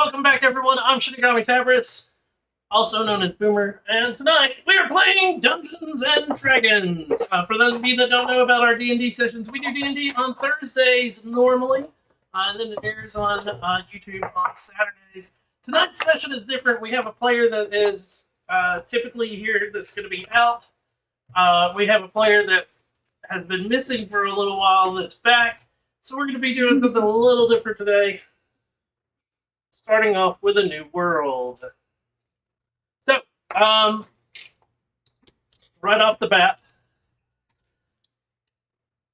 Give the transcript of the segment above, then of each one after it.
welcome back, everyone. I'm Shinigami Tabris, also known as Boomer, and tonight we are playing Dungeons and Dragons. For those of you that don't know about our D&D sessions, we do D&D on Thursdays normally, and then it airs on YouTube on Saturdays. Tonight's session is different. We have a player that is typically here that's going to be out. We have a player that has been missing for a little while that's back. So we're going to be doing something a little different today. Starting off with a new world. So, right off the bat,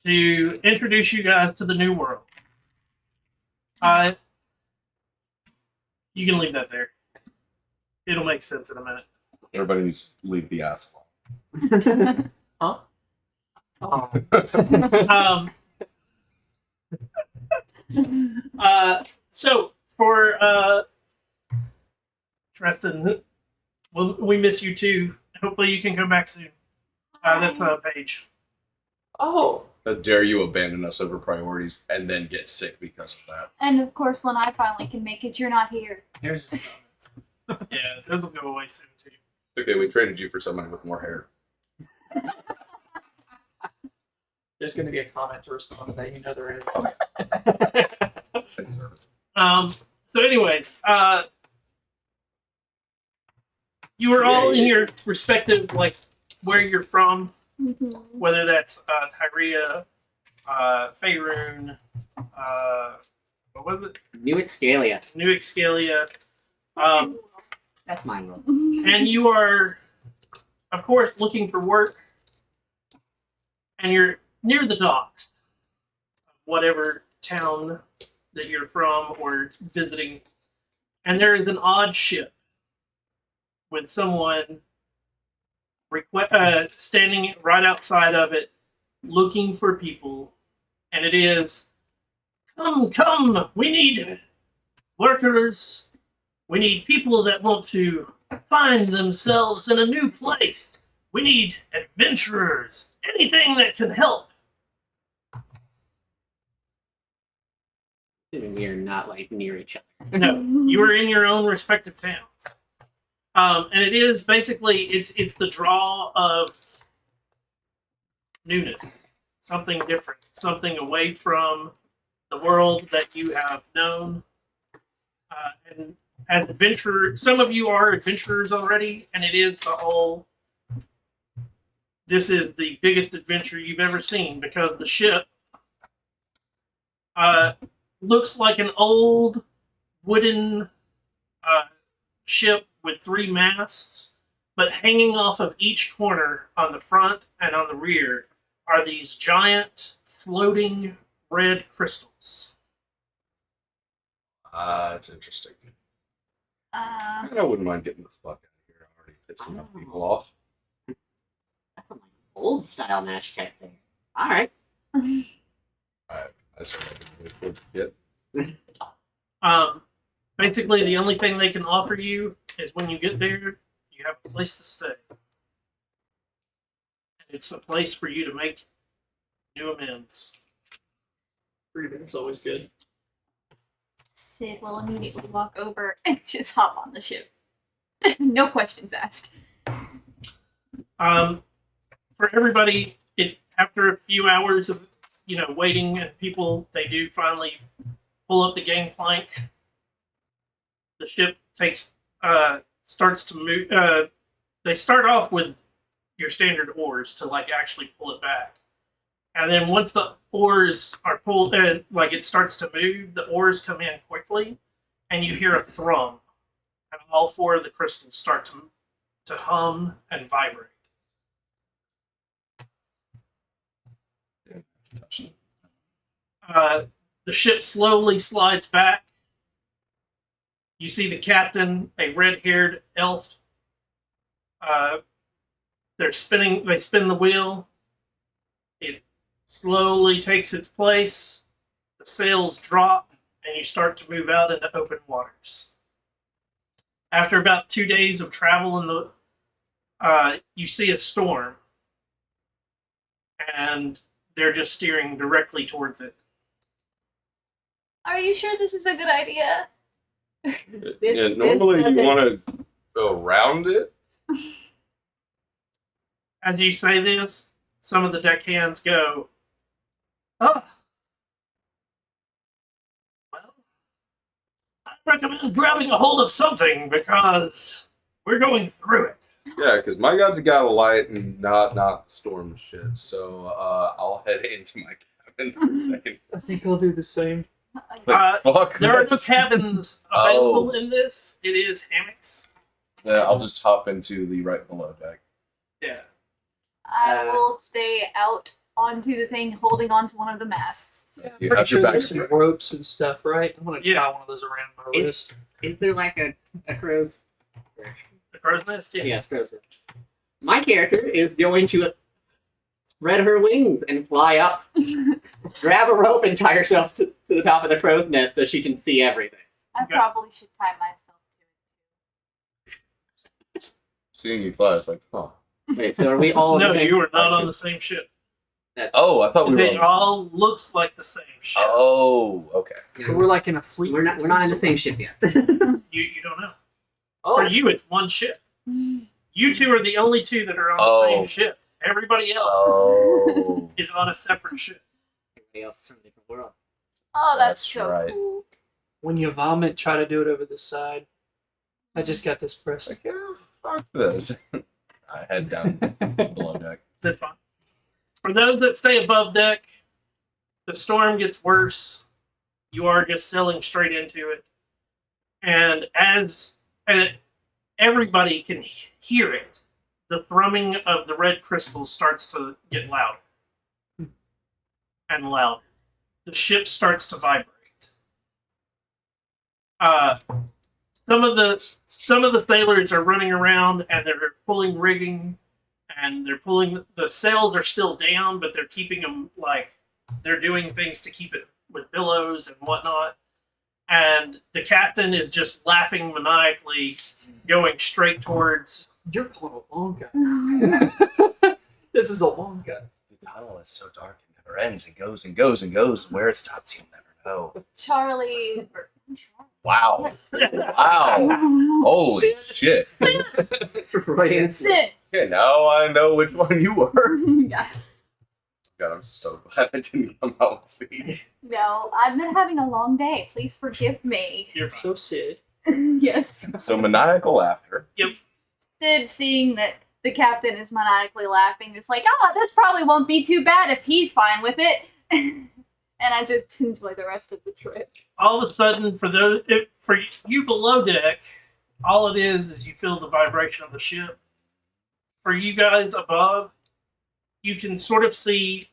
to introduce you guys to the new world. You can leave that there. It'll make sense in a minute. Everybody needs to leave the asshole. Huh? Oh. So for Tristan, we miss you too. Hopefully you can come back soon. That's Paige. Oh. How dare you abandon us over priorities and then get sick because of that? And of course, when I finally can make it, you're not here. Here's his comments. Yeah, those will go away soon too. Okay, we traded you for somebody with more hair. There's going to be a comment to respond to that. You know there is. So anyways, you were all in your respective, like, where you're from, whether that's Tyria, Faerun, what was it? New Excalia. New Excalia. That's my role. And you are, of course, looking for work, and you're near the docks, whatever town that you're from or visiting, and there is an odd ship with someone standing right outside of it, looking for people, and it is, come, we need workers, we need people that want to find themselves in a new place, we need adventurers, anything that can help. We are not like near each other. No, you are in your own respective towns. And it is basically, it's the draw of newness, something different, something away from the world that you have known. And as adventurers, some of you are adventurers already, and it is the whole, this is the biggest adventure you've ever seen, because the ship looks like an old wooden ship with 3 masts, but hanging off of each corner on the front and on the rear are these giant floating red crystals. It's interesting. Uh, I wouldn't mind getting the fuck out of here. I already pissed enough people off. That's some like old style match check there. All right. I certainly didn't really forget. Basically, the only thing they can offer you is when you get there, you have a place to stay. It's a place for you to make new amends. Free minutes always good. Sid will immediately walk over and just hop on the ship. No questions asked. For everybody, after a few hours of waiting, and people, they do finally pull up the gangplank. The ship starts to move. They start off with your standard oars to actually pull it back, and then once the oars are pulled, it starts to move, the oars come in quickly, and you hear a thrum, and all 4 of the crystals start to hum and vibrate. The ship slowly slides back. You see the captain, a red-haired elf. They spin the wheel. It slowly takes its place. The sails drop, and you start to move out into open waters. After about 2 days of travel you see a storm, and they're just steering directly towards it. Are you sure this is a good idea? Yeah, normally you want to go around it. As you say this, some of the deckhands go, "Oh, well, I recommend grabbing a hold of something because we're going through it." Yeah, because my god's got a light and not the storm shit. So I'll head into my cabin for a second. I think I'll do the same. Fuck There are no this. cabins available in this. It is hammocks. Yeah, I'll just hop into the right below deck. Yeah. I will stay out onto the thing, holding onto one of the masts. You Pretty have sure your back there's some straight. ropes and stuff, right? I'm gonna Yeah. tie one of those around my It- wrist. Is there like a crow's? The crow's nest? Yeah. Yes, crow's nest. My character is going to spread her wings and fly up, grab a rope, and tie herself to the top of the crow's nest so she can see everything. I Okay. probably should tie myself to it. Seeing you fly, it's like, huh. Wait, so are we all? No, okay? you are not on the same ship. That's, Oh, I thought we were. They on- all looks like the same ship. Oh, okay. So we're like in a fleet. we're not in the same ship yet. You don't know. For Oh, you, it's one ship. You two are the only two that are on the Oh. same ship. Everybody else Oh. is on a separate ship. Everybody else is from a different world. Oh, that's That's so right. cool. when you vomit, try to do it over the side. I just got this pressed. Like, yeah, fuck this. I head down below deck. That's fine. For those that stay above deck, the storm gets worse. You are just sailing straight into it. And everybody can hear it, the thrumming of the red crystals starts to get louder and louder. The ship starts to vibrate. Some of the sailors are running around and they're pulling rigging, and they're pulling the sails are still down, but they're keeping them like they're doing things to keep it with billows and whatnot. And the captain is just laughing maniacally, going straight towards. You're calling a Wonka. This is a Wonka. The tunnel is so dark it never ends. It goes and goes and goes. Where it stops, you'll never know. Charlie. Wow. Yes. Wow. Holy shit. Right. Sit. Okay, now I know which one you were. Yes. God, I'm so glad I didn't come out and see. No, I've been having a long day. Please forgive me. You're fine. So Sid. Yes. So maniacal laughter. Sid, seeing that the captain is maniacally laughing, is like, oh, this probably won't be too bad if he's fine with it. And I just enjoy the rest of the trip. All of a sudden, for you below deck, all it is you feel the vibration of the ship. For you guys above, you can sort of see,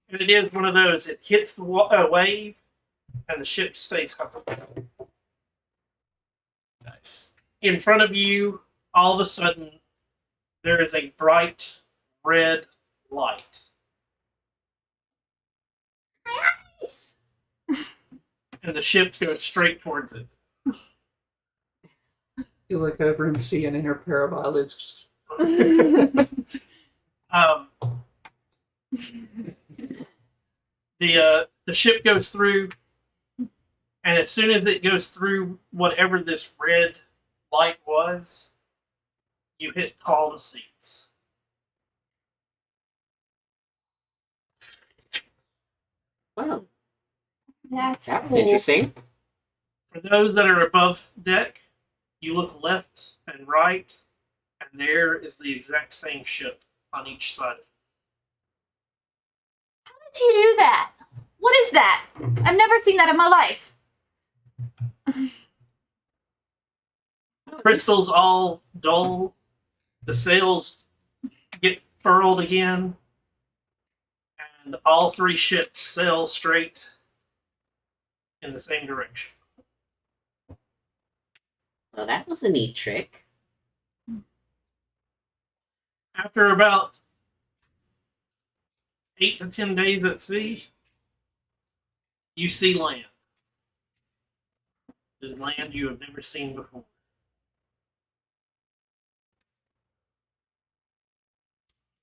and it is one of those. It hits the wave, and the ship stays hovering. Nice. In front of you, all of a sudden, there is a bright red light. And the ship goes straight towards it. You look over and see an inner pair of eyelids. The ship goes through, and as soon as it goes through whatever this red light was, you hit calm seas. Wow, That's that was cool. interesting. For those that are above deck, you look left and right, and there is the exact same ship on each side. How did you do that? What is that? I've never seen that in my life. Crystals all dull. The sails get furled again, and all three ships sail straight in the same direction. Well, that was a neat trick. After about 8 to 10 days at sea, you see land. This is land you have never seen before.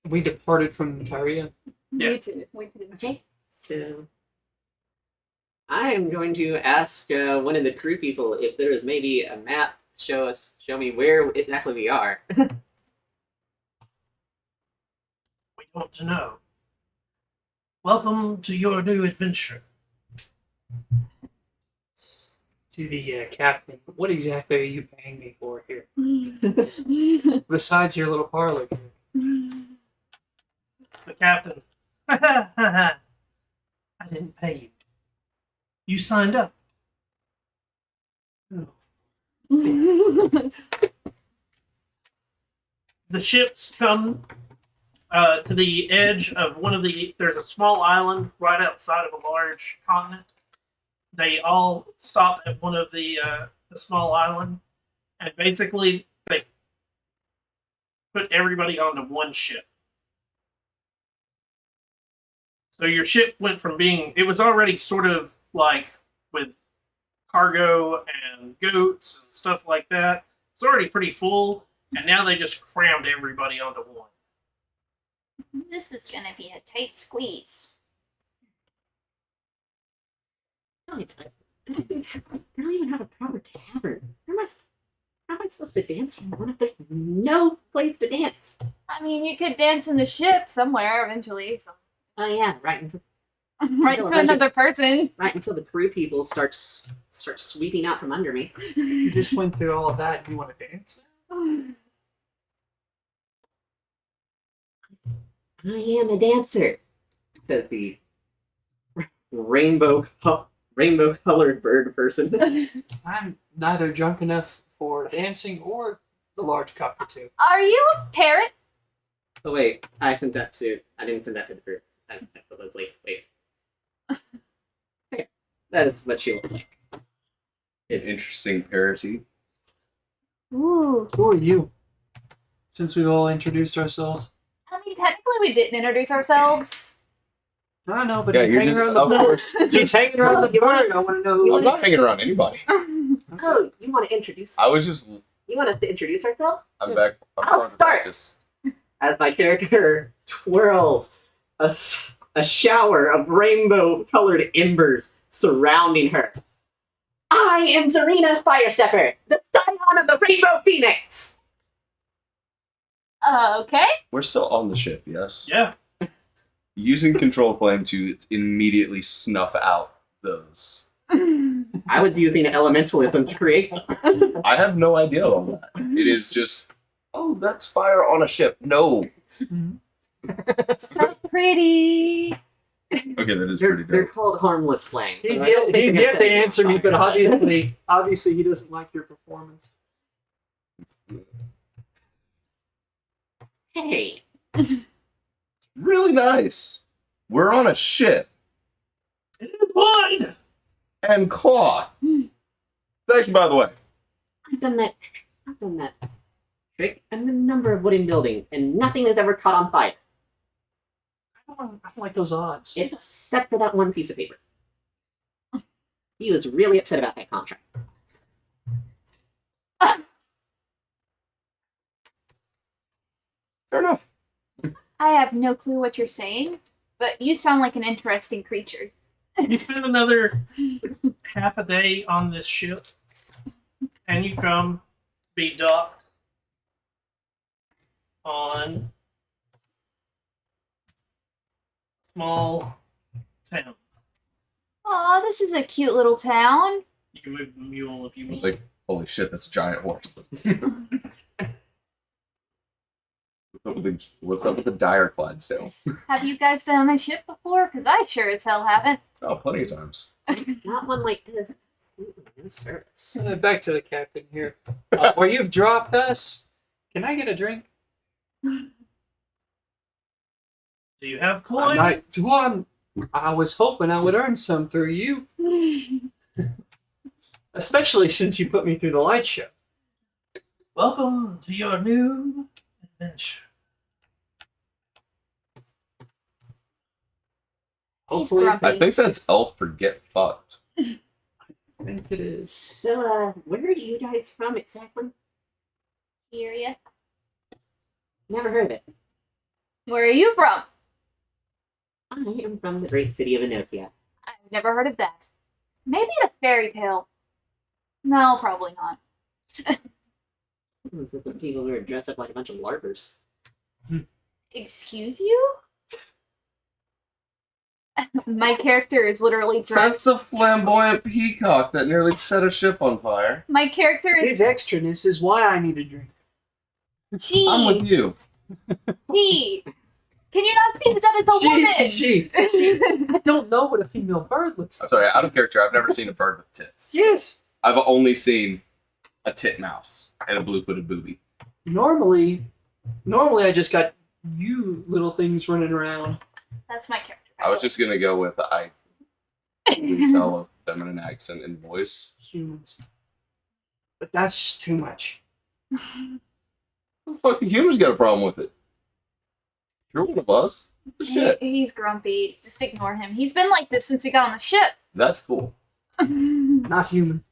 We departed from Tyria. Yeah. You too. We could. Okay, so I am going to ask one of the crew people if there is maybe a map to show me where exactly we are. We don't know. Welcome to your new adventure. To the captain, what exactly are you paying me for here? Besides your little parlor trick. The captain. I didn't pay you. You signed up. The ships come to the edge of one of the. There's a small island right outside of a large continent. They all stop at one of the small island, and basically they put everybody onto one ship. So your ship went from being. It was already sort of like with cargo and goats and stuff like that. It's already pretty full, and now they just crammed everybody onto one. This is gonna be a tight squeeze. They don't even have a proper tavern. How am I supposed to dance from one if there's no place to dance? I mean, you could dance in the ship somewhere eventually. So. Oh yeah, right until Another person. right until the crew people start sweeping out from under me. You just went through all of that and you want to dance? I am a dancer, says the rainbow colored bird person. I'm neither drunk enough for dancing or the large cockatoo. Are you a parrot? Oh wait, I didn't send that to the group. I sent that to Leslie. Wait. Okay. That is what she looks like. It's interesting parody. Ooh. Who are you? Since we've all introduced ourselves. I mean, technically, we didn't introduce ourselves. I don't know, but Yeah, he's you're hanging just, around the of board. course. He's hanging around the board. I want to know who I'm not hanging around anybody. Oh, you want to introduce? I was just. You want us to introduce ourselves? I'm back. I'm I'll on start. practice. As my character twirls, a shower of rainbow-colored embers surrounding her. I am Zarina Firestepper, the scion of the Rainbow Phoenix. Okay. We're still on the ship, yes. Yeah. Using control flame to immediately snuff out those. I was using elementalism to create them. I have no idea on that. It is just, oh, that's fire on a ship. No. So pretty. Okay, that is They're, pretty they're dope. called harmless flames. He's so I don't yet, think he's they're yet to gonna answer me, but fire. obviously he doesn't like your performance. Hey, Really nice. We're on a ship It is wood. and cloth. Thank you, by the way. I've done that trick in a number of wooden buildings, and nothing has ever caught on fire. I don't like those odds. Except for that one piece of paper. He was really upset about that contract. Fair enough. I have no clue what you're saying, but you sound like an interesting creature. You spend another half a day on this ship, and you come be docked on small town. Aw, this is a cute little town. You can move the mule if you I want. was like, holy shit, that's a giant horse. What's up with the dire Clydesdales? Have you guys been on a ship before? Because I sure as hell haven't. Oh, plenty of times. Not one like this. No service. Back to the captain here. Where you've dropped us, can I get a drink? Do you have coin? I was hoping I would earn some through you, especially since you put me through the light show. Welcome to your new adventure. Hopefully, grumpy. I think that's elf for get fucked. I think it is. So, where are you guys from exactly? Syria. Never heard of it. Where are you from? I am from the great city of Enokia. I've never heard of that. Maybe in a fairy tale. No, probably not. This is the people who are dressed up like a bunch of larpers. Excuse you? My character is literally dressed. That's a flamboyant peacock that nearly set a ship on fire. My character is. His extraness is why I need a drink. I'm with Gee, you. gee. Can you not see that that is a woman? She. I don't know what a female bird looks I'm like. sorry, out of character, I've never seen a bird with tits. Yes. I've only seen a titmouse and a blue-footed booby. Normally I just got you little things running around. That's my character. I was just gonna go with I can tell a feminine accent and voice. Humans. But that's just too much. The fuck do humans got a problem with it? You're one of us. What the shit? He's grumpy. Just ignore him. He's been like this since he got on the ship. That's cool. Not human.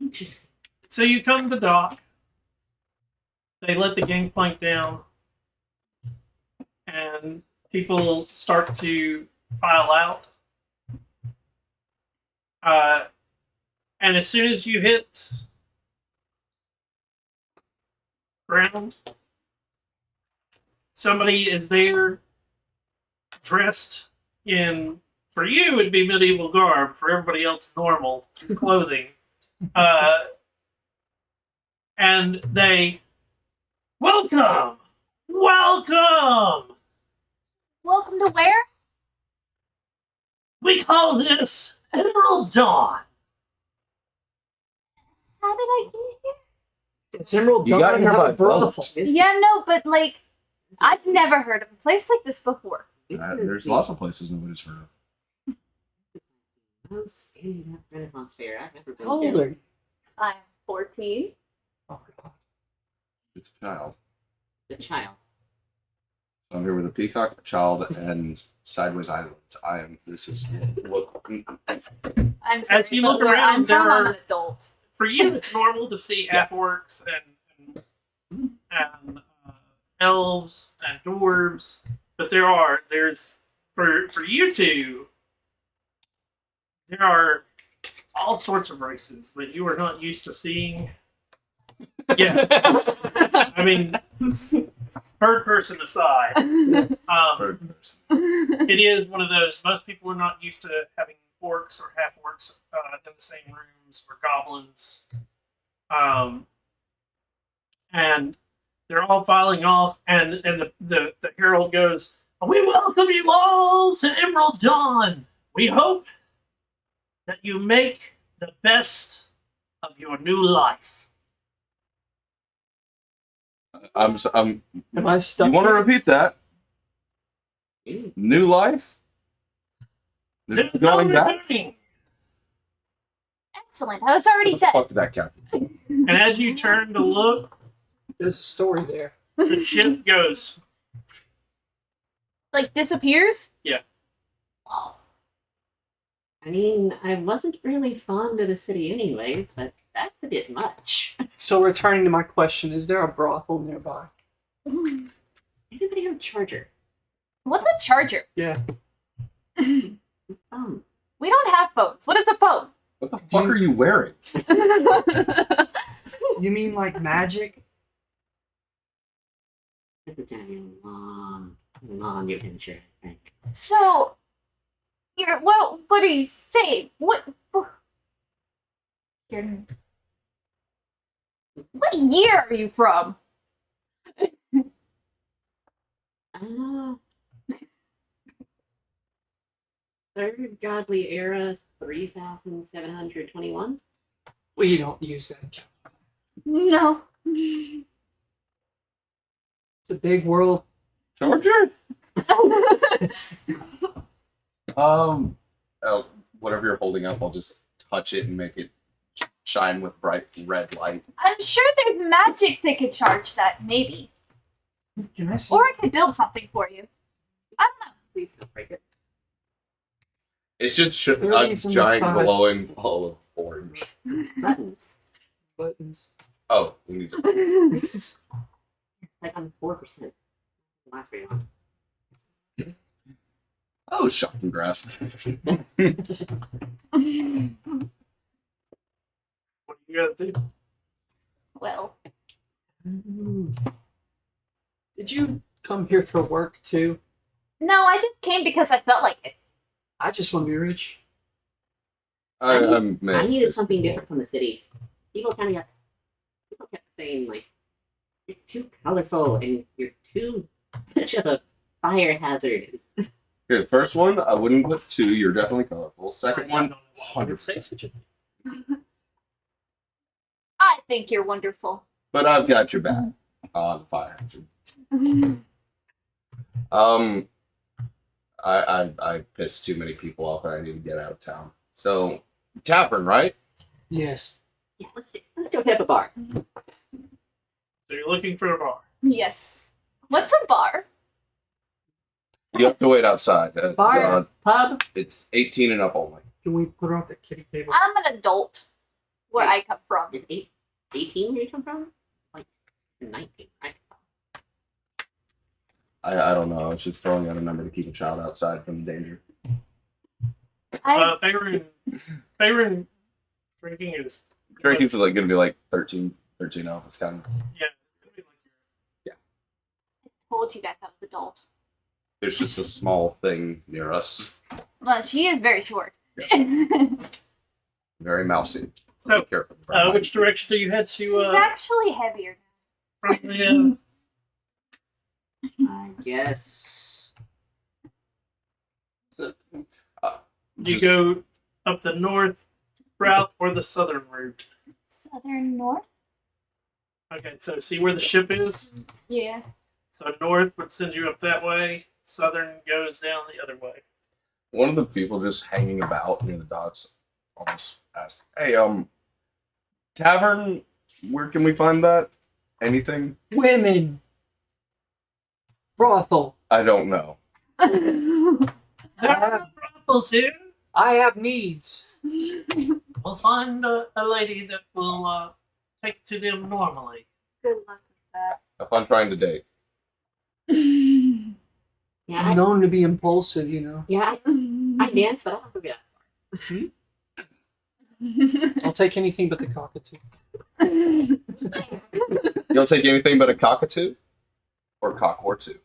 Interesting. So you come to the dock. They let the gangplank down, and people start to file out. And as soon as you hit ground, somebody is there dressed in, for you it'd be medieval garb, for everybody else normal clothing. And they, welcome! Welcome! Welcome to where? We call this Emerald Dawn. How did I get here? It's Emerald You Dawn got and here have by a brothel. boat. Yeah, no, but like, I've never heard of a place like this before. There's lots of places nobody's heard of. most in-depth Renaissance fair I've ever been How to. old are you? I'm 14. Oh, God. It's a child. The child. I'm here with a peacock, a child, and Sideways Islands. Look. I'm sorry, As you but look where around, I'm from, there I'm are- an adult. For you, it's normal to see half-orcs and elves and dwarves, but there's for you two, there are all sorts of races that you are not used to seeing. Yeah, I mean, bird person aside, Bird person. it is one of those. Most people are not used to having orcs or half orcs in the same rooms, or goblins, and they're all filing off. And the herald goes, "We welcome you all to Emerald Dawn. We hope that you make the best of your new life." I'm. Am I stuck? You want to here? repeat that? Ooh. New life? There's There's no going back? returning. Excellent. I was already What the dead. fuck did that calculate? And as you turn to look, There's a story there. the ship goes. Like, disappears? I mean, I wasn't really fond of the city anyways, but that's a bit much. So returning to my question, is there a brothel nearby? Anybody have a charger? What's a charger? Yeah. We don't have phones. What is a phone? What the fuck are you wearing? You mean like magic? This is gonna be a long, long adventure, I think. So, what are you saying? What year are you from? Third Godly Era, 3721. We don't use that. No. It's a big world. Charger? Whatever you're holding up, I'll just touch it and make it shine with bright red light. I'm sure there's magic that could charge that, maybe. Can I see? Or I could build something for you. I don't know. Please don't break it. It's just There a is some giant side. glowing ball of orange. Buttons. Buttons. Oh, we need to. It's like on 4%. Last very long. I was shocked and grasped. What do you guys do? Well, Did you come here for work too? no, I just came because I felt like it. I just want to be rich. I needed something different from the city. People kept saying like, "You're too colorful and you're too much of a fire hazard." Okay, first one, I wouldn't put 2. You're definitely colorful. Second one, I would say 100%. such a thing. I think you're wonderful. But I've got your back on fire hazard. I pissed too many people off and I need to get out of town. So, tavern, right? Yes. Yeah, let's go hit up a bar. So you're looking for a bar. Yes. What's a bar? You have to wait outside. Bar, pub. It's 18 and up only. Can we put her off the kitty table? I'm an adult. Where I come from. Is 18 where you come from? Like 19, right? I don't know. It's just throwing out a number to keep a child outside from danger. Favorite drinking is Drinking's like going to be like 13 up. It's kind of. yeah. It's gonna be like Told you guys I was adult. There's just a small thing near us. Well, she is very short. Very mousy. So, Be careful. which direction do you head She's to? actually heavier. From the I guess. So, do you go up the north route or the southern route? Southern north? Okay, so see where the ship is? Yeah. So north would send you up that way. Southern goes down the other way. One of the people just hanging about near the docks almost asked, "Hey, tavern, where can we find that? Anything?" women. Brothel. I don't know. There are no brothels here. I have needs. We'll find a lady that will take to them normally. Good luck with Have fun trying to date. I'm Yeah, known to be impulsive, you know. I dance, but I don't forget. that. I'll take anything but the cockatoo. You'll take anything but a cockatoo? Or cock or two?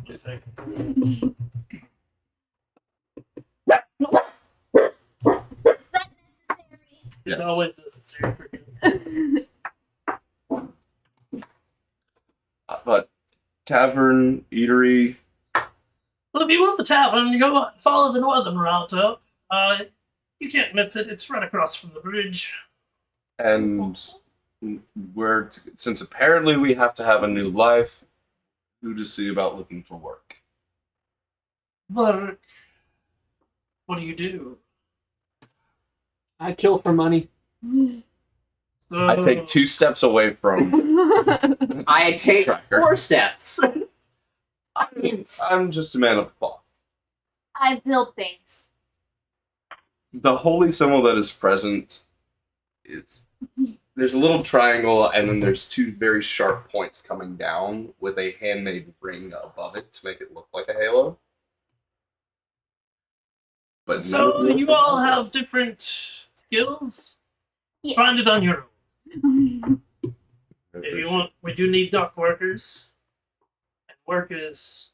It's like, Yes. it's always necessary for you. But tavern, eatery, Well, if you want the tavern, you go follow the northern route up. You can't miss it. It's right across from the bridge. and since apparently we have to have a new life, who to see about looking for work? But what do you do? I kill for money. So, I take 2 steps away from. I take Cracker. 4 steps. I'm just a man of the cloth. I build things. The holy symbol that is present is there's a little triangle, and then there's 2 very sharp points coming down with a handmade ring above it to make it look like a halo. But So you all have different skills. Yes. Find it on your own. If you want, we do need dock workers, and workers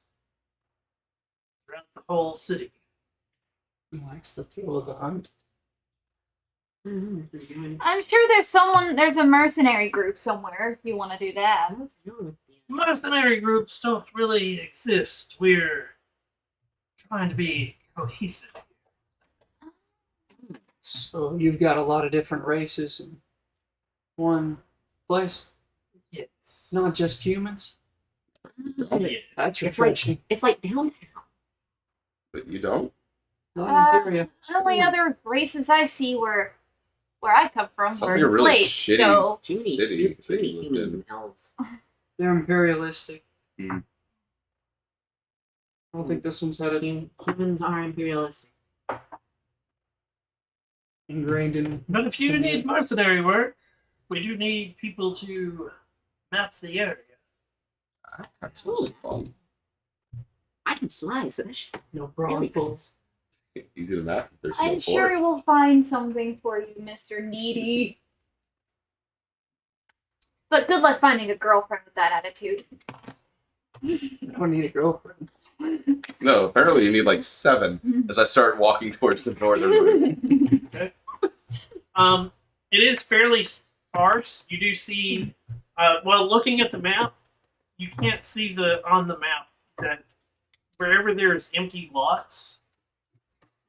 throughout the whole city. He likes the thrill of the hunt. I'm sure there's a mercenary group somewhere if you want to do that. Mercenary groups don't really exist. We're trying to be cohesive. So you've got a lot of different races in one place, Yes. not just humans. Yeah. That's It's like refreshing. downtown. But you don't? Not in theory. The only other races I see where I come from Sounds were like a really enslaved, shitty so Too many, city too that many you lived humans in. and elves. They're imperialistic. Mm. I don't think this one's had it Humans are imperialistic. ingrained in. But if you need mercenary work, we do need people to map the area. Actually, fun. can fly, so that should No really brothels. Easy to map. There's I'm no sure forest. we'll find something for you, Mr. Needy. But good luck finding a girlfriend with that attitude. I don't need a girlfriend. No, apparently you need like 7 as I start walking towards the northern route. It is fairly sparse. You do see, well, looking at the map, you can't see on the map that wherever there's empty lots,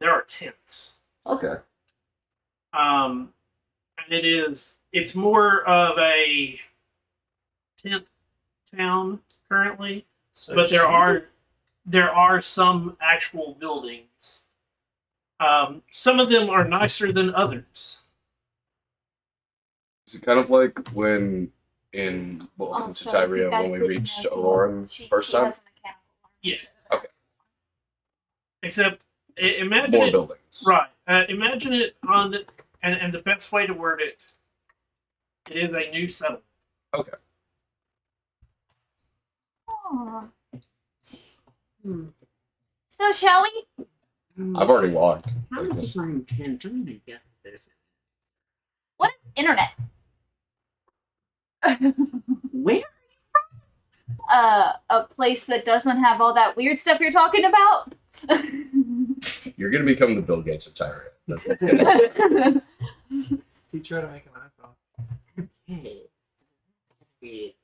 there are tents. Okay. And it's more of a tent town currently, So but there are some actual buildings. Some of them are nicer than others. Is it kind of like when in Welcome Also, to you Tyria guys when we didn't reached know he Aurora has- the she- first she time? has a mechanical arm, Yes. so- Okay. Except imagine More it buildings. right. Imagine it on the and the best way to word it. It is a new settlement. Okay. Aw. Hmm. So shall we? I've already walked. How Like many this. flying pins? I'm gonna guess there's. What is internet? Where? A place that doesn't have all that weird stuff you're talking about. You're gonna become the Bill Gates of Tyria. That's what's gonna Teach her how to make an iPhone. Hey.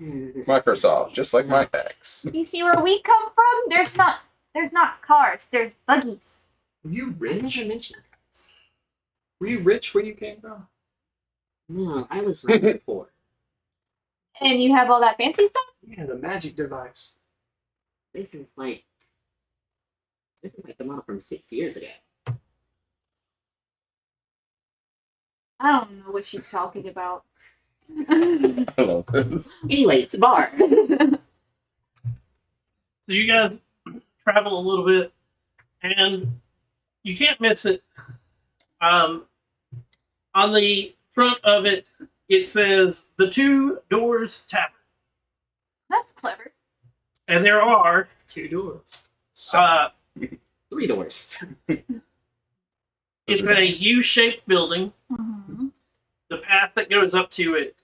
Microsoft, just like my ex. You see where we come from? There's not cars. There's buggies. Were you I never rich? mentioned cars. Were you rich where you came from? No, I was rather poor. And you have all that fancy stuff? Yeah, the magic device. This is like the model from 6 years ago. I don't know what she's talking about. I love this. Anyway, it's a bar. So you guys travel a little bit, and you can't miss it. On the front of it, it says the Two Doors Tavern, That's clever. and there are 2 doors. 3 doors. it's a U-shaped building. Mm-hmm. The path that goes up to it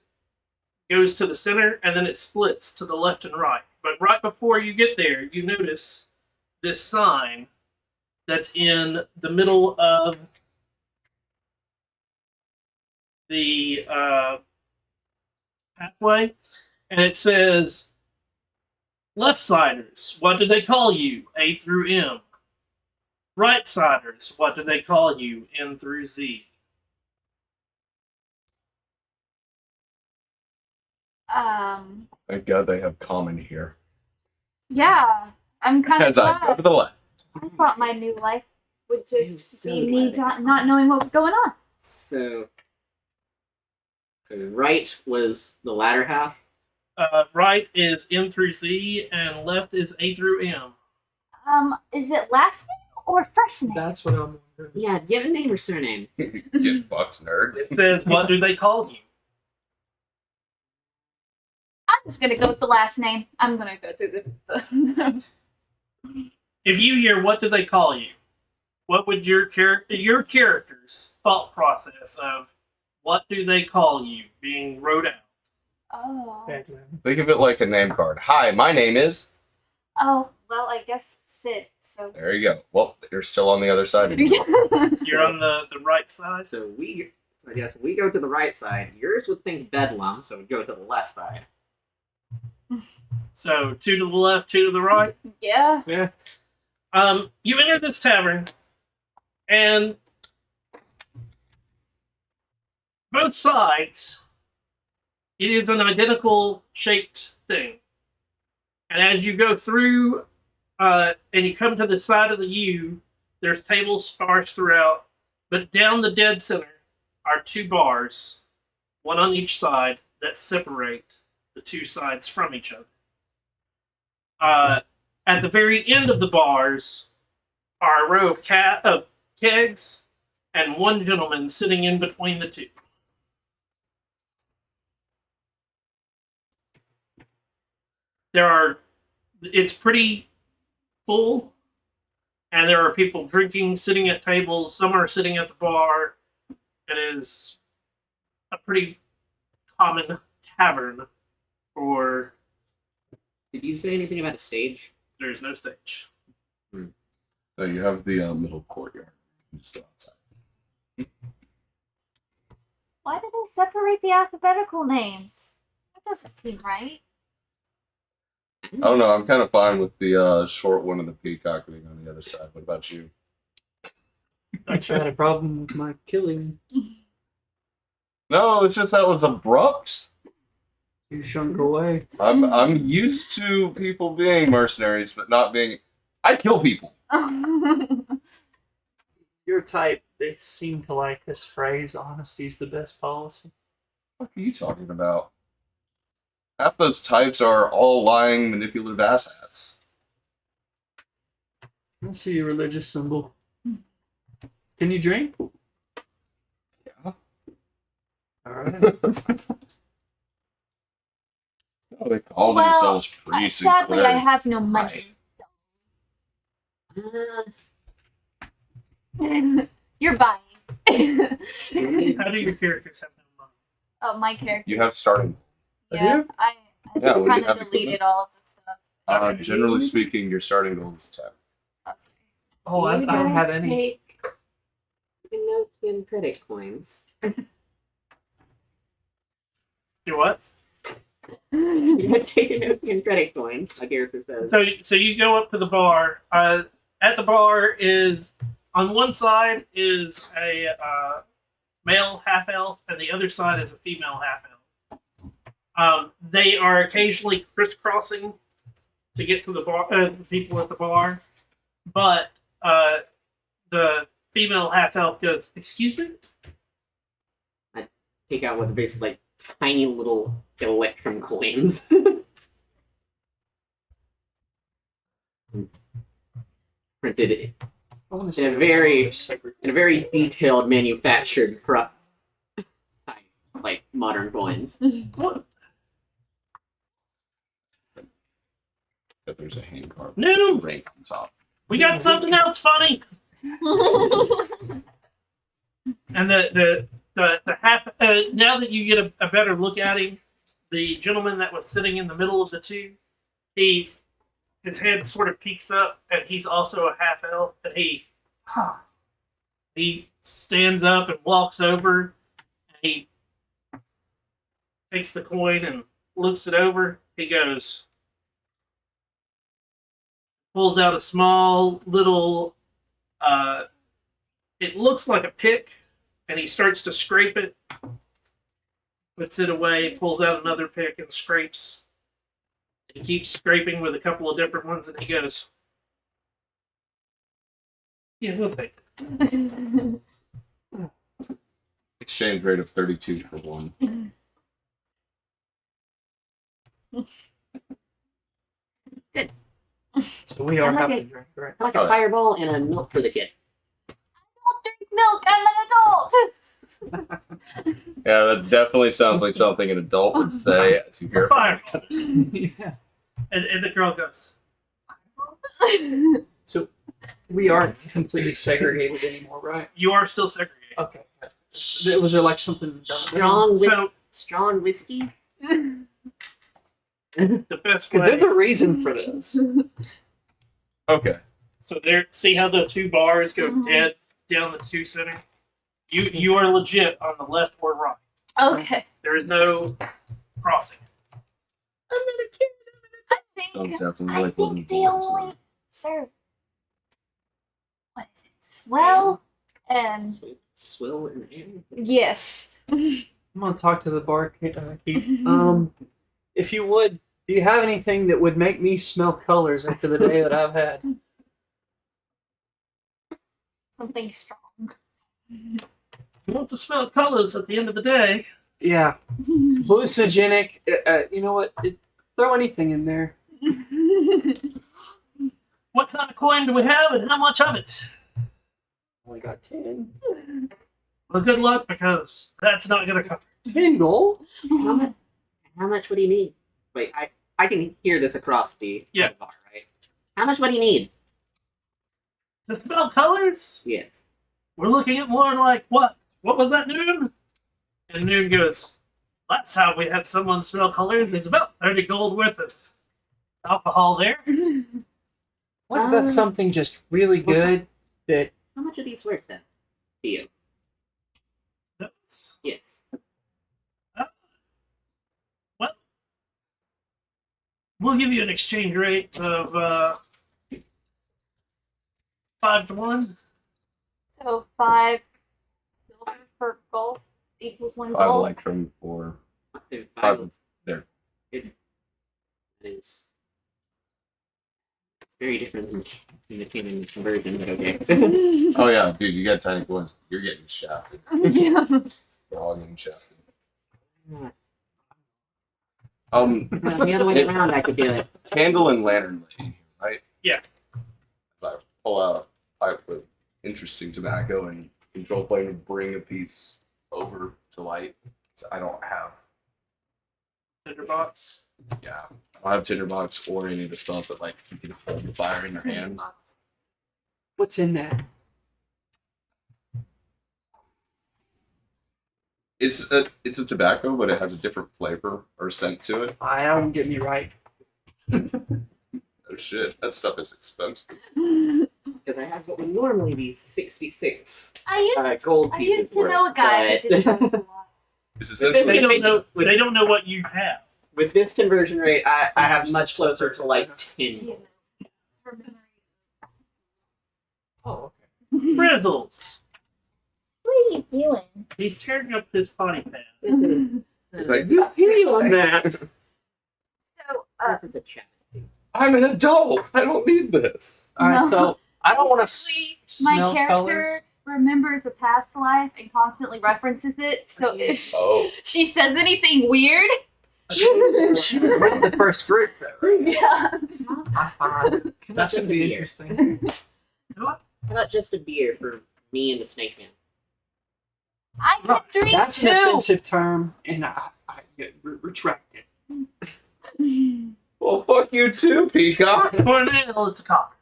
goes to the center, and then it splits to the left and right. But right before you get there, you notice this sign that's in the middle of the pathway, and it says, "Left-siders, what do they call you? A through M. Right-siders, what do they call you? N through Z." Thank God they have common here. Yeah, I'm kind of Heads on, go glad. to the left. I thought my new life would I'm just so be me glad. not knowing what was going on. So right was the latter half. Right is M through Z, and left is A through M. Is it last name or first name? That's what I'm wondering. Yeah, do you have a name or surname? Get fucked, nerd. It says, "What do they call you?" I'm just gonna go with the last name. I'm gonna go through the If you hear "What do they call you?" what would your character's thought process of "What do they call you?" being wrote out? Oh. Batman. Think of it like a name card. Hi, my name is. Oh, well, I guess Sid, so. There you go. Well, you're still on the other side of you. You're on the right side. So I guess we go to the right side. Yours would think Bedlam, so we'd go to the left side. So 2 to the left, 2 to the right. Yeah. Yeah. You enter this tavern, and both sides, it is an identical shaped thing. And as you go through, and you come to the side of the U, there's tables sparse throughout, but down the dead center are 2 bars, one on each side, that separate the 2 sides from each other. At the very end of the bars are a row of kegs and one gentleman sitting in between the 2. There are It's pretty full, and there are people drinking, sitting at tables. Some are sitting at the bar. It is a pretty common tavern for. Did you say anything about a stage? There is no stage. So you have the middle courtyard. You just go outside. Why do they separate the alphabetical names? That doesn't seem right. I don't know. I'm kind of fine with the short one and the peacock being on the other side. What about you? I had a problem with my killing. No, it's just that was abrupt. You shrunk away. I'm used to people being mercenaries, but not being. I kill people. Your type, they seem to like this phrase, honesty's the best policy. What are you talking about? Half those types are all lying, manipulative asshats. I see your religious symbol. Can you drink? Yeah. Alright. Oh, they call Well, themselves priests. and sadly, I clerics. have no money. You're buying. How do your characters have no money? Oh, my character. You have starting. Yeah, you? I Yeah, just when you kind have of deleted equipment. all of the stuff. Generally speaking, your starting goal is 10. Oh, I don't have any. Take Enochian credit coins. You what? You guys take Enochian credit coins. My character says. So you go up to the bar. At the bar is on one side is a male half elf, and the other side is a female half elf. They are occasionally crisscrossing to get to the bar, the people at the bar, but the female half elf goes, "Excuse me." Take out what's basically like tiny little electrum coins. Printed Honestly, In a very- segregated. in a very detailed manufactured like modern coins. What? That there's a hand carved No, rank on top. we got something else funny. And the half now that you get a better look at him, the gentleman that was sitting in the middle of the two, his head sort of peeks up, and he's also a half elf, and he stands up and walks over, and he takes the coin and looks it over. He goes, pulls out a small little it looks like a pick, and he starts to scrape it, puts it away, pulls out another pick and scrapes. He keeps scraping with a couple of different ones, and he goes, "Yeah, we'll take it." Exchange rate of 32 for 1. So we are I like having it. a drink, right? I like Oh, a yeah. fireball and a milk for the kid. Don't drink milk. I'm an adult. Yeah, that definitely sounds like something an adult would say as you hear. Fire. Yeah. And the girl goes, So we aren't completely segregated anymore, right? "You are still segregated." Okay. Was there like something done? Strong whiskey. The best Because way. there's a reason for this. Okay. So there, see how the two bars go Mhm. dead down the two center. You are legit on the left or right. Okay. There is no crossing. I I'm think definitely I like one think of they the only serve. What is it? Swell and Swill and ale. yes. I'm gonna talk to the barkeep. If you would, do you have anything that would make me smell colors after the day that I've had? Something strong. You want to smell colors at the end of the day. Yeah, hallucinogenic. You know what? Throw anything in there. What kind of coin do we have, and how much of it? Only got 10. Well, good luck, because that's not going to cover. 10 gold? How much? How much would he need? Wait, I can hear this across the Yeah. bar, right? How much? What do you need? To smell colors, Yes. we're looking at more like what? What was that, Noon? And Noon goes, last time we had someone smell colors, there's about 30 gold worth of alcohol there. What about something just really good that How much are these worth then? To you? Those. Yes. Well, we'll give you an exchange rate of 5 to 1. So 5 silver per gold equals 1 5 gold. electrum for Five. 5 there. That is very different than the canon conversion, but okay. Oh yeah, dude, you got tiny coins. You're getting shafted. Yeah. We're all getting shafted. Well, The the other way around, I could do it. candle and lantern lady, right? Yeah. So I pull out a pipe with interesting tobacco and control flame to bring a piece over to light. So I don't have, Tinderbox. yeah, I don't have tinderbox or any of the spells that like you can hold the fire in your hand. what's in that? It's a tobacco, but it has a different flavor or scent to it. I don't get me right. Oh shit, that stuff is expensive. Because I have what would normally be 66 I gold I pieces used to worth, know a guy that did but those a lot. It's They essentially don't know. With- They don't know what you have. with this conversion rate, I have much closer to like 10. You know, from memory. Oh, okay. Frizzles. What are you doing? He's tearing up his potty pants. This is. it's like hear you on that. So, This is a chat. I'm an adult. I don't need this. All right, No. so I don't want to basically, smell my character colors. remembers a past life and constantly references it. So if Oh, she says anything weird, She was with the first group, though. yeah. That's gonna be interesting. How about just a beer for me and the Snake Man? I can drink That's an too. offensive term, and I retract it. well, fuck you too, Peacock. For an ale, it's a copper.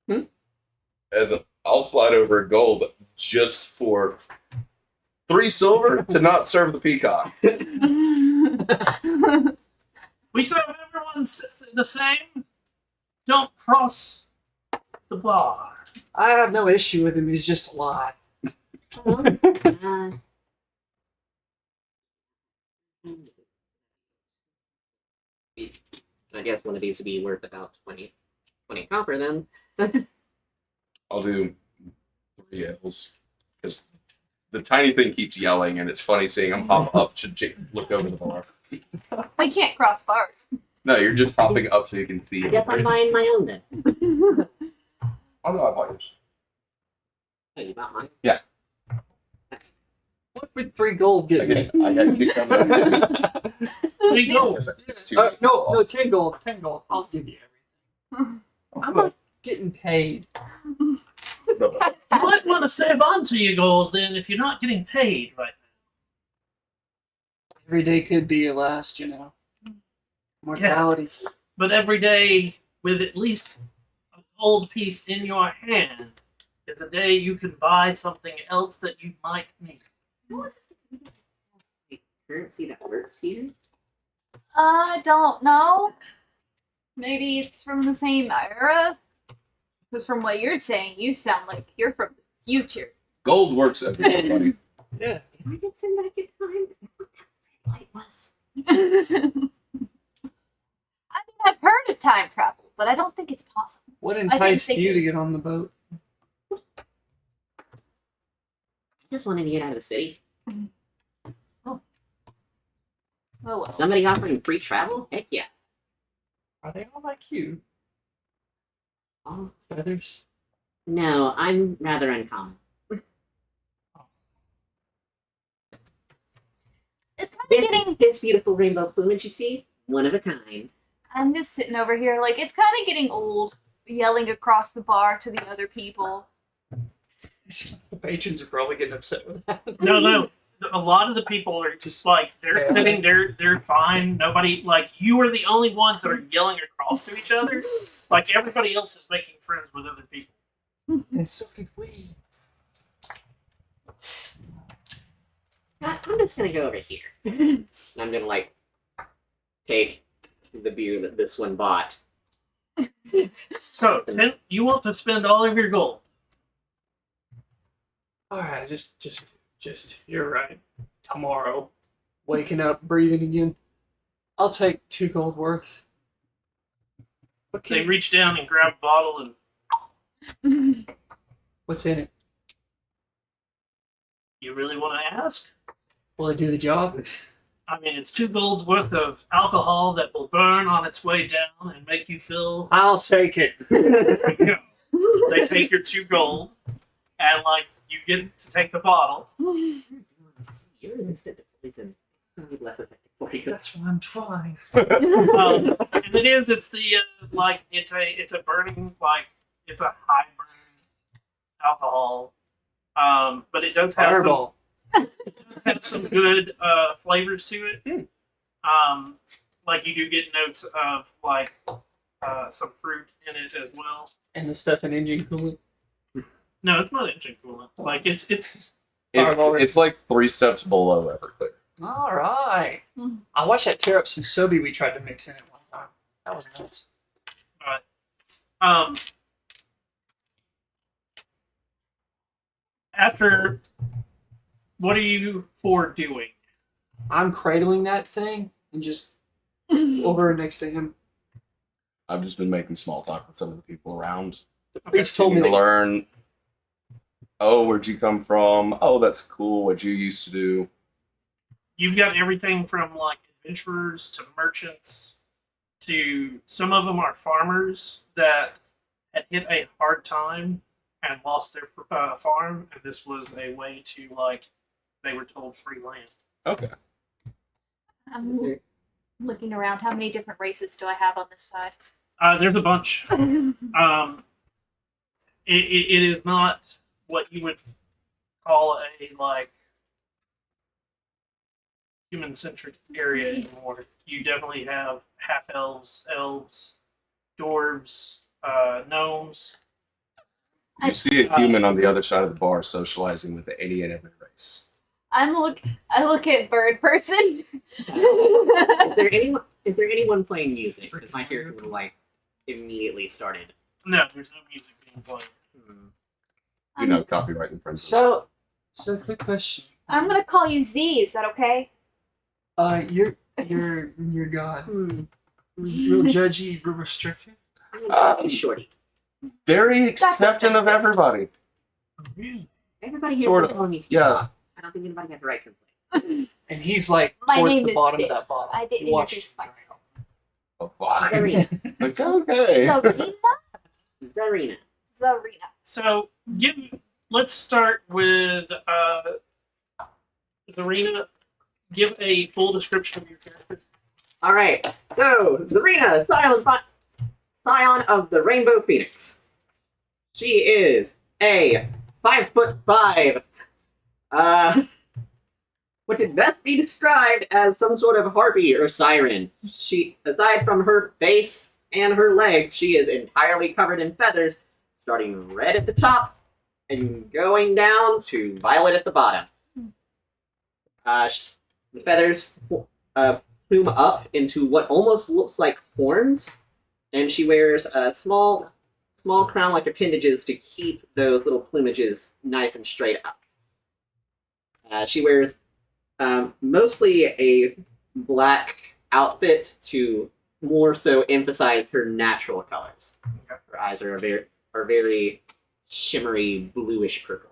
And I'll slide over a gold just for 3 silver to not serve the peacock. We serve everyone the same. Don't cross the bar. I have no issue with him. He's just a lie. I guess one of these would be worth about 20 copper then. I'll do 3 ales because the tiny thing keeps yelling, and it's funny seeing him hop up to look over the bar. We can't cross bars. No, you're just hopping up so you can see. I guess I'm buying my own then. Oh no, I bought yours. Oh, you bought mine? What would 3 gold get me? I got kicked out of that. 3 gold. It's too No, 10 gold. 10 gold. I'll give you everything. I'm not getting paid. You might want to save on to your gold then if you're not getting paid right Every day could be your last, you know. Mortality. now. But every day with at least a gold piece in your hand is a day you can buy something else that you might need. What's the currency that works here? I don't know. Maybe it's from the same era. Because from what you're saying, you sound like you're from the future. Gold works everywhere, buddy. Yeah. Can I get some back in time? Is that what that red light was? I mean, I've heard of time travel, but I don't think it's possible. What didn't enticed think you it to was- get on the boat? I just wanted to get out of the city. Oh well. Somebody offering free travel? Heck yeah. Are they all like you? Oh, Feathers? no, I'm rather uncommon. It's kind of This, getting. this beautiful rainbow plumage you see? One of a kind. I'm just sitting over here, like it's kind of getting old, yelling across the bar to the other people. The patrons are probably getting upset with that. No, a lot of the people are just like they're Yeah. sitting, they're fine. Nobody like you are the only ones that are yelling across to each other. Like everybody else is making friends with other people. And so did we. I'm just gonna go over here. And I'm gonna like take the beer that this one bought. So you want to spend all of your gold. Alright, just, you're right. Tomorrow, waking up, breathing again. I'll take 2 gold worth. What They can, reach down and grab a bottle and what's in it? you really want to ask? Will it do the job? I mean, it's 2 gold's worth of alcohol that will burn on its way down and make you feel. I'll take it. They take your 2 gold, and like you get to take the bottle. You're resistant to poison. It's gonna be less effective for you. That's what I'm trying. And it's the like it's a burning like it's a high burn alcohol, but it does have Fireball. some good flavors to it. Like you do get notes of like some fruit in it as well. And the stuff in engine coolant. No, it's not engine coolant. Like it's It's like 3 steps below Everclear. All right. Mhm. I watched that tear up some sobe we tried to mix in at one time. That was nuts. After what are you 4 doing? I'm cradling that thing and just over next to him. I've just been making small talk with some of the people around. The priest told me To that learn. Oh, where'd you come from? Oh, that's cool. What you used to do. You've got everything from like adventurers to merchants to some of them are farmers that had hit a hard time and lost their farm, and this was a way to like they were told free land. Okay. I'm Is there- looking around. How many different races do I have on this side? There's a bunch. It is not what you would call a like human centric area anymore. You definitely have half elves, dwarves, gnomes. You see a human on the other side of the bar socializing with any and every race. I look at bird person. Is there anyone playing music? Because my character would like immediately started. No, there's no music being played. You know, copyright infringement. So quick question. I'm gonna call you Z. Is that okay? You're God. Real judgy, real restrictive. Shorty. Very accepting of everybody. Really? Everybody here Sort is of. calling me. Yeah. I don't think anybody has the right to complain. And he's like My towards name the is bottom Dick. of that bottle. I didn't He watched introduce myself. Oh, fuck. Zarina. Like, okay. Zarina. Zarina. Zarina. So let's start with Zarina. Give a full description of your character. All right. So Zarina, scion of the Rainbow Phoenix. She is a 5'5". What could best be described as some sort of harpy or siren. She, aside from her face and her legs, she is entirely covered in feathers, starting red at the top and going down to violet at the bottom. The feathers plume up into what almost looks like horns, and she wears a small crown-like appendages to keep those little plumages nice and straight up. She wears mostly a black outfit to more so emphasize her natural colors. Her eyes are very shimmery bluish purple.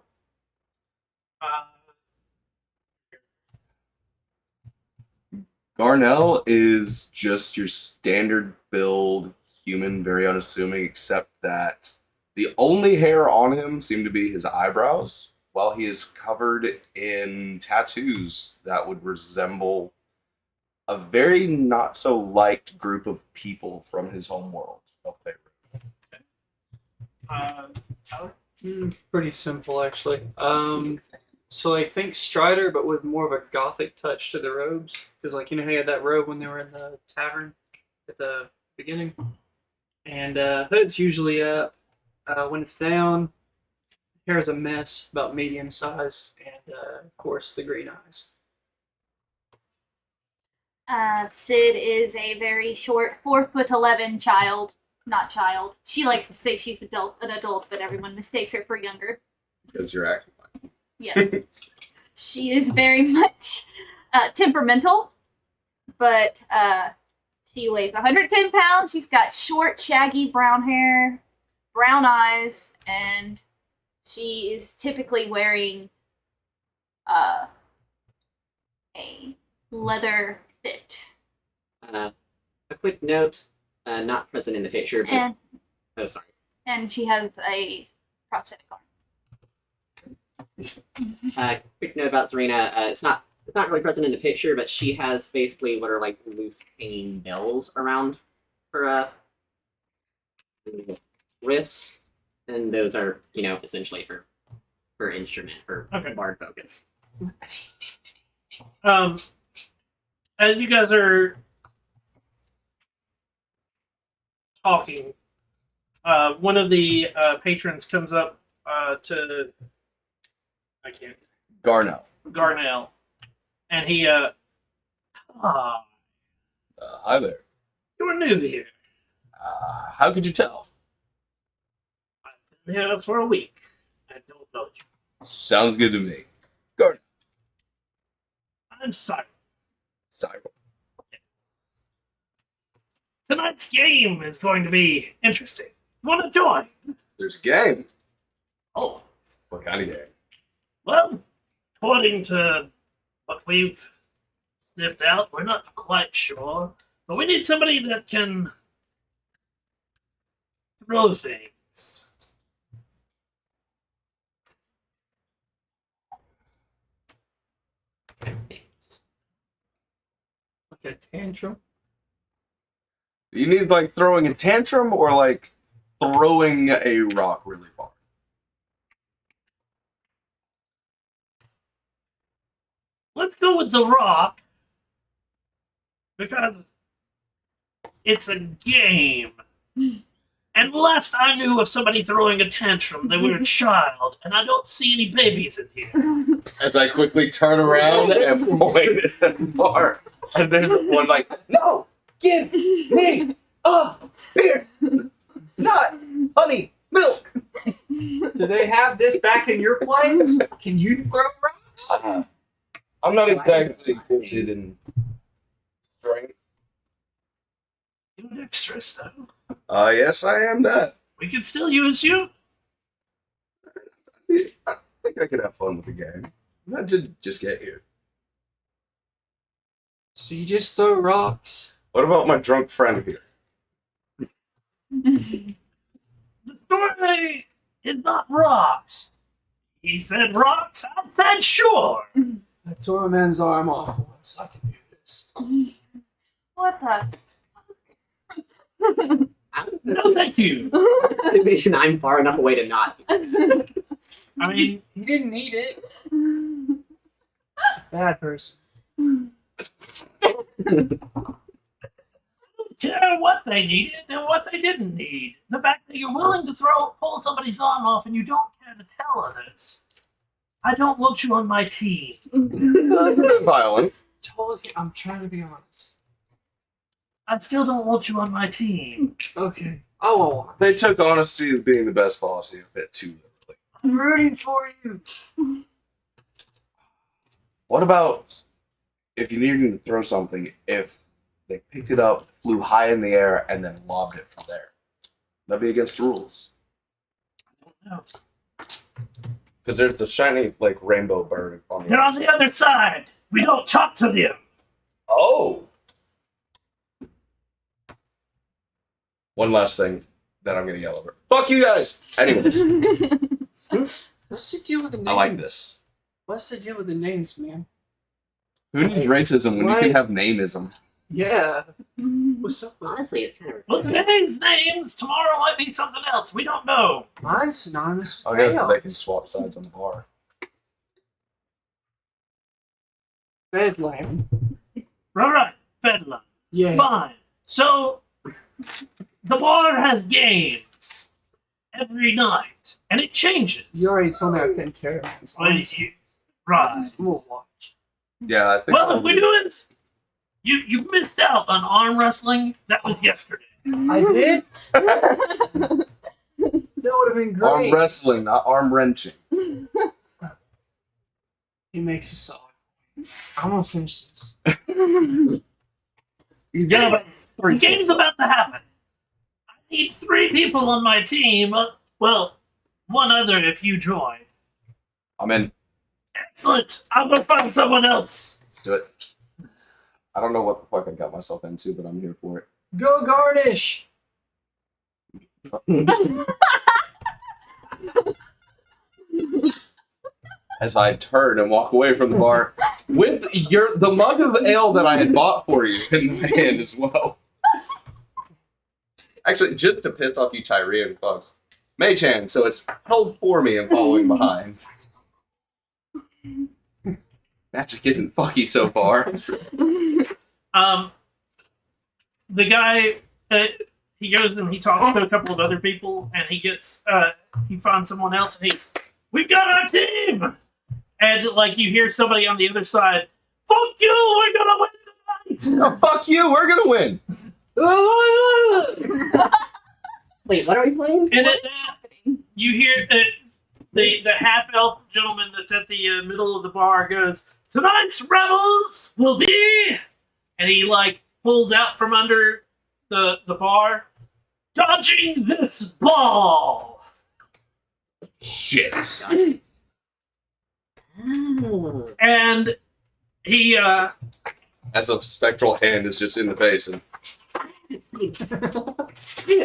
Garnell is just your standard build human, very unassuming, except that the only hair on him seem to be his eyebrows, while he is covered in tattoos that would resemble a very not so liked group of people from his home world of Faerun. Tyler? Pretty simple, actually. So like think Strider, but with more of a gothic touch to the robes. Because like he had that robe when they were in the tavern at the beginning. And hood's usually up. When it's down, hair's a mess, about medium size, and of course the green eyes. Sid is a very short, 4'11" child. Not child. She likes to say she's an adult, but everyone mistakes her for younger. Because you're acting like. Yes. She is very much temperamental, but she weighs 110 pounds. She's got short, shaggy brown hair, brown eyes, and she is typically wearing a leather fit. A quick note, not present in the picture, but And oh, sorry. and she has a prosthetic arm. Quick note about Serena. It's not really present in the picture, but she has basically what are like loose hanging bells around her wrists, and those are essentially her instrument, her Okay. bard focus. As you guys are talking, one of the patrons comes up to Garnell. Garnell, and he Hi there. you're new here. How could you tell? I've been here for a week. I don't know you. Sounds good to me. Garnell. I'm sorry. Sorry. Tonight's game is going to be interesting. Want to join? There's a game. Oh, What kind of game? well, according to what we've sniffed out, we're not quite sure. But we need somebody that can throw things. Like a tantrum. You need like throwing a tantrum or like throwing a rock really far? Let's go with the rock. Because it's a game. And last I knew of somebody throwing a tantrum, they were a child, and I don't see any babies in here. As I quickly turn around and point at the bar. And there's one like, no, give me a beer, not honey, milk. Do they have this back in your place? Can you throw rocks? I'm not exactly gifted in strength. You're dexterous, though. Yes, I am that. We could still use you. I think I could have fun with the game. I did just get here. So you just throw rocks? What about my drunk friend here? The story is not rocks. He said rocks, I said sure. I tore a man's arm off once. I can do this. What the? No, thank you. Division, I'm far enough away to not. I mean, He didn't need it. He's a bad person. I don't care what they needed and what they didn't need. The fact that you're willing to pull somebody's arm off and you don't care to tell others. I don't want you on my team. That's a bit violent. Told you, I'm trying to be honest. I still don't want you on my team. Okay. Oh, They took honesty as being the best policy a bit too literally. I'm rooting for you. What about if you needed to throw something, if they picked it up, flew high in the air, and then lobbed it from there? That'd be against the rules. No. Because there's the shiny, like, rainbow bird on the They're on the other side. We don't talk to them. Oh! One last thing that I'm going to yell over. Fuck you guys! Anyways, What's the deal with the names? I like this. What's the deal with the names, man? Who needs racism when you Right. can have nameism? Yeah. What's up with Honestly, it's kind of. Well, today's names, tomorrow might be something else. We don't know. Mine's synonymous I with guess chaos. they can swap sides on the bar. Bedlam. Alright, Bedlam. Yeah. Fine. So, the bar has games every night, and it changes. You already told me I couldn't tear it. Well, right. We'll watch. Yeah, I think. Well, if we do it, you missed out on arm wrestling. That was yesterday. I did? That would have been Arm great. wrestling, not arm wrenching. He makes a solid. I'm gonna finish this. Yeah, but the game's about to happen. I need 3 people on my team. Well, 1 other if you join. I'm in. Excellent. I'll go find someone else. Let's do it. I don't know what the fuck I got myself into, but I'm here for it. Go Garnish! As I turn and walk away from the bar with the mug of ale that I had bought for you in my hand as well. Actually, just to piss off you Tyrian fucks. Mei-chan, so it's held for me and following behind. Magic isn't fucky so far. The guy, he goes and he talks to a couple of other people, and he finds someone else, and we've got our team! And, like, you hear somebody on the other side, fuck you, we're gonna win tonight! Oh, fuck you, we're gonna win! Wait, what are we playing? And What at is that, happening? you hear the half-elf gentleman that's at the middle of the bar goes, tonight's revels will be... And he, like, pulls out from under the bar, dodging this ball! Shit. Oh. And he, As a spectral hand is just in the face and I haven't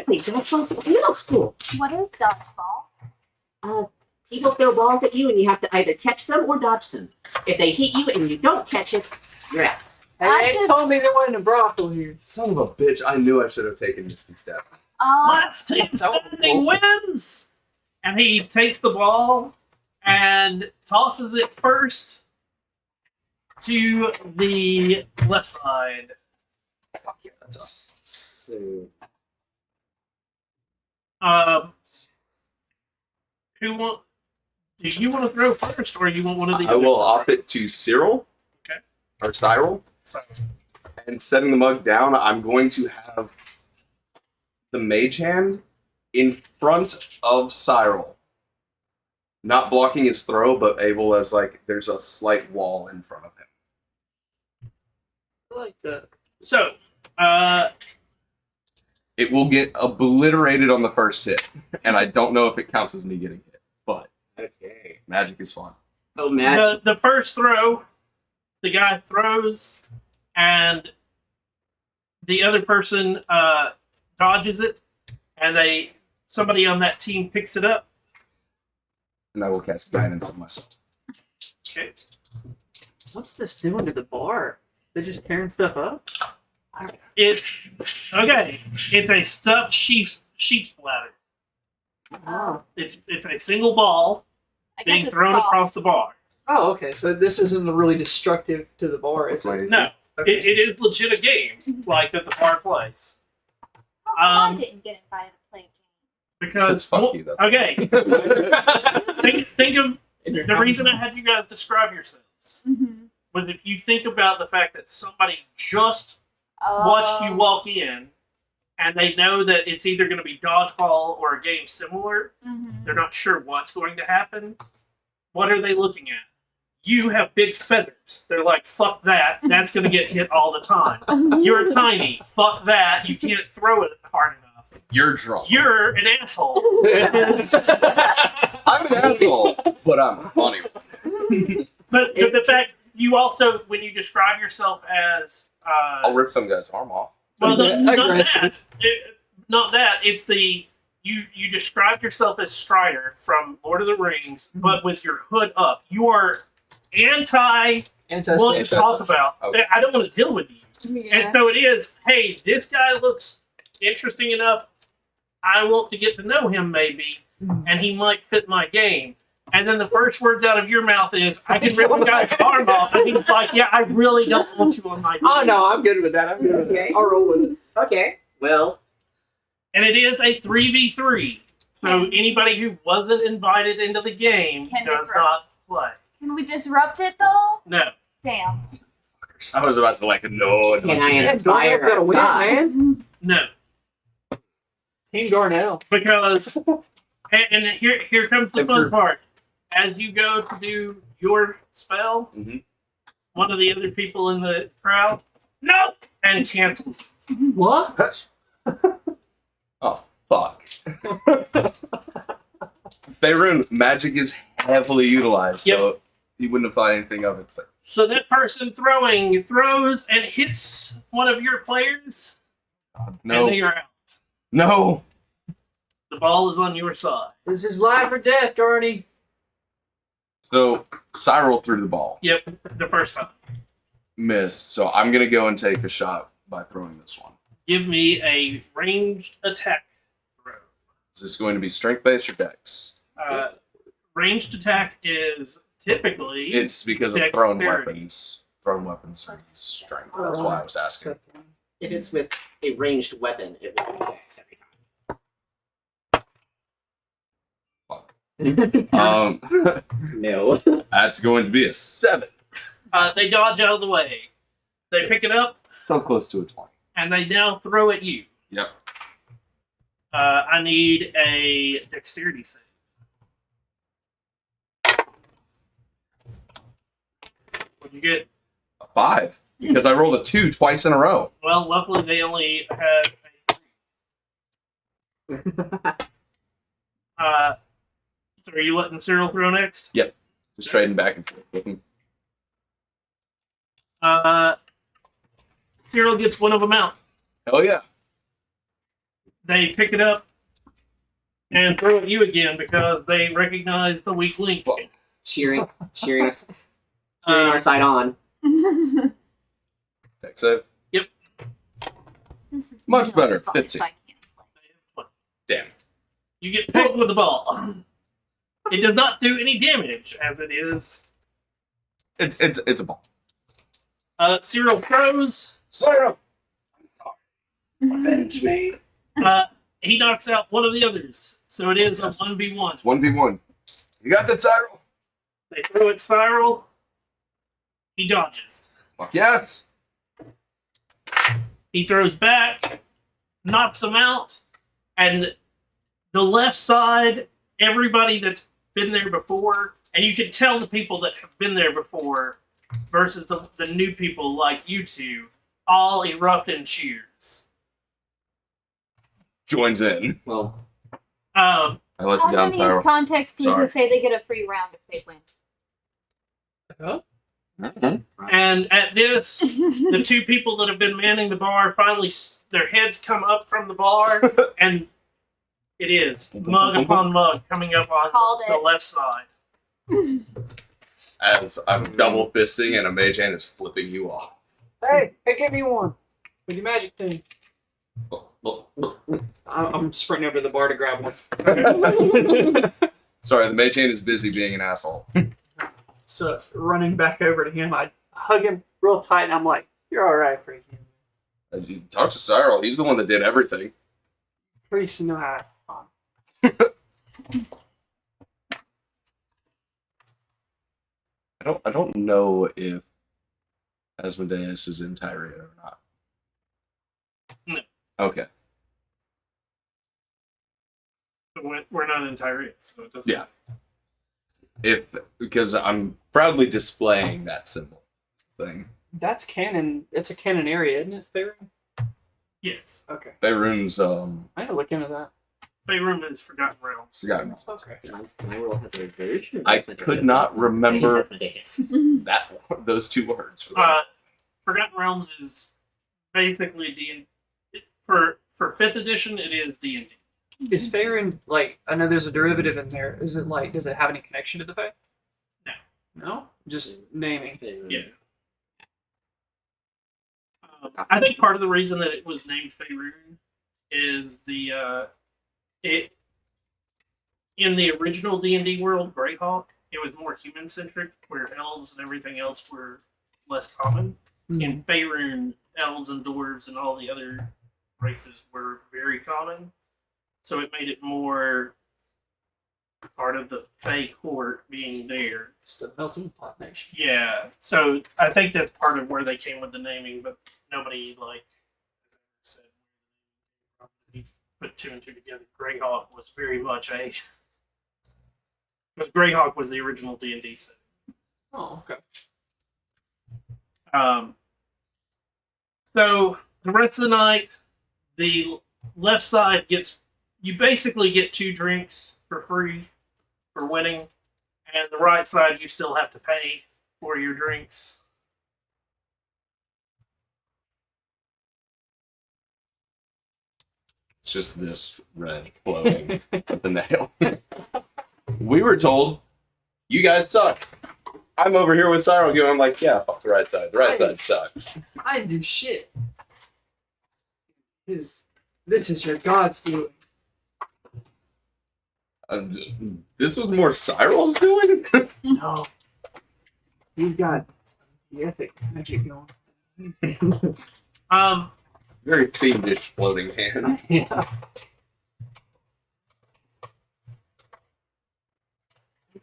played dodgeball since middle school. What is dodgeball? People throw balls at you and you have to either catch them or dodge them. If they hit you and you don't catch it, you're out. Hey, they told me there wasn't a brothel here. son of a bitch, I knew I should have taken Misty Step. last team That was standing cool. wins! And he takes the ball and tosses it first to the left side. Fuck yeah, that's us. So, Who want? Do you want to throw first, or you want one of the? I will opt it to Cyril. Okay. Or Cyril. Sorry. And setting the mug down, I'm going to have the mage hand in front of Cyril. Not blocking his throw, but able as, like, there's a slight wall in front of him. I like that. So, It will get obliterated on the first hit, and I don't know if it counts as me getting hit, but okay. magic is fun. Oh, Matt. the first throw, the guy throws, and the other person dodges it, and somebody on that team picks it up. And I will cast guidance on myself. Okay. What's this doing to the bar? They're just tearing stuff up? It's okay. It's a stuffed sheep's bladder. Oh. It's a single ball I guess being it's thrown soft. across the bar. Oh, okay. So this isn't really destructive to the bar, is it? No, Okay. it is legit a game like that the bar plays. How come I Um, didn't get invited to play a game? Because Fuck you, though. okay, think of the reason I had you guys describe yourselves Mm-hmm. was if you think about the fact that somebody just watched you walk in and they know that it's either going to be dodgeball or a game similar, Mm-hmm. they're not sure what's going to happen. What are they looking at? You have big feathers. They're like, fuck that. That's going to get hit all the time. You're tiny. Fuck that. You can't throw it hard enough. You're drunk. You're an asshole. I'm an asshole, but I'm funny. But the fact you also, when you describe yourself as, I'll rip some guy's arm off. well, not that. Aggressive. Not that. It's the you described yourself as Strider from Lord of the Rings, but with your hood up. You are anti what to Anti-state. talk about. Okay. I don't want to deal with you. Yeah. And so it is, hey, this guy looks interesting enough. I want to get to know him maybe, and he might fit my game. And then the first words out of your mouth is, "I can rip a guy's arm off," and he's like, "Yeah, I really don't want you on my team." Oh no, I'm good with that. I'm good with Okay. that. I'll roll with it. Okay. Well, And it is a 3v3. So Okay. anybody who wasn't invited into the game Can does disrupt. not play. Can we disrupt it though? No. Damn. I was about to no. can I Yeah, inspire Darnell's gotta win, outside? man. No. Team Darnell. Because, and here comes the fun part. As you go to do your spell, Mhm. one of the other people in the crowd, no, and cancels. What? Oh, fuck. Faerun, magic is heavily utilized, so he wouldn't have thought anything of it. So that person throwing throws and hits one of your players, and No. they are out. No. The ball is on your side. This is life or death, Garney. So, Cyril threw the ball. Yep, the first time. Missed, so I'm going to go and take a shot by throwing this one. Give me a ranged attack throw. Is this going to be strength-based or dex? Ranged attack is typically It's because of thrown Dexterity. weapons. Thrown weapons are strength. That's why I was asking. If it's with a ranged weapon, it will be dex every time. No. That's going to be a 7. they dodge out of the way. They pick it up So close to a 20. and they now throw at you. Yep. I need a dexterity save. What'd you get? A 5. Because I rolled a 2 twice in a row. Well, luckily they only had a 3. So are you letting Cyril throw next? Just trading back and forth with him. Cyril gets one of them out. Hell yeah. They pick it up and throw at you again because they recognize the weak link. cheering our side on. Dex save. This is Much not better, fun if 15. I can't play. Damn. You get pegged with the ball. It does not do any damage, as it is. It's a ball. Cyril throws. Cyril! Avenge me. He knocks out one of the others. So it is Yes. a 1v1. It's 1v1. You got that, Cyril? They throw at Cyril. He dodges. Fuck yes. He throws back, knocks him out, and the left side, everybody that's been there before, and you can tell the people that have been there before versus the new people like you two, all erupt in cheers. Joins in. Well, Um, I let How you down, many Cyril. context clues Sorry. that say they get a free round if they win? Huh? and at this, the two people that have been manning the bar finally, their heads come up from the bar, and it is mug upon mug coming up on Called the it. left side. As I'm double fisting and a mage hand is flipping you off. Hey, give me one. With your magic thing. I'm sprinting over to the bar to grab one. Sorry, the mage hand is busy being an asshole. So running back over to him, I hug him real tight, and I'm like, "You're all right, Freaky. You talk to Cyril. He's the one that did everything. Priests know how to have fun." I don't know if Asmodeus is in Tyria or not. No. Okay. We're not in Tyria, so it doesn't. Yeah. Because I'm proudly displaying that symbol thing. That's canon. It's a canon area, isn't it, Faerun? Yes. Okay. Faerun's I need to look into that. Faerun is Forgotten Realms. forgotten. Okay. my world has a version. of I Asmodeus. could not remember Asmodeus. that those two words. Forgotten Realms is basically D&D. For 5th edition, it is D&D. Is Faerun like? I know there's a derivative in there. Is it like? Does it have any connection to the Fae? No. No. Just naming. Yeah. I think part of the reason that it was named Faerun is it in the original D&D world, Greyhawk, it was more human centric, where elves and everything else were less common. In Faerun, elves and dwarves and all the other races were very common, so it made it more part of the Fae court being there. It's the melting pot nation. Yeah, so I think that's part of where they came with the naming, but nobody said he put two and two together. Greyhawk was very much a because Greyhawk was the original D&D set. Oh, okay. So the rest of the night, the left side gets you basically get 2 drinks for free for winning, and the right side you still have to pay for your drinks. It's just this red floating with the nail. We were told, you guys suck. I'm over here with Cyril going, I'm like, yeah, fuck the right side. The right side sucks. I didn't do shit. This is your God's doing. This was more Cyril's doing? No. You've got ethic magic going. Very fiendish floating hand. Yeah.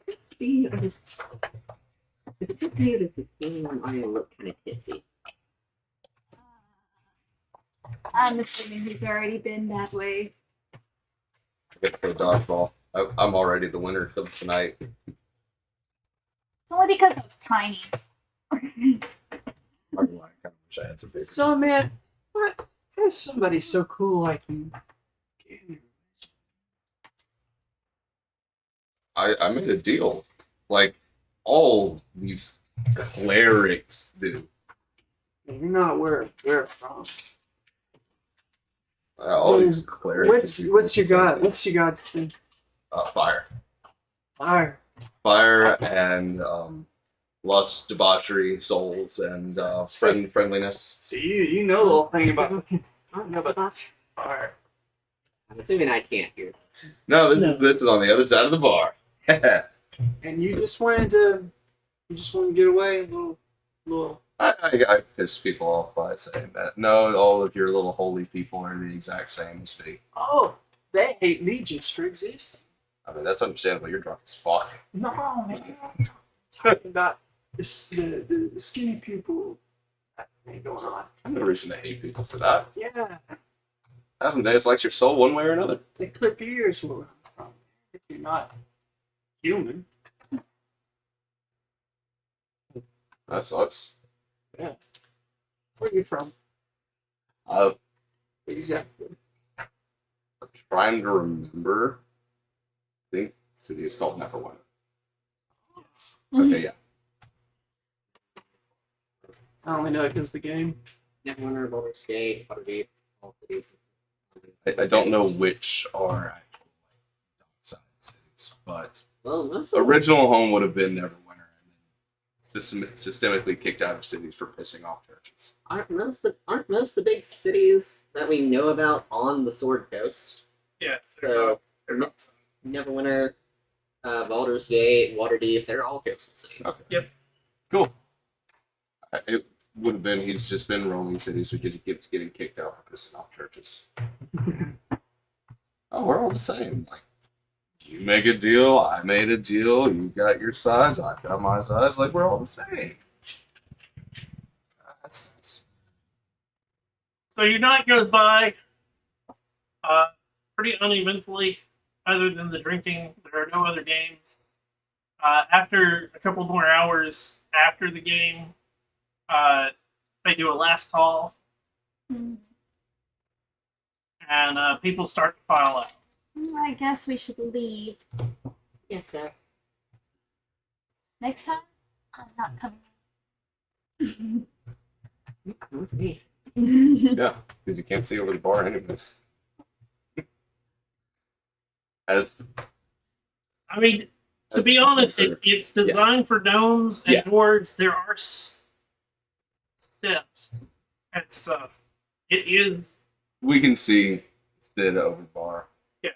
Is it just me or does the scene on Arya look kind of tipsy? I'm assuming he's already been that way. Get for the dodgeball. I'm already the winner of tonight. It's only because I was tiny. I kind of wish I had some bigger. So, man, what? How is somebody so cool like you? I made a deal. Like, all these clerics do. You're not where from. All these clerics. What's your god? What's your god's thing? Fire. Fire. Fire and lust, debauchery, souls, and friendliness. So you know a little thing about I'm fire. assuming I can't hear this. No, this is on the other side of the bar. And you just wanted to get away a little. I piss people off by saying that. No, all of your little holy people are the exact same as me. Oh, they hate me just for existing. I mean, that's understandable. You're drunk as fuck. No, man. I'm talking about the skinny people. That thing going on. I have no reason to hate people for that. Yeah, Some days likes your soul one way or another. they clip your ears where I'm from. If you're not human. That sucks. Yeah. Where are you from? I'm Exactly. trying to remember. I think the city is called Neverwinter. Yes. Okay, yeah. I only know it because the game. Neverwinter, Baldur's Gate, Waterdeep, all cities. I don't know which are actual side cities, but Well, most of them. original home would have been Neverwinter, and then systemically kicked out of cities for pissing off churches. Aren't most the big cities that we know about on the Sword Coast? Yeah. So they're not- Neverwinter, Baldur's Gate, Waterdeep, they're all coastal cities. Okay. Yep. Cool. It would have been he's just been roaming cities because he keeps getting kicked out for pissing off churches. Oh, we're all the same. Like, you make a deal, I made a deal, you got your sides, I've got my sides, like we're all the same. That's nice. So your night goes by pretty uneventfully, other than the drinking. There are no other games. After a couple more hours after the game, they do a last call, Hmm. and people start to file out. I guess we should leave. Yes, sir. Next time, I'm not coming. With me. Yeah, because you can't see over the bar anyways. As I mean, to be honest, it's designed for gnomes and Yeah. dwarves. There are steps and stuff. It is. we can see Sid over the bar. Yeah.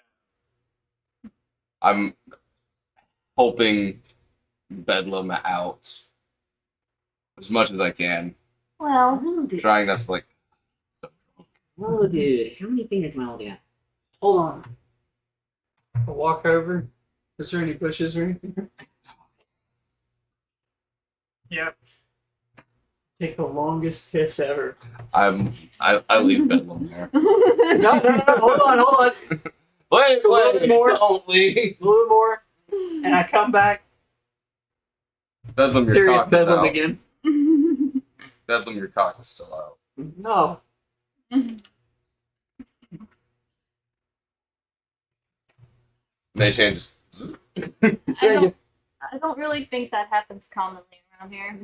I'm helping Bedlam out as much as I can. Well, Trying not to like. Oh, dude, how many fingers am I holding up? Hold on. I'll walk over. Is there any bushes or anything? Yeah. Take the longest piss ever. I leave Bedlam there. No. Hold on. Wait, A little bit more. don't leave. A little more. And I come back. Bedlam, your Serious cock is bedlam out. again. Bedlam, your cock is still out. No. Mage hand just. I don't really think that happens commonly around here.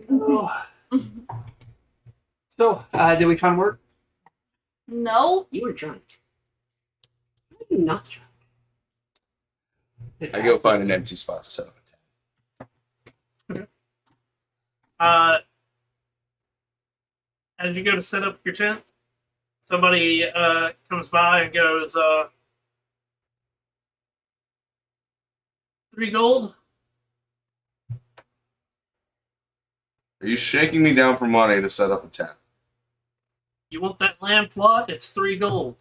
So, did we find work? No. You were drunk. How are you not drunk? I go find an empty spot to set up a tent. As you go to set up your tent, somebody comes by and goes, 3 gold. Are you shaking me down for money to set up a tent? You want that land plot? It's 3 gold.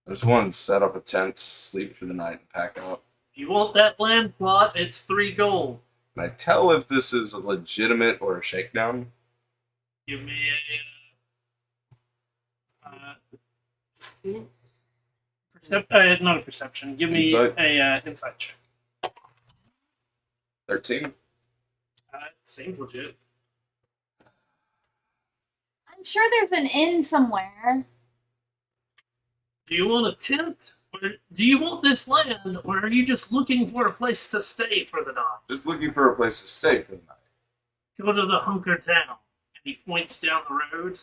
I just wanted to set up a tent to sleep for the night and pack up. If you want that land plot, it's 3 gold. Can I tell if this is a legitimate or a shakedown? Give me not a perception. Give me Insight? a insight check. 13? It seems legit. I'm sure there's an inn somewhere. Do you want a tent? Or do you want this land? Or are you just looking for a place to stay for the night? Just looking for a place to stay for the night. Go to the Hunker Town. And he points down the road.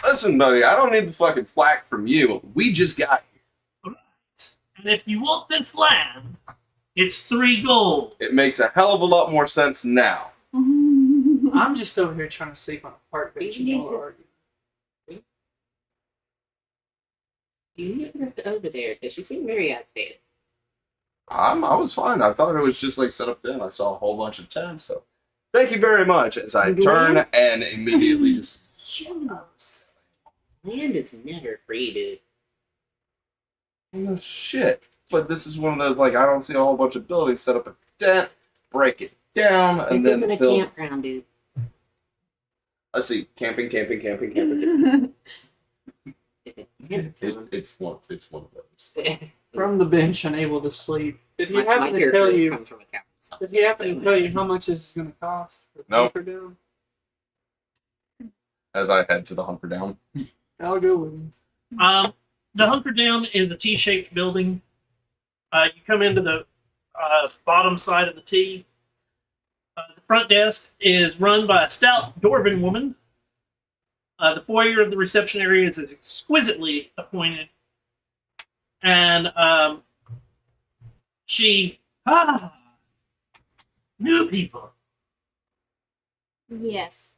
Listen, buddy, I don't need the fucking flack from you. We just got here. Right. And if you want this land, it's 3 gold. It makes a hell of a lot more sense now. I'm just over here trying to sleep on a park bench. You and need y'all to- are arguing. You need to lift over there, because you seem very agitated. I was fine. I thought it was just like set up then. I saw a whole bunch of tents, so thank you very much. As I turn and immediately just Land is never free, dude. oh shit. But this is one of those like I don't see a whole bunch of buildings, set up a tent, break it down, and This then isn't a build. campground, dude. Let's see, camping. It's one of those. From the bench, unable to sleep. Did he My happen to character tell you? comes from a campground. Did he happen to tell you how much this is going to cost? For No. Hunker Down? As I head to the hunker down. I'll go with him. The Hunker Down is a T-shaped building. You come into the bottom side of the T. The front desk is run by a stout Dwarven woman. The foyer of the reception area is exquisitely appointed. And new people. Yes.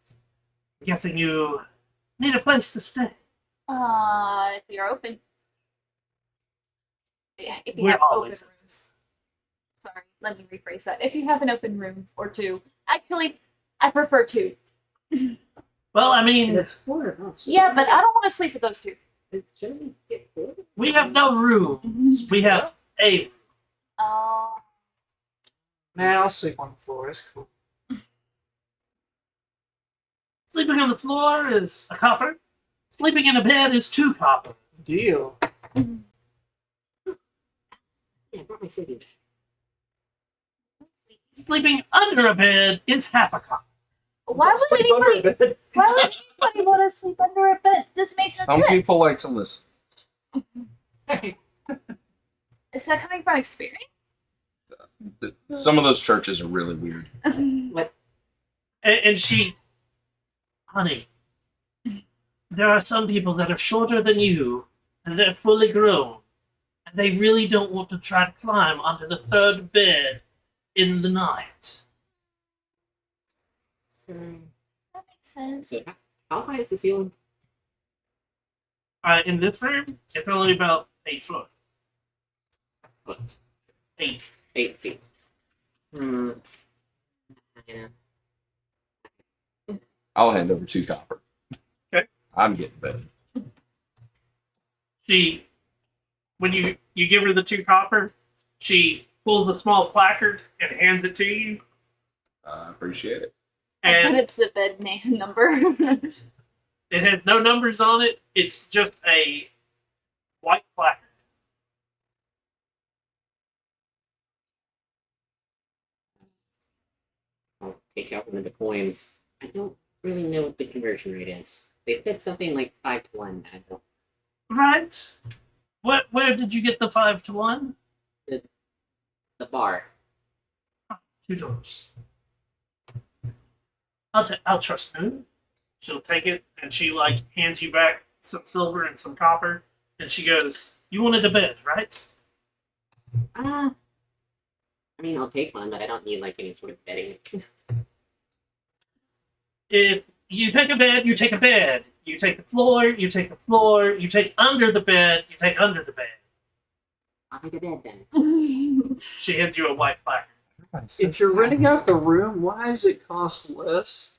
Guessing you need a place to stay. If you're open. Yeah, if you We're have open always- rooms. Sorry, let me rephrase that. If you have an open room or 2. Actually, I prefer 2. Well, I mean, There's 4 of us. Yeah, but I don't want to sleep with those 2. It's generally get 4. we have no rooms. We have a. Oh. Man, I'll sleep on the floor. It's cool. Sleeping on the floor is a copper. Sleeping in a bed is 2 copper. Deal. Yeah, I brought my sleeping bag. Sleeping under a bed is half a copper. Why would Sleep under anybody? a bed. Why would anybody want to sleep under a bed? This makes no Some sense. people like to listen. Is that coming from experience? Some of those churches are really weird. And she, honey, there are some people that are shorter than you, and they're fully grown, and they really don't want to try to climb onto the 3rd bed in the night. That makes sense. So, how high is the ceiling? In this room, it's only about 8 foot. Foot. 8. 8 feet. Hmm. Yeah. I'll hand over 2 copper. Okay. I'm getting better. She, when you give her the 2 copper, she pulls a small placard and hands it to you. I appreciate it. I bet And it's the bed man number. it has no numbers on it. It's just a white placard. I'll take out one of the coins. I don't really know what the conversion rate is. They said something like 5 to 1. I don't. Right. Where did you get the 5 to 1? The bar. $2. I'll trust Moon. She'll take it and she like hands you back some silver and some copper, and she goes, "You wanted a bed, right?" I mean, I'll take one, but I don't need like any sort of bedding. If you take a bed, you take a bed. You take the floor, you take the floor. You take under the bed, you take under the bed. I'll take a bed then. She hands you a white placard. If you're renting out the room, why does it cost less?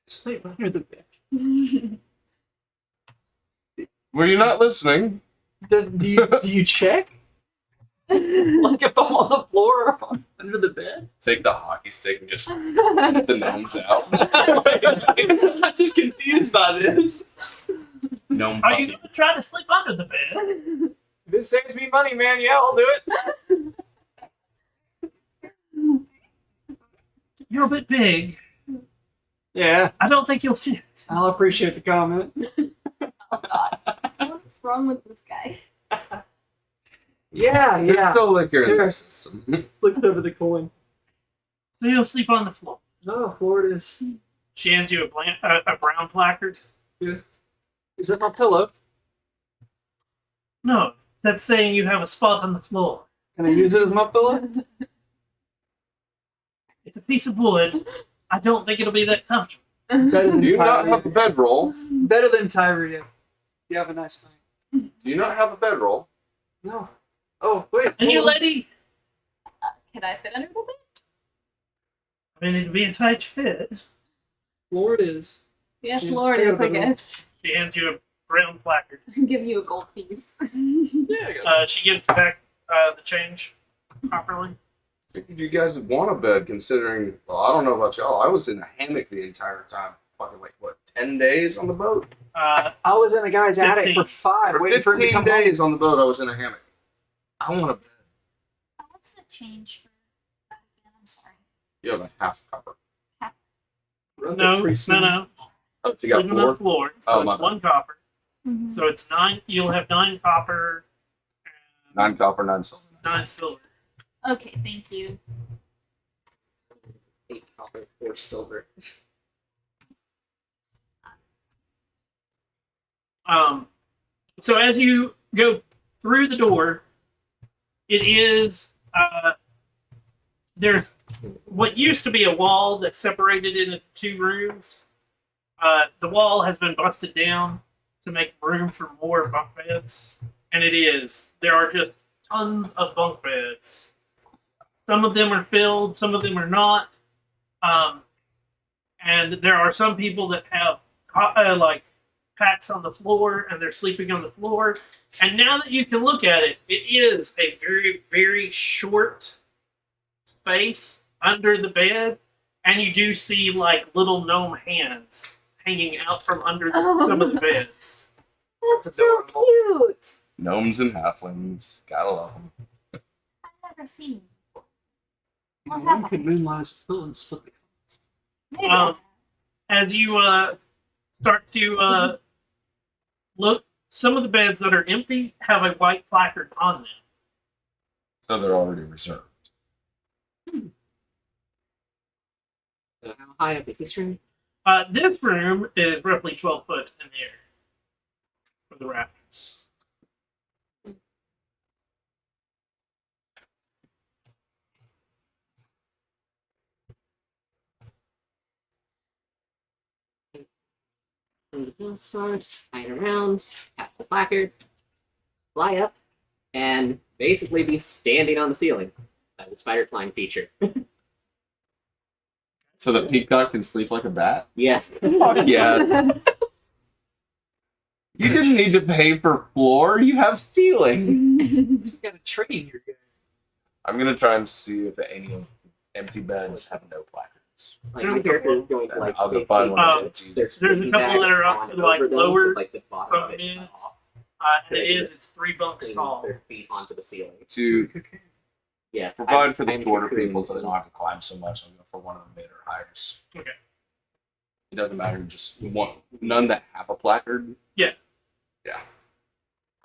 Sleep under the bed. Were you not listening? Do you check? Like if I'm on the floor or I'm under the bed? Take the hockey stick and just the gnomes out. I'm just confused by this. Gnome Are you puppy. gonna try to sleep under the bed? If it saves me money, man, yeah, I'll do it. You're a bit big. Yeah, I don't think you'll fit. I'll appreciate the comment. Oh god. What's wrong with this guy? Yeah, There's still liquor in their system. Flicks over the coin. So you'll sleep on the floor. No, floor it is. She hands you a brown placard. Is it my pillow? No, that's saying you have a spot on the floor. Can I use it as my pillow? It's a piece of wood. I don't think it'll be that comfortable. Better than Do you not have a Tyria. bedroll? Better than Tyria. You have a nice night. Do you not have a bedroll? No. Oh, wait. And you hold on. lady, Can I fit under the bed? I mean, it'd be a tight fit. Floor it is. Yes, Yeah, Lord, if I yeah, guess. She hands you a brown placard. Give you a gold piece. Yeah, I got She gives back the change properly. I think you guys would want a bed considering, well, I don't know about y'all. I was in a hammock the entire time. Fucking like, what, 10 days on the boat? I was in a guy's attic 15. for 5, For waiting for him to 15 come home. days on the boat, I was in a hammock. I want a bed. What's the change for that again? I'm sorry. You have a half copper. No, no. Oh, you got Living on the 4? floor. So Oh, it's my bad. 1 copper. Mm-hmm. So it's 9. You'll have 9 copper and 9 copper, 9 silver. 9 silver. Okay, thank you. 8 copper, 4 silver. So as you go through the door, it is there's what used to be a wall that separated into 2 rooms. The wall has been busted down to make room for more bunk beds, and there are just tons of bunk beds. Some of them are filled, some of them are not, and there are some people that have like packs on the floor and they're sleeping on the floor. And now that you can look at it, it is a very, very short space under the bed, and you do see like little gnome hands hanging out from under some of the beds. That's so cute. Gnomes and halflings. Gotta love them. I've never seen. Yeah, one could moonlight as a pillow and split the cost. Maybe Um, As you start to look, some of the beds that are empty have a white placard on them. So they're already reserved. So how high up is this room? This room is roughly 12 foot in the air for the rafters. From the dance floor, slide around, tap the placard, fly up, and basically be standing on the ceiling. The spider climb feature. So the peacock can sleep like a bat? Yes. Fuck yeah. You didn't need to pay for floor, you have ceiling. You gotta train your guy. I'm gonna try and see if any of the empty beds have no placards. Like my character is going to And like I'll go find one of the empties. There's a couple that are up to, like, lower, like the bottom of some it cut beds. off, It's 3 bunks putting tall. their feet onto the ceiling. To Yeah, provide for the I'm shorter cocoon. people so they don't have to climb so much, I'll go for one of the mid or hires. Okay. It doesn't matter, just want none that have a placard.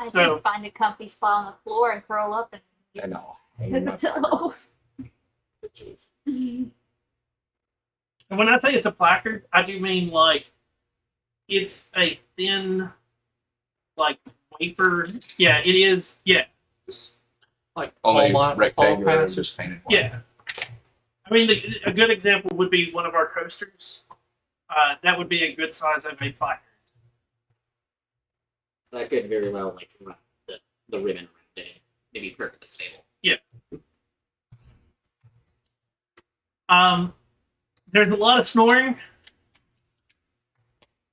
I So- just find a comfy spot on the floor and curl up and And I'll hang with my a pillow. Jeez. And when I say it's a placard, I do mean like it's a thin, like wafer. Yeah, it is. Yeah, Just Like only Hall rectangular and pass. just painted white. yeah. I mean, a good example would be one of our coasters. That would be a good size of a placard. So that could very well like run the ribbon around it. Maybe perfectly stable. There's a lot of snoring.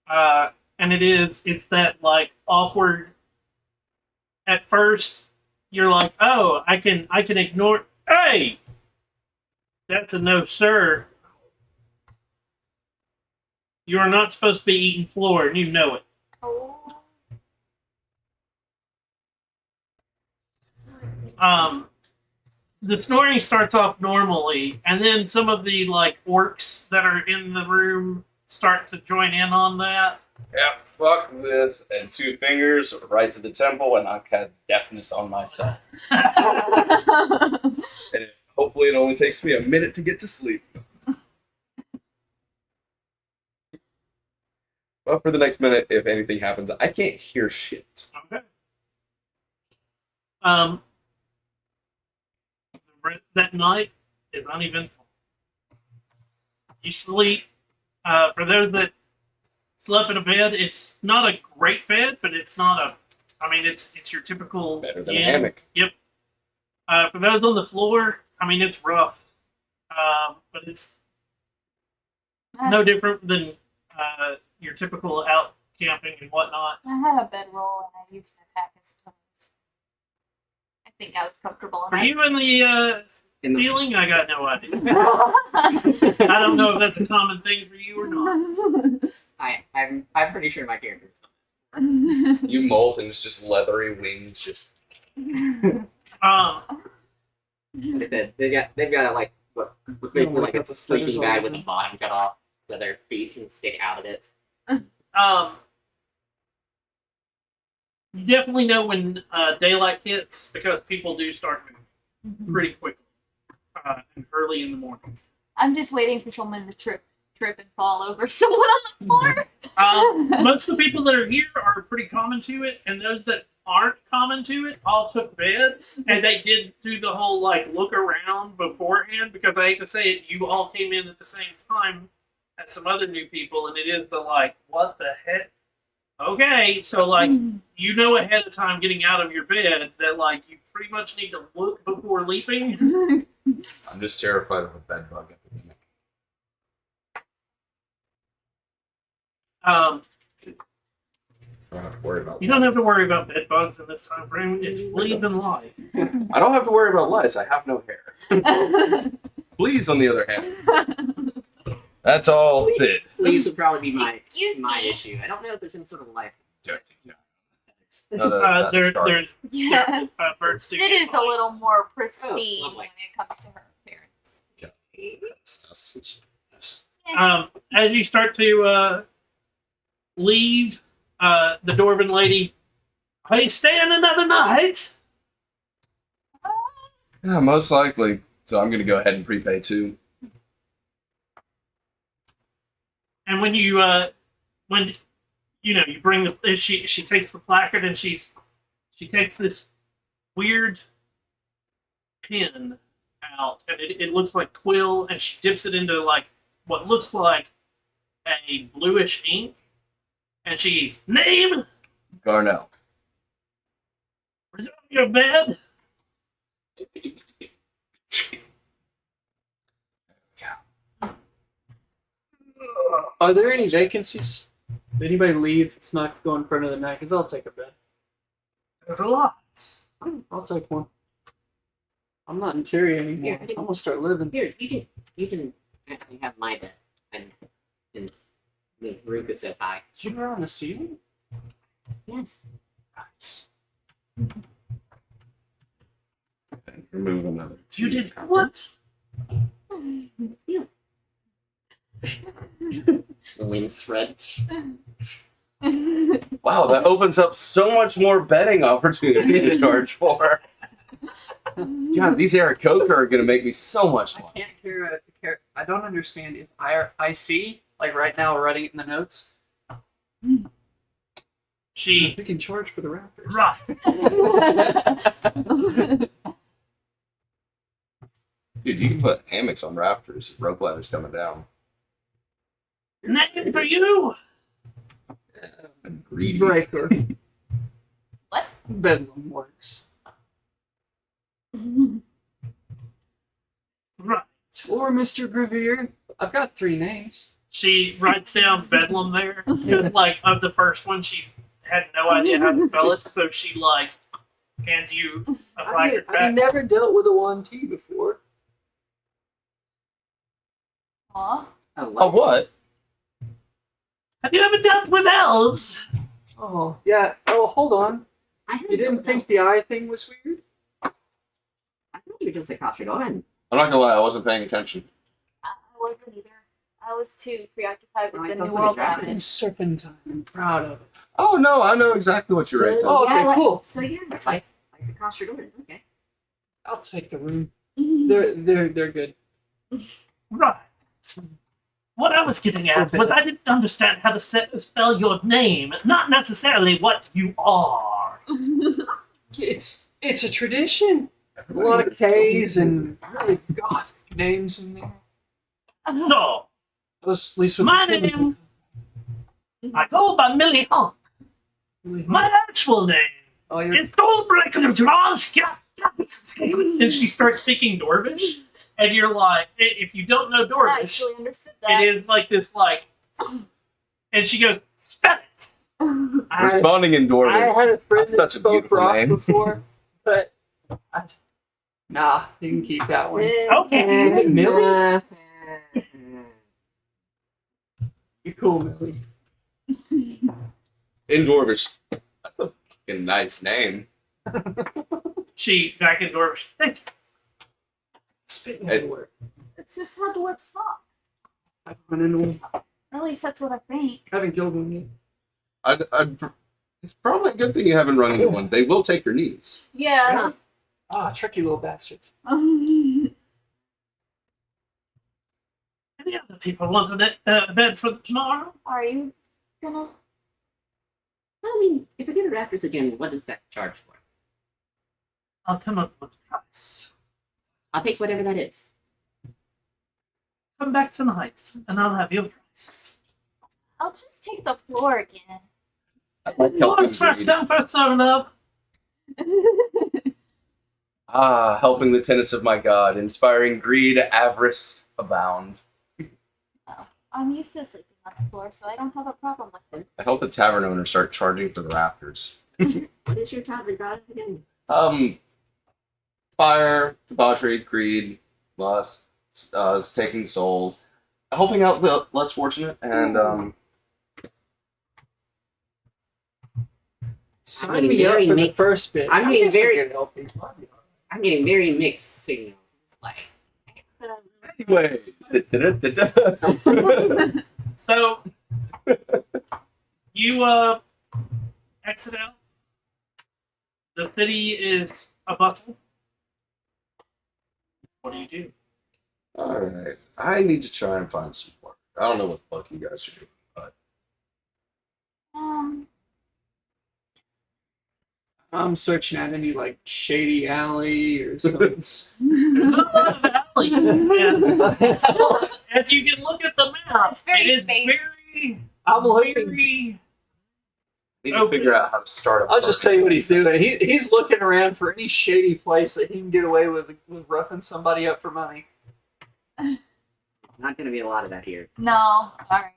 And it's that like awkward. At first, you're like, oh, I can ignore. Hey, that's a no, sir. You are not supposed to be eating floor, and you know it. Oh. The snoring starts off normally, and then some of the like orcs that are in the room start to join in on that. Yep, fuck this. And 2 fingers right to the temple, and I'll cast deafness on myself. And hopefully it only takes me a minute to get to sleep. Well, for the next minute, if anything happens, I can't hear shit. Okay. That night is uneventful. You sleep. For those that slept in a bed, it's not a great bed, but it's not a. I mean, it's your typical Better than a inn. hammock. For those on the floor, I mean, it's rough, but it's no different than your typical out camping and whatnot. I had a bedroll and I used to attack his toes. I think I was comfortable For enough. you and the In the- ceiling, I got no idea. I don't know if that's a common thing for you or not. I'm pretty sure my character is. You molt and it's just leathery wings, just Um, Like they've got like what's basically like a sleeping bag with the bottom cut off, so their feet can stick out of it. you definitely know when daylight hits because people do start moving pretty quickly and early in the morning. I'm just waiting for someone to trip and fall over someone on the floor. Most of the people that are here are pretty common to it, and those that aren't common to it all took beds, and they did do the whole like look around beforehand because I hate to say it, you all came in at the same time as some other new people, and it is the like, what the heck? Okay, so like you know ahead of time getting out of your bed that like you pretty much need to look before leaping. I'm just terrified of a bed bug epidemic. Um, I don't have to worry about you don't have to worry about bed bugs in this time frame. It's fleas and lice. I don't have to worry about lice. I have no hair. Fleas, on the other hand, that's all Sid. These would probably be my Excuse me. issue. I don't know if there's some sort of life. There's Yeah. birds do Sid get is a lice. little more pristine lovely. when it comes to her appearance. As you start to leave, the Dwarven lady, are you staying another night? Yeah, most likely. So I'm going to go ahead and prepay too. And when you you bring the she takes the placard and she takes this weird pin out and it looks like quill and she dips it into like what looks like a bluish ink and she's name Garnell. resume your bed. Are there any vacancies? Did anybody leave? It's not going for another night, because I'll take a bed. There's a lot. I'll take one. I'm not in Terry anymore. Here, I'm gonna start living. Here, you can actually have my bed. And since the roof is so high. You were on the ceiling? Yes. Nice. Remove another. You did what? The wind spread. Wow, that opens up so much more betting opportunity to charge for. God, these Aarakocra are gonna make me so much I money. can't care. I don't understand if I see, like right now, writing it in the notes. She We can charge for the Raptors. rough. Dude, you can put hammocks on rafters. Rope ladders coming down. Name for you. Greedy. Breaker. What? Bedlam works. Right. Or Mr. Gravier. I've got 3 names. She writes down Bedlam there because, like, of the first one, she's had no idea how to spell it, so she like hands you a placard I back. never dealt with a 1T before. Aw. Oh, what? Have you ever dealt with elves? Oh, yeah. Oh, hold on. I haven't You didn't think the eye thing was weird? I thought you were just a Kashidoran. I'm not gonna lie, I wasn't paying attention. I wasn't either. I was too preoccupied Oh, with I the thought New we World were driving. happening. Serpentine. I'm proud of it. Oh no, I know exactly what you're So, racing. Oh, okay, yeah, cool. So yeah, it's like a Kashidoran. Okay. I'll take the room. They're good. Right. What I was getting at was I didn't understand how to spell your name, not necessarily what you are. It's a tradition. A lot of K's and really gothic names in there. No, At least with My the name- I go by Millie Hunk. My actual name Oh, you're is Thornbreaker of Droska. And she starts speaking Dwarvish, and you're like, if you don't know I Dwarvish, actually understood that. it is like this, like, and she goes, spell it. Responding in I Dwarven. had a friend That's that such a spoke beautiful rock name. before, but nah, you can keep that one. Okay. Is it Millie? You're cool, Millie. In Dwarvish. That's a fucking nice name. She, back in Dwarvish, thank you. Spitting Hey. everywhere. It's just how dwarves talk. I've run into one. At least that's what I think. Haven't killed one yet. It's probably a good thing you haven't run into one. They will take your knees. Yeah. Ah, tricky little bastards. Any other people want a bed for tomorrow? Are you gonna? I mean, if I get a Raptors again, what does that charge for? I'll come up with a price. I'll take whatever that is. Come back tonight, and I'll have your price. I'll just take the floor again. I like helping Yours first greed. come, first served, love. Ah, helping the tenants of my god, inspiring greed, avarice abound. I'm used to sleeping on the floor, so I don't have a problem with it. I help the tavern owner start charging for the rafters. What is your tavern god again? Fire, debauchery, greed, lust, taking souls, helping out the less fortunate, and Sign getting me up very for the mixed. first bit. I'm I getting guess I very- can help you. I'm getting very mixed signals. It's like, anyways. So, you exit out. The city is a bustle. What do you do? Alright, I need to try and find some work. I don't know what the fuck you guys are doing, but I'm searching out any like shady alley or something. Valley. And as you can look at the map, It's very it is spaced. very, I'm looking. very. I need to Okay. figure out how to start a I'll just tell you what he's doing. He's looking around for any shady place that he can get away with roughing somebody up for money. not gonna be a lot of that here. No, sorry.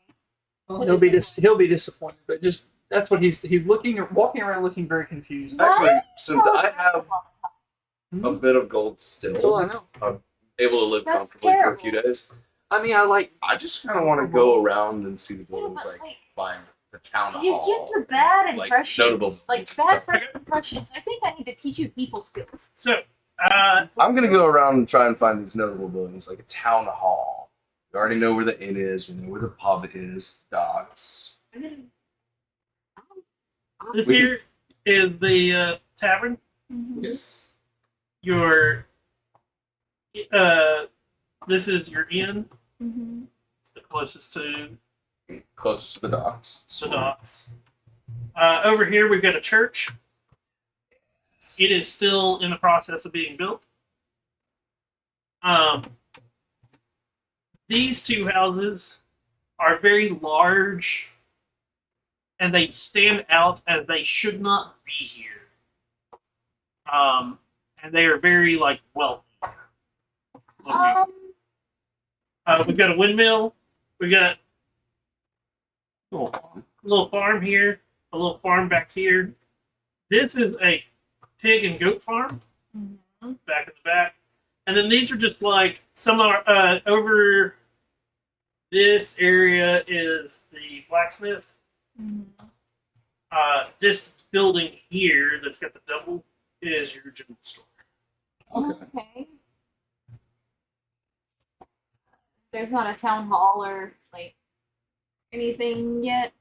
Well, he'll be disappointed, but just that's what he's walking around looking very confused. Actually, since I have a bit of gold That's all I still, know. able to live That's comfortably for a few days, I mean, I just kind of want to go around and see the buildings, but, like find the town You hall. give the bad and, like, impressions, notable like buildings and bad stuff. first impressions. I think I need to teach you people skills. So, I'm gonna go around and try and find these notable buildings, like a town hall. We already know where the inn is. We know where the pub is. Docks. this We can- here is the tavern. Yes. Your this is your inn. Mm-hmm. It's the closest to Closest to the docks. the docks. Over here we've got a church. It is still in the process of being built. These two houses are very large, and they stand out as they should not be here. And they are very like wealthy. looking. We've got a windmill. We've got a little farm here, a little farm back here. This is a pig and goat farm Mm-hmm. back in the back. And then these are just like some are over this area is the blacksmith. This building here that's got the double is your general store. Okay. There's not a town hall or like anything yet.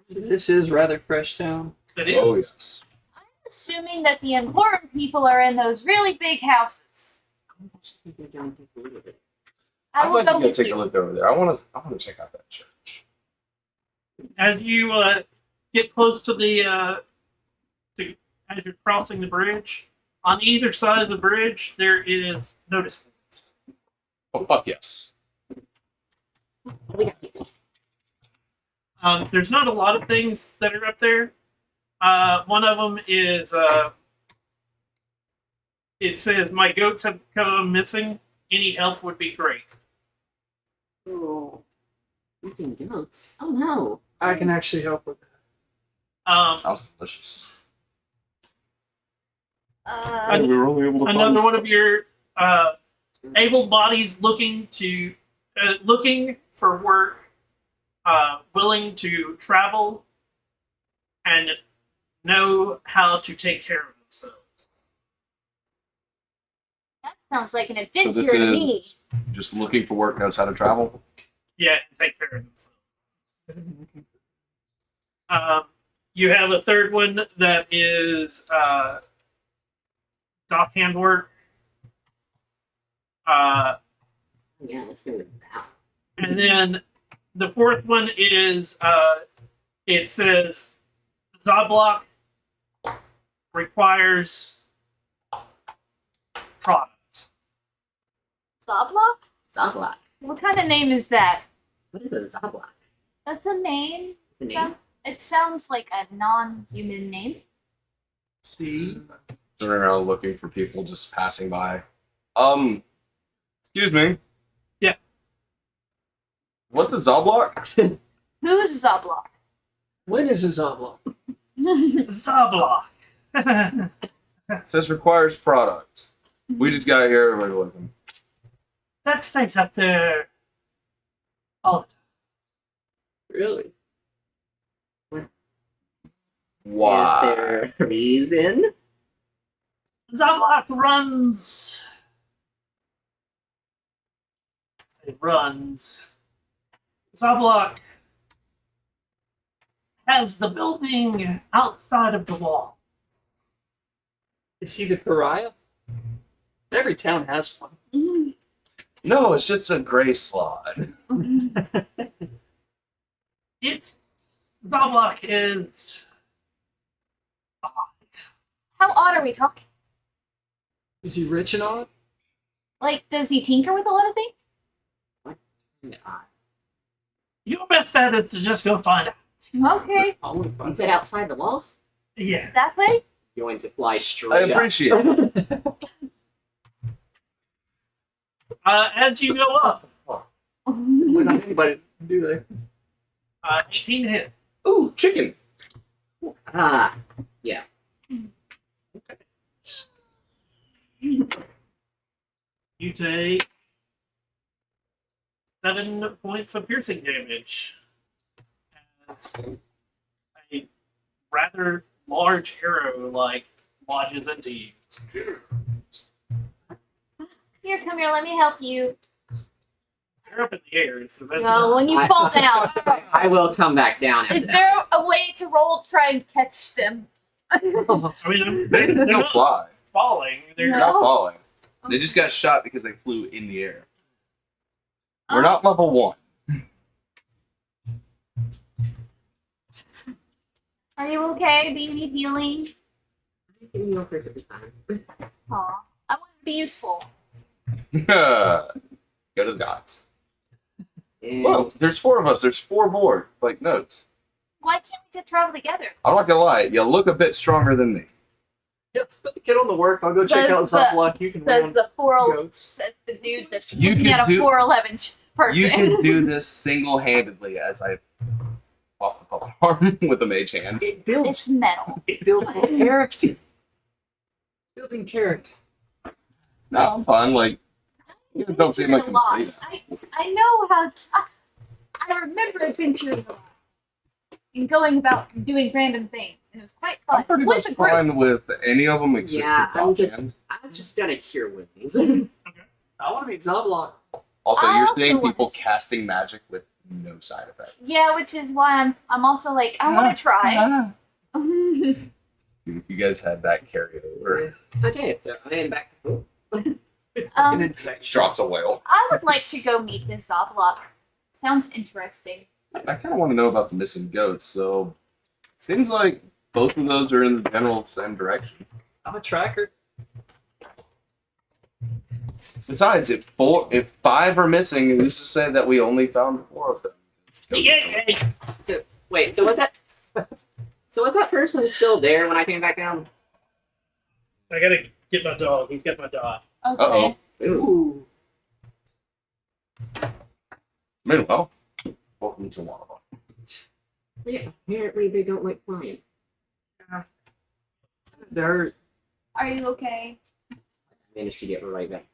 This is rather fresh town. That is. Oh yes. I'm assuming that the important people are in those really big houses. I I'd will like go to go with take you. a look over there. I want to check out that church. As you get close to the as you're crossing the bridge, on either side of the bridge there is notice boards. Oh fuck yes. There's not a lot of things that are up there. One of them is it says, "My goats have come missing. Any help would be great." Oh, missing goats. Oh no. I can actually help with that. Sounds delicious. And we were only able another one of your able bodies looking for work, willing to travel, and know how to take care of themselves. That sounds like an So adventure this to me. is just looking for work, knows how to travel. Yeah, and take care of themselves. You have a third one that is dockhand work. Yeah, let's go with that. And then the fourth one is it says Zoblock requires product. Zoblok? Zoblok. What kind of name is that? What is a Zoblok? That's a name. It's a name. It sounds like a non-human name. See, Turning around looking for people just passing by. Excuse me. Yeah. What's a Zoblok? Who's Zoblok? when is a Zoblok? Zoblock. It says requires product. We just got here. Everybody looking. That stays up there all the time. Really? Why? Is there a reason? Zoblock runs. It runs. Zoblock has the building outside of the wall. Is he the pariah? Every town has one. Mhm. No, it's just a gray slot. It's Zoblock is odd. How odd are we talking? Is he rich and odd? Like, does he tinker with a lot of things? Your best bet is to just go find out. Okay, I want to You find said outside the walls? Yeah. that way? Going to fly I straight up. appreciate it. As you go up, We're not anybody, do they? 18 to hit. Ooh, chicken. Ah, You take 7 points of piercing damage. As a rather large arrow lodges into you. Here, come here. Let me help you. You're up in the air, so that's No, when you I- fall down. I will come back down Is after that. there a way to roll to try and catch them? I mean, They can they're still not fly. falling. They're They're No. not falling. They just got shot because they flew in the air. We're Oh. not level 1. Are you okay? Do you need healing? Give me your perfect time. Aw. I want to be useful. Go to the dots. And Whoa, there's 4 of us. There's 4 board, like notes. Why can't we just travel together? I'm not gonna lie, you look a bit stronger than me. Yep, put the kid on the work. I'll go check out Says Zoplock. You can Says run the goats. says the dude that's You looking could at a do- 4'11" person. You can do this single-handedly as I pop the puppet arm with a mage hand. It builds. It's metal. It builds character. Building character. No, I'm fine. Like, you guys don't seem like Adventured a lot. complete. I know how. I remember adventuring a lot and going about and doing random things, and it was quite fun. I'm pretty With much the group. fine with any of them except yeah, for I'm Dogman. just gonna cure wounds. I want to meet Zoplock. Also, I you're also seeing want people to- casting magic with no side effects. Yeah, which is why I'm also like I want to try. You guys had that carry over. Okay, so I am back to full. It's like an Um, infection. Drops a whale. I would like to go meet this Zoplock. Sounds interesting. I kind of want to know about the missing goats, so seems like both of those are in the general same direction. I'm a tracker. Besides, if 5 are missing, who's to say that we only found 4 of them? Yay! So wait, so was that person still there when I came back down? I gotta get my dog. He's got my dog. Okay. Uh-oh. Ooh. Meanwhile, welcome to one of them. Yeah, apparently they don't like flying. They're Are you okay? I managed to get right back.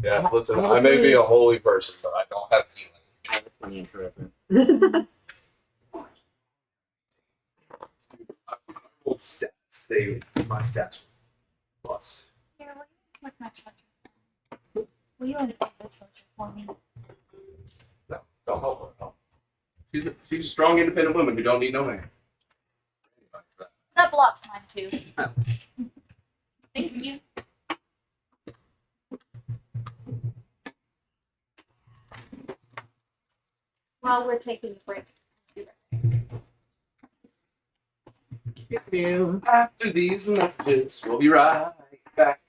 Yeah, listen, I may be a holy person, but I don't have healing. I have plenty of charisma. Old stats, my stats bust. Here, will you click my charger? Will you unplug the charger for me? No, don't help her. No. She's a strong, independent woman who don't need no man. That blocks mine too. Oh. Thank you. While we're taking a break. After these messages, we'll be right back.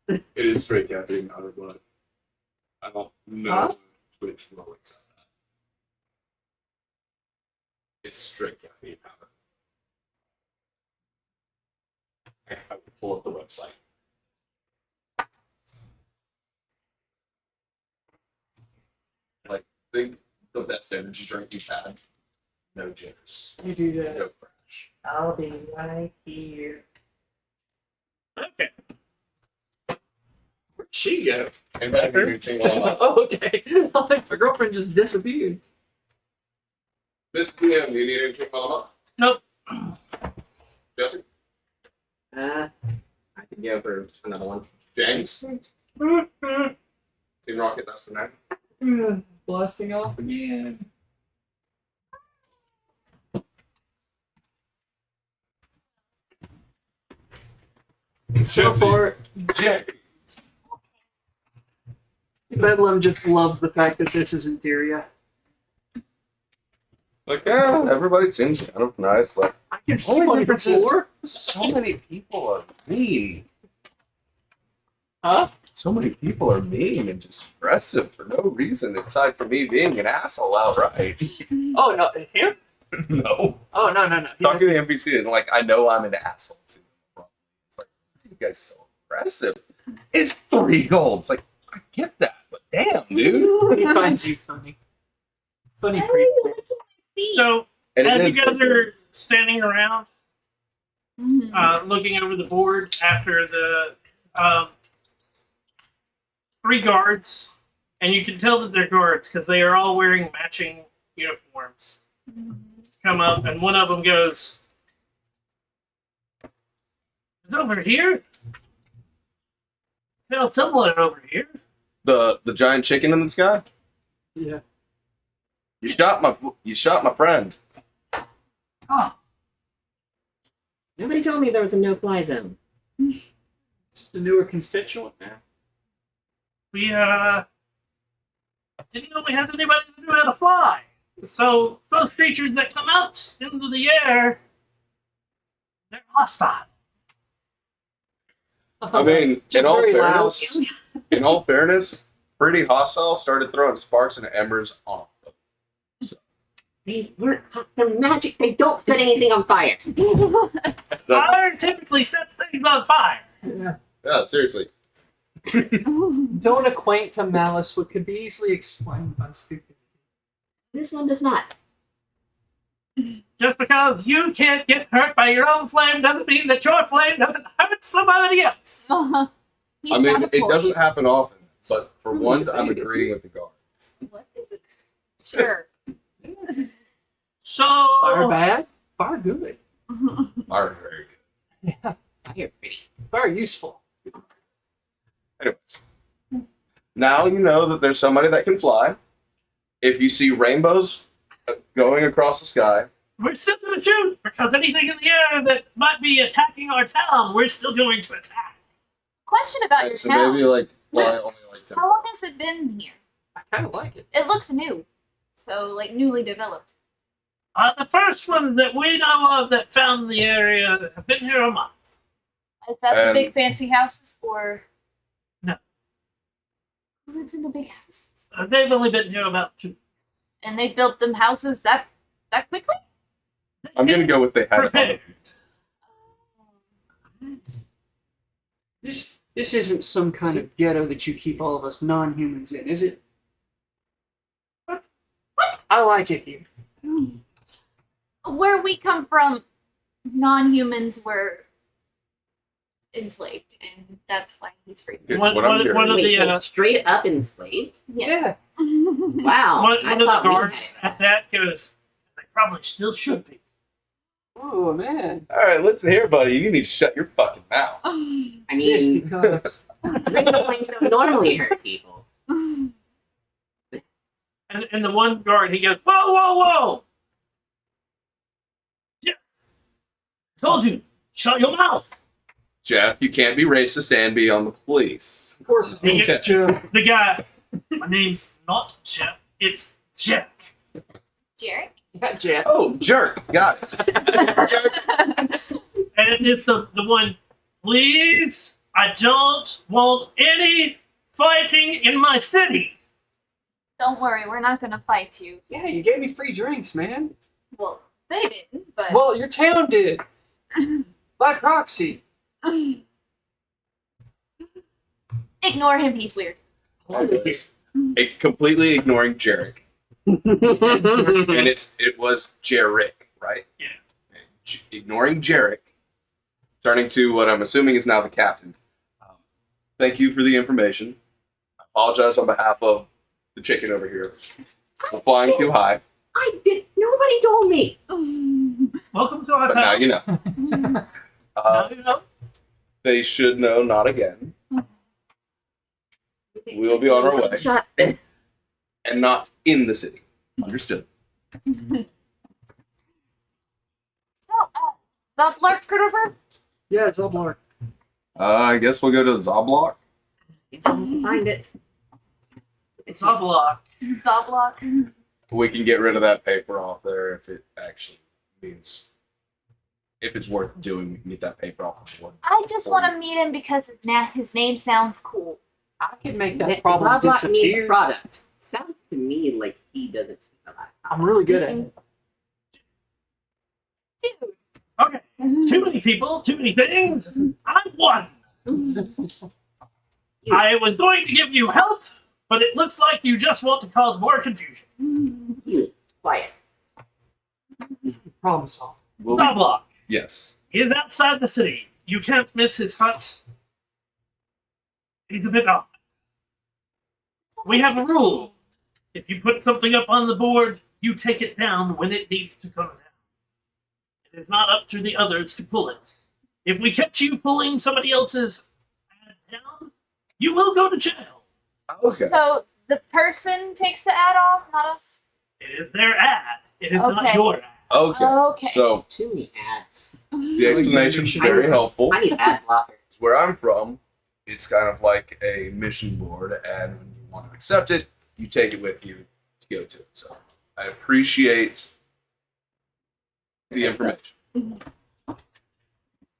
It is straight caffeine powder, but I don't know Huh? Twitch will accept that. It's straight caffeine powder. I will pull up the website. Like, think the best energy drink you've had. No jitters. you do that. No crash. I'll be right here. Okay. Where'd she go? And then you tingle up. Oh, okay. My girlfriend just disappeared. This PM, you need anything on up? Nope. Jesse? I could go for another one. James? Team Rocket, that's the name. Blasting off again. So far, James. Bedlam just loves the fact that this is Interior. Like, yeah, everybody seems kind of nice. Like, I can see Only on the difference is- floor. so many people are mean. Huh? So many people are mean and just aggressive for no reason aside from me being an asshole outright. Oh, no, him? No. Oh, no, no, no. He Talking has- to the NPC and like, I know I'm an asshole too. It's like, you guys so aggressive. It's 3 gold. It's like, I get that, but damn, dude. He finds you funny. Funny priest. So, And as it you is guys like- are standing around, looking over the board after the 3 guards, and you can tell that they're guards because they are all wearing matching uniforms. Come up, and one of them goes, "It's over here. Felt somewhere over here." the giant chicken in the sky. Yeah. You shot my friend. Oh, Nobody told me there was a no-fly zone. Just a newer constituent, man. we didn't know we had anybody that knew how to fly. So those creatures that come out into the air, they're hostile. I mean, Just very loud. in all fairness, pretty hostile. Started throwing sparks and embers on them. They weren't. They're magic. They don't set anything on fire. Fire typically sets things on fire. Yeah. Yeah, seriously. Don't acquaint to malice what could be easily explained by stupidity. This one does not. Just because you can't get hurt by your own flame doesn't mean that your flame doesn't hurt somebody else. He's I mean, not a it boy. doesn't happen often, but for once, I'm It is. agreeing with the guards. What is it? Sure. So Fire bad, fire good. Are very good. Yeah. Fire pretty. Fire useful. Anyways, now you know that there's somebody that can fly. If you see rainbows going across the sky, we're still going to shoot because anything in the air that might be attacking our town, we're still going to attack. Question about your so town. maybe like fly only like 10. How long has it been here? I kind of like it. It looks new. So, like, newly developed. The first ones that we know of that found the area have been here a month. Is that the And- big fancy houses, or... No. Who lives in the big houses? They've only been here about 2. And they built them houses that quickly? I'm gonna go with they had it on Prepared. This isn't some kind of ghetto that you keep all of us non-humans in, is it? What? I like it here. Where we come from, non-humans were enslaved, and that's why he's free. Here's One, what I'm one, hearing. one of Wait, the wait, straight up enslaved? Yes. Wow. one I of the thought we guards had. at that goes, they probably still should be. Oh man, All right, listen here, buddy. You need to shut your fucking mouth. I fisty mean, cuffs. rainbow flames don't normally hurt people. And the one guard, he goes, whoa, whoa, whoa! Yeah. Told you, shut your mouth. Jeff, you can't be racist and be on the police. Of course, it's Okay. not Joe. The guy, my name's not Jeff, it's Jack. Jarek? Yeah, Jeff. Oh, jerk. Got it. And it's the one, please, I don't want any fighting in my city. Don't worry, we're not gonna fight you. Yeah, you gave me free drinks, man. Well, they didn't, but... Well, your town did. By proxy. Ignore him, he's weird. Anyways, completely ignoring Jarek. And it was Jarek, right? Yeah. Ignoring Jarek, turning to what I'm assuming is now the captain. Thank you for the information. I apologize on behalf of the chicken over here for flying too high, I did. Nobody told me. Welcome to our but now town. you know. Now you know. They should know not again, We will be on our way. Shot. and not in the city. Understood. So, Zoblark over? Yeah, it's Oblark. I guess we'll go to Zoblok. It's hard to find it. It's not block. Zoblock. We can get rid of that paper off there if it actually means. If it's worth doing, we can get that paper off the board. I just want to meet him because his name sounds cool. I can make That that problem Zoblok need disappear. product. Sounds to me like he doesn't speak a lot. I'm really good at it. Dude. Okay. Too many people, too many things. I'm one. I was going to give you help, but it looks like you just want to cause more confusion. You quiet. Problem solved. Will Knobloch yes. is outside the city. You can't miss his hut. He's a bit odd. We have a rule. If you put something up on the board, you take it down when it needs to come down. It is not up to the others to pull it. If we catch you pulling somebody else's ad down, you will go to jail. Okay. So the person takes the ad off, not us. It is their ad. It is not Okay. your ad. Okay. Okay. So Too many ads. the explanation is very helpful. I need ad blocker. Where I'm from, it's kind of like a mission board, and when you want to accept it, you take it with you to go to it. So I appreciate the information.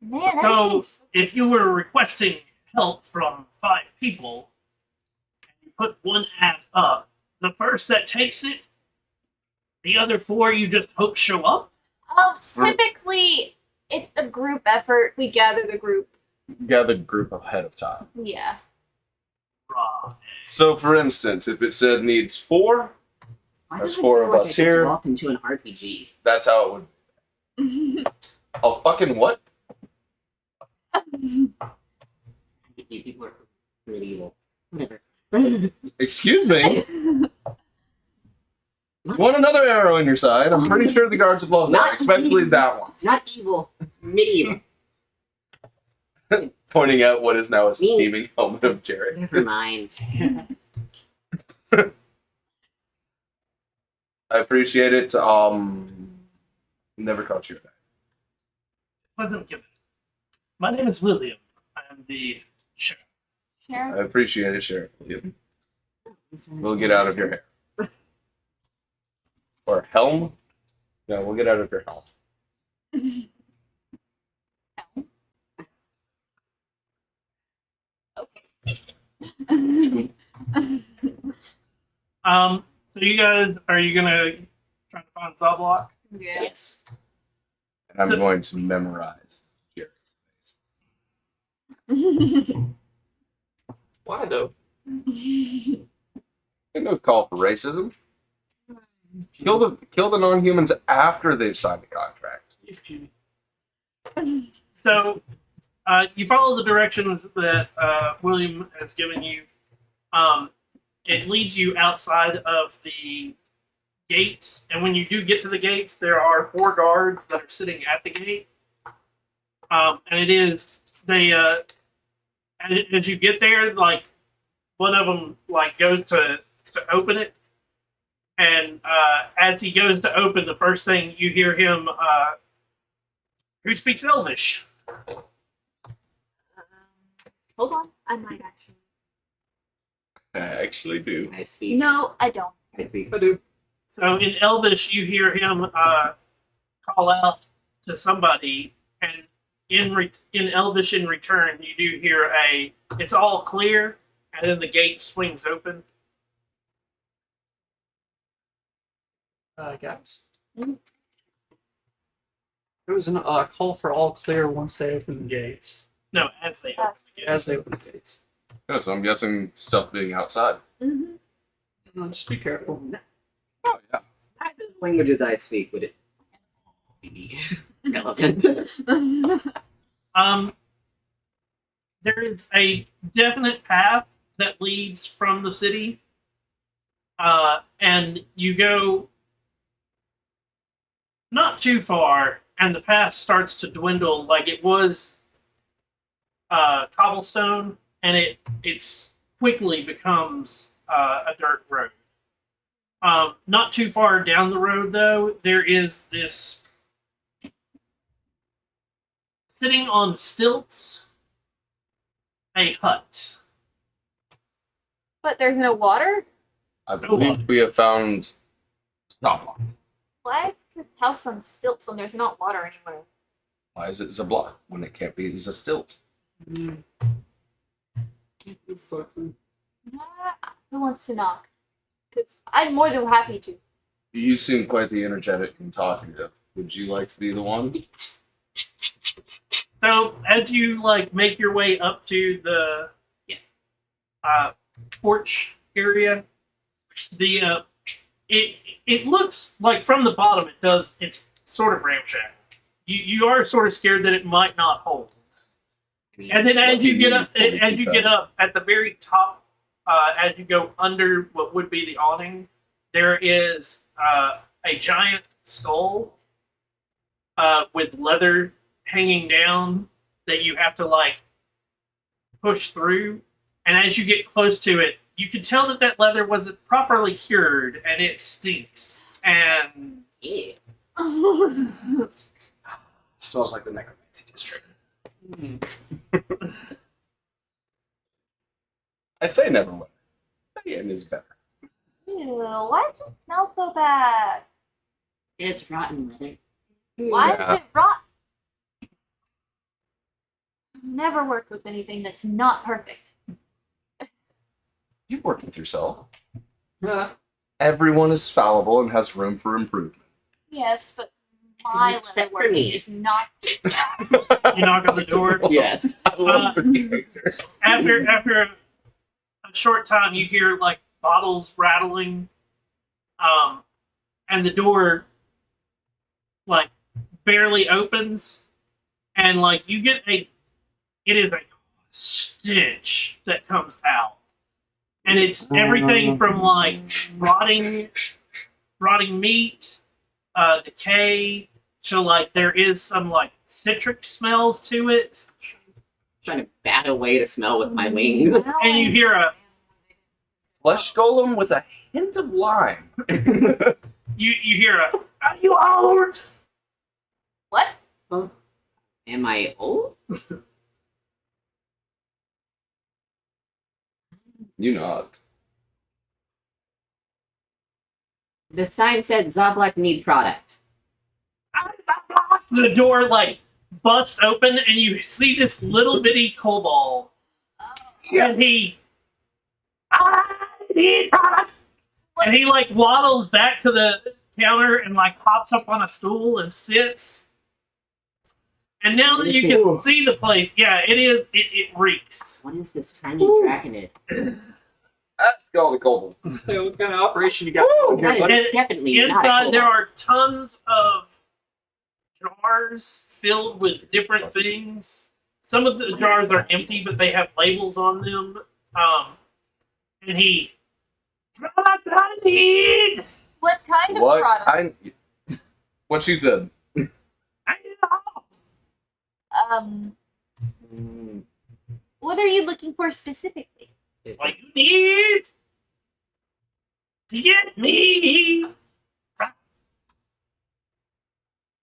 Man, So, everything's- if you were requesting help from 5 people, and you put one ad up, the first that takes it, the other 4 you just hope show up? typically it's a group effort. We gather the group. Gather group ahead of time. Yeah. Right. So, for instance, if it said needs 4, Why There's do I 4 feel of like us I just here. walked into an RPG. that's how it would. Oh, fucking what? You people are really evil. Whatever. Excuse me? You want another arrow in your side? I'm pretty sure the guards would love that, Not especially me. that one. Not evil. Medieval. Pointing out what is now a Me. steaming helmet of Jerry. Never mind. I appreciate it. Never caught you. Wasn't given. My name is William. I am the sheriff. Sharon? I appreciate it, Sheriff William. We'll get out of your hair. Or helm? No, we'll get out of your helm. So you guys, are you gonna try to find Zoblock? Yeah. Yes. And I'm going to memorize Jerry's face. Why though? Ain't no call for racism. Kill the non-humans after they've signed a contract. He's puny. So, you follow the directions that William has given you. It leads you outside of the gates, and when you do get to the gates, there are 4 guards that are sitting at the gate. And it is they as you get there, like one of them like goes to open it, and as he goes to open, the first thing you hear him, who speaks Elvish? Hold on. I might actually. I actually do. I speak. No, I don't. I speak. I do. So in Elvish, you hear him call out to somebody, and in Elvish in return, you do hear "It's all clear," and then the gate swings open. Guys. Mhm. There was a call for all clear once they open the gates. No, as they open Us. the gate. As they open the gates. Yeah, so I'm guessing stuff being outside. Mm-hmm. No, just be careful. Oh yeah. The languages I speak would it be relevant? There is a definite path that leads from the city, and you go not too far, and the path starts to dwindle. Like it was cobblestone, and it's quickly becomes a dirt road. Not too far down the road, though, there is this sitting on stilts, a hut. But there's no water? I believe we have found Stoplock. Why is this house on stilts when there's not water anywhere? Why is it Zablock when it can't be Zastilt? Mm. It's likely. Who wants to knock? Because I'm more than happy to. You seem quite the energetic and talkative. Would you like to be the one? So as you like make your way up to the Yes. porch area. The it looks like from the bottom it's sort of ramshackle. You are sort of scared that it might not hold. I mean, And then as you get up, Lucky as you get up at the very top, as you go under what would be the awning, there is a giant skull with leather hanging down that you have to like push through. And as you get close to it, you can tell that leather wasn't properly cured, and it stinks. And yeah. Smells like the necromancy district. I say Neverwinter. Saying is better. Ew, why does it smell so bad? It's rotten leather. Why Yeah. is it rot? Never worked with anything that's not perfect. You've worked with yourself. Yeah. Everyone is fallible and has room for improvement. Yes, but my Except leather for me. working is not this bad. you knock on the door. Yes. I love the character. After a short time, you hear like bottles rattling, and the door like barely opens, and like you get it is a stench that comes out, and it's everything from like rotting meat, decay, to like there is some like citric smells to it. Trying to bat away the smell with my wings. And you hear a Flesh golem with a hint of lime. you hear a "Are you old?" What? Am I old? You nod. The sign said Zoblak need product. The door like busts open and you see this little bitty kobold. And I need product. And he like waddles back to the counter and like hops up on a stool and sits. And now that you can see the place, yeah, it reeks. What is this tiny draconid? That's called a kobold. So what kind of operation you got going here, That buddy? is definitely not a Inside kobold. there are tons of jars filled with different things. Some of the jars are empty, but they have labels on them. And he, product I need. What kind of What product? kind? What she said. I need it all. What are you looking for specifically? What you need to get me.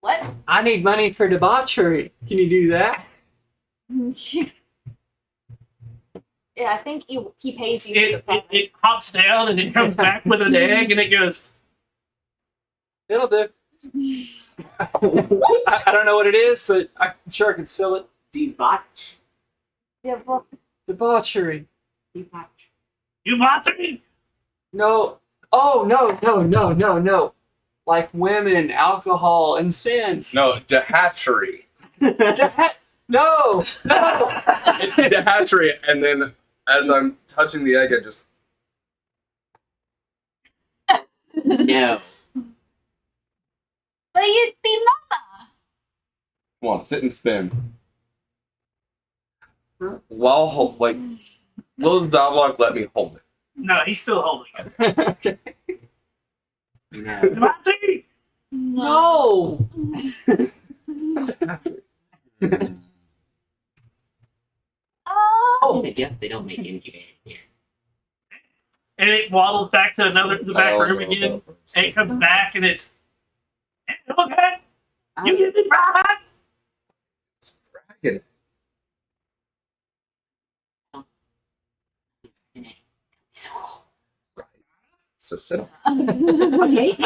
What? I need money for debauchery. Can you do that? Yeah, I think he pays you for the It product. hops down and it comes back with an egg and it goes. It'll do. I don't know what it is, but I'm sure I could sell it. Debauch. Yeah, well, Debauchery. Debauch. You bought three. No. Oh, no. Like women, alcohol, and sin. No, dehatchery. No. It's dehatchery, and then as I'm touching the egg, I just No. but you'd be mama. come on, sit and spin. Huh? While like, will Doblock let me hold it? No, he's still holding it. Okay. No. You bought three. No. Oh. I guess they don't make incubated here. And it waddles back to the back room Oh, again. no. And it comes back and it's okay. You give me product. Dragon. So cool. So sit up. Okay.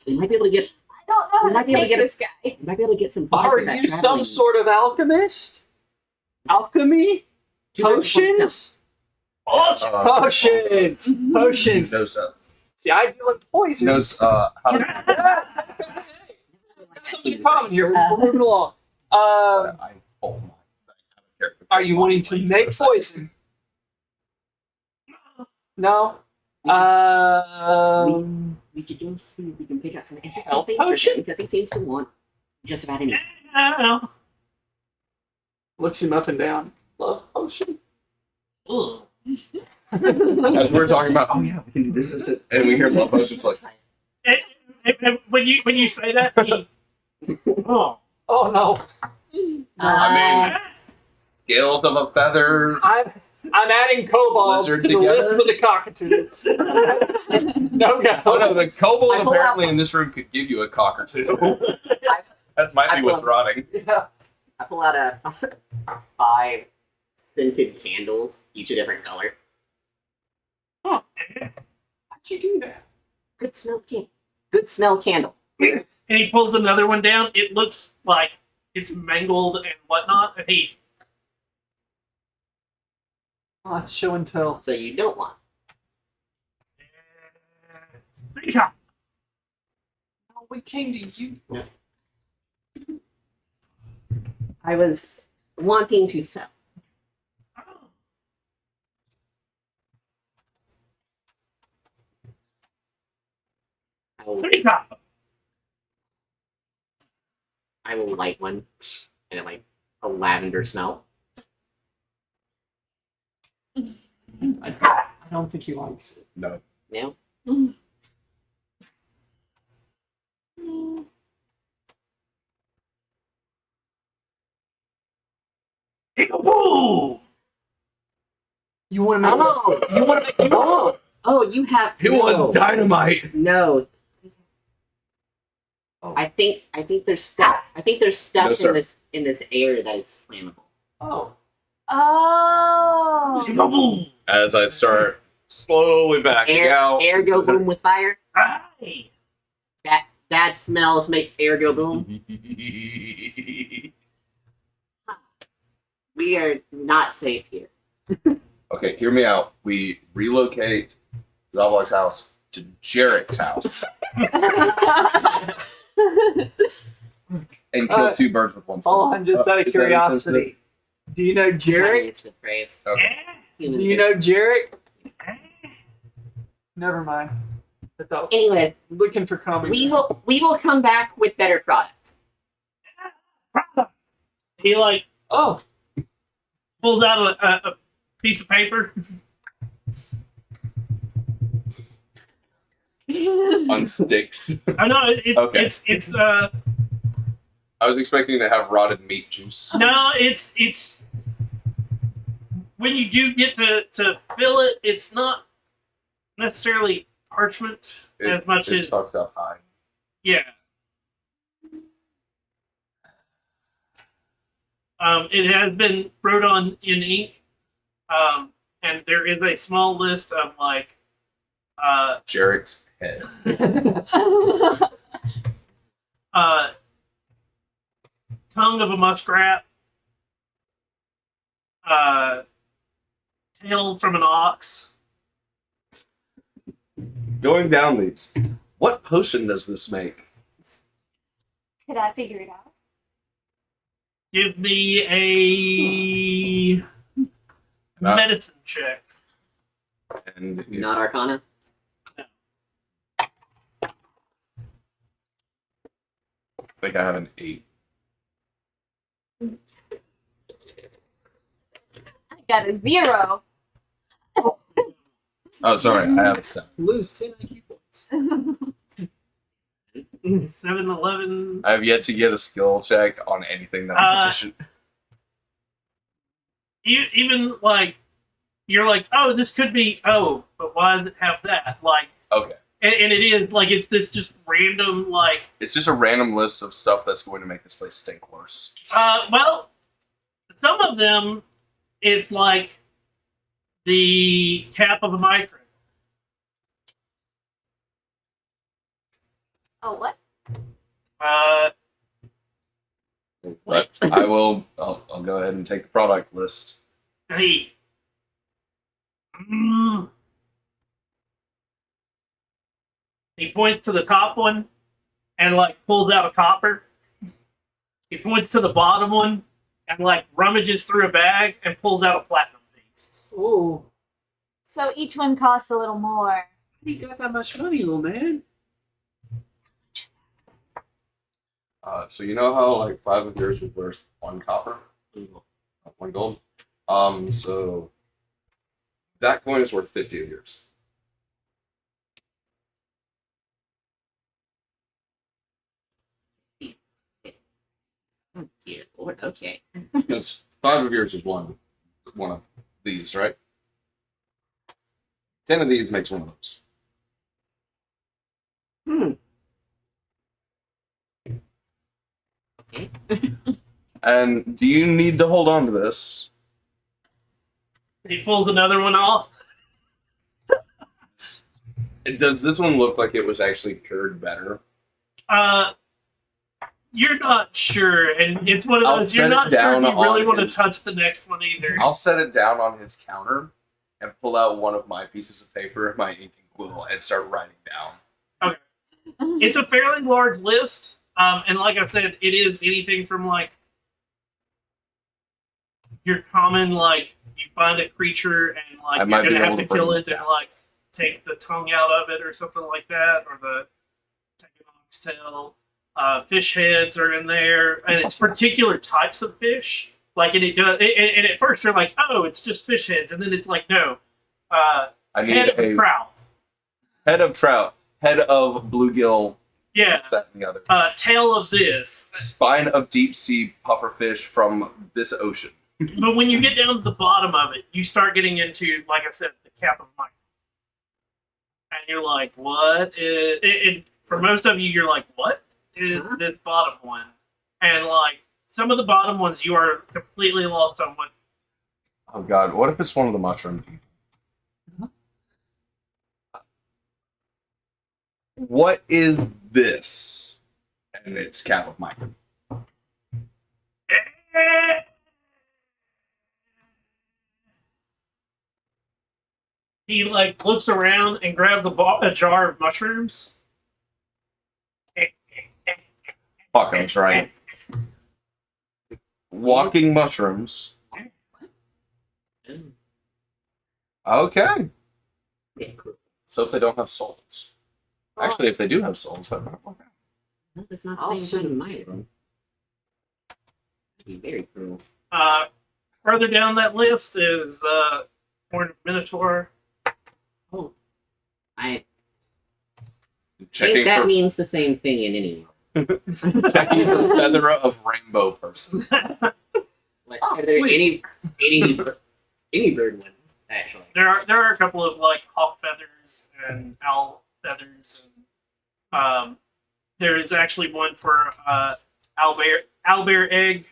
We might be able to get. I don't know We how might to be able to take get this guy. We might be able to get some. Are for that you some traveling- sort of alchemist? Alchemy? Potions? Oh, Potion! Potion! Knows See, I deal in poison. how to. That's something in common here. We're moving along. I hold my character. Are you wanting to make poison? No. We could go see if we can pick up some interesting Health things for potion? him because he seems to want just about anything. I don't know. Looks him up and down. Love potion. Ugh. As we're talking about, oh yeah, we can do this, and we hear love potions like, When you say that, oh, Oh no. I mean, scales of a feather. I'm adding kobolds to Lizard the together? list for the cockatoo. No go. Oh no, the kobold I pull apparently out- in this room could give you a cockatoo. That might I be pull what's out- rotting. Yeah. I pull out 5 scented candles, each a different color. How'd you do that? Good smell candle. and he pulls another one down. It looks like it's mangled and whatnot, and he Oh, it's show and tell. So you don't want. yeah. Oh, we came to you. I was wanting to sell. I will, I will light one, and it like a lavender smell. I don't think he likes it. No. No. Peekaboo! You want to make? Oh, You want to make a bomb? oh, you have. It no. was dynamite. No. Oh. I think there's stuff. I think there's stuff No, sir. in this air that is flammable. Oh. Oh. Peekaboo! As I start slowly backing out. Air go boom with fire. Aye. Bad smells make air go boom. We are not safe here. Okay, hear me out. We relocate Zavlok's house to Jarrett's house and kill 2 birds with one stone. Oh, and just out of Is that curiosity, do you know Jarek? It's the phrase. Okay. Humans Do you know Jarek? Never mind. I thought Anyways, looking for comic. we will come back with better products. He like Oh, pulls out a piece of paper. On sticks. I know Okay. it's I was expecting to have rotted meat juice. no, it's when you do get to fill it, it's not necessarily parchment as much it's as fucked up high. yeah. It has been wrote on in ink, and there is a small list of like Jarrett's head. tongue of a muskrat, tail from an ox. Going down these. What potion does this make? Could I figure it out? Give me a Not- medicine check. And Not Arcana. I think I have an 8. I got a 0. Oh, sorry, I have a 7. lose 10 IQ points. 7, 11. I have yet to get a skill check on anything that I'm proficient. Even like, you're like, oh, this could be, oh, but why does it have that? Like, Okay. and it is, like, it's this just random, like, It's just a random list of stuff that's going to make this place stink worse. well, some of them, it's like the cap of a mitron. Oh, what? But I will. I'll go ahead and take the product list. Hey. He points to the top one and like pulls out a copper. He points to the bottom one and like rummages through a bag and pulls out a platinum piece. Ooh. So each one costs a little more. How do you got that much money, little man? So you know how like 5 of yours was worth 1 copper, 1 gold. So that coin is worth 50 of yours. Oh, dear Lord. Okay. Because 5 of yours is one of these, right? 10 of these makes one of those. Hmm. Okay. And do you need to hold on to this? He pulls another one off. Does this one look like it was actually cured better? You're not sure, and it's one of I'll those. You're set it not sure down if you really on want to his- touch the next one either. I'll set it down on his counter and pull out one of my pieces of paper, my ink and quill, and start writing down. It's a fairly large list, and like I said, it is anything from like your common like you find a creature and like I you're might be gonna have able to to bring kill it it and down. like take the tongue out of it or something like that, or the take an oxtail. Fish heads are in there, and it's particular types of fish. Like, and it does. And at first you're like, oh, it's just fish heads, and then it's like, no, I need head of a a trout. head of trout, head of bluegill, Yeah. what's that and the other? Tail of this. Spine of deep sea pufferfish from this ocean. But when you get down to the bottom of it, you start getting into, like I said, the cap of Mike. And you're like, what is. And for most of you, you're like, what is this bottom one? And, like, some of the bottom ones you are completely lost on what. Oh god, what if it's one of the mushroom people? What is this? And it's Cap of Mike. He, like, looks around and grabs a jar of mushrooms. Fuck, I'm trying. Walking mushrooms. Okay. Yeah, cool. So if they don't have souls. Actually, if they do have souls, that might work out. That's not I'll the same send- kind of mine. That'd be very cruel. Further down that list is Horn of Minotaur. Oh. I Checking think that for, means the same thing in any checking for feather of rainbow person. Like, Oh, are there sweet. any bird ones, actually? There are a couple of like hawk feathers and owl feathers, and there is actually one for owlbear egg.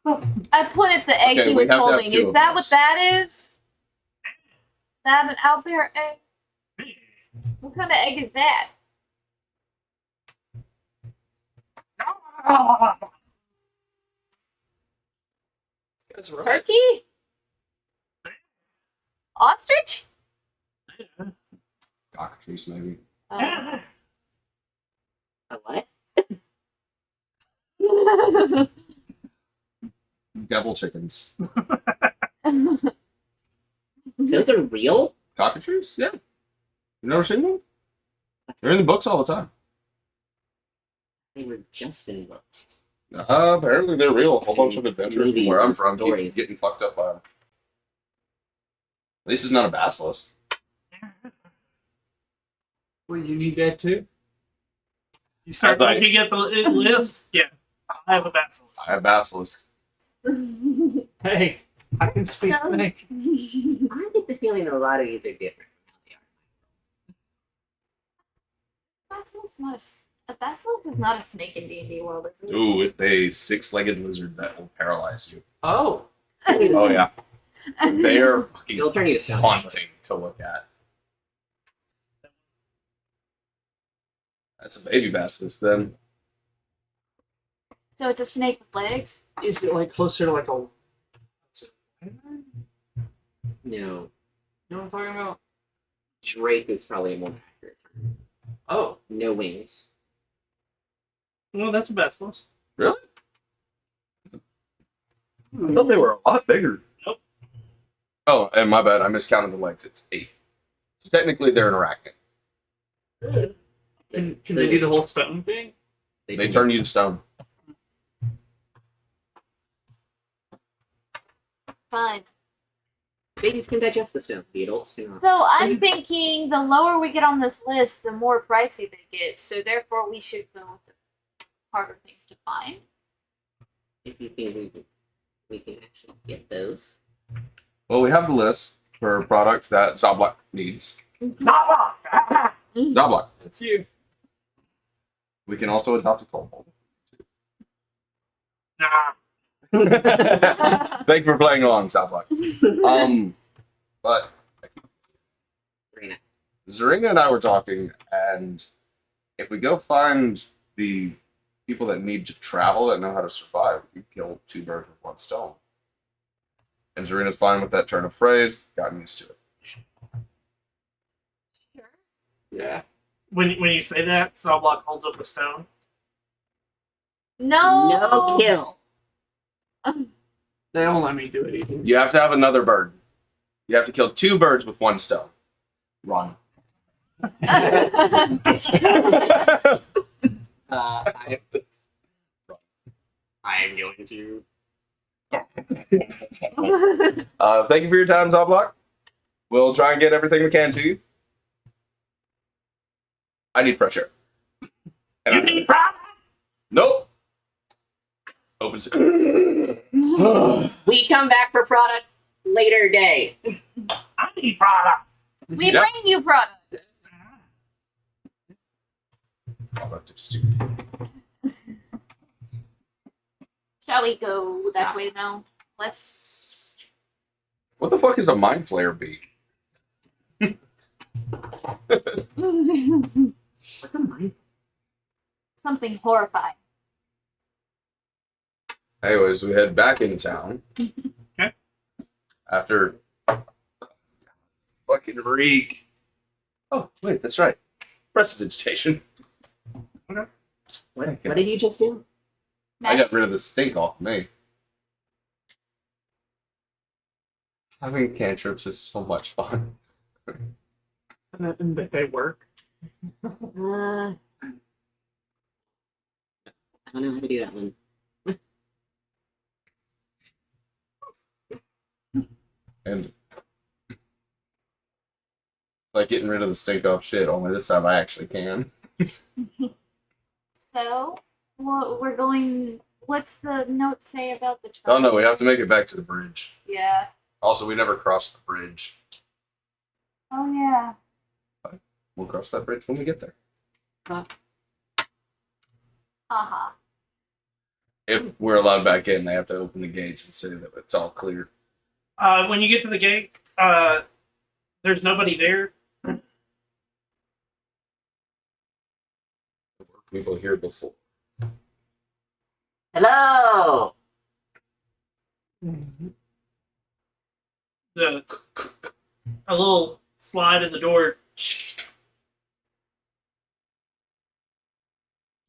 I put it the egg Okay, he we was have to have holding. 2 Is of that those. what that is? That an owlbear egg? What kind of egg is that? That's right. Turkey? Ostrich? Cockatrice, maybe. Oh. A what? Devil chickens. Those are real? Cockatrice? Yeah. You never seen one? They're in the books all the time. They were just in books. Apparently they're real. A whole bunch of adventures from where I'm Movies from and keep stories. getting fucked up by them. At least it's not a basilisk. Well, you need that too. You start As I- looking at the list. Yeah, I have a basilisk. I have basilisk. Hey, I can speak No. snake. I get the feeling that a lot of these are different from how they are. A basilisk is not a snake in D&D world, is it? Ooh, it's a 6-legged lizard that will paralyze you. Oh, Oh yeah. They are fucking It'll turn you to stone. haunting to look at. That's a baby basilisk then. So it's a snake with legs? is it like closer to like a? No. You know what I'm talking about? Drake is probably a more accurate term. Oh, No wings. Well, that's a basilisk. Really? I thought they were a lot bigger. Oh, and my bad, I miscounted the legs. It's 8. So technically, they're an arachnid. Can they do the whole stone thing? They turn you to stone. Fun. Babies can digest the stone. The adults cannot. So I'm thinking the lower we get on this list, the more pricey they get. So therefore, we should go with the harder things to find. If you think we can actually get those. Well, we have the list for a product that Zoblok needs. Zoblok. That's you. We can also adopt a kobold. Nah. Thank you for playing along, Zoblok. But Serena. Zarina and I were talking, and if we go find the people that need to travel that know how to survive, we can kill 2 birds with 1 stone. And Zarina's fine with that turn of phrase, gotten used to it. Sure. Yeah. When you say that, Sawblock holds up the stone. No. No kill. They don't let me do it either. You have to have another bird. You have to kill 2 birds with 1 stone. Run. I am going to. Thank you for your time, Zoblok. We'll try and get everything we can to you. I need fresh air. And You I- need product. Nope. Open. We come back for product later day. I need product. We Yep. bring you product. Product of stupid. Shall we go that Stop. way now? Let's. What the fuck is a mind flare beak? What's a mine? Something horrifying. Anyways, we head back in town. Okay. After fucking reek. Oh, wait, that's right. Prestidigitation. What did you just do? I got rid of the stink off me. Having cantrips is so much fun. And that they work. I don't know how to do that one. And it's like getting rid of the stink off shit, only this time I actually can. So, what we're going. What's the note say about the Oh truck? no, we have to make it back to the bridge. Yeah. Also, we never crossed the bridge. Oh yeah. We'll cross that bridge when we get there. Haha. If we're allowed back in, they have to open the gates and say that it's all clear. When you get to the gate, there's nobody there. There were people here before. Hello. A little slide in the door.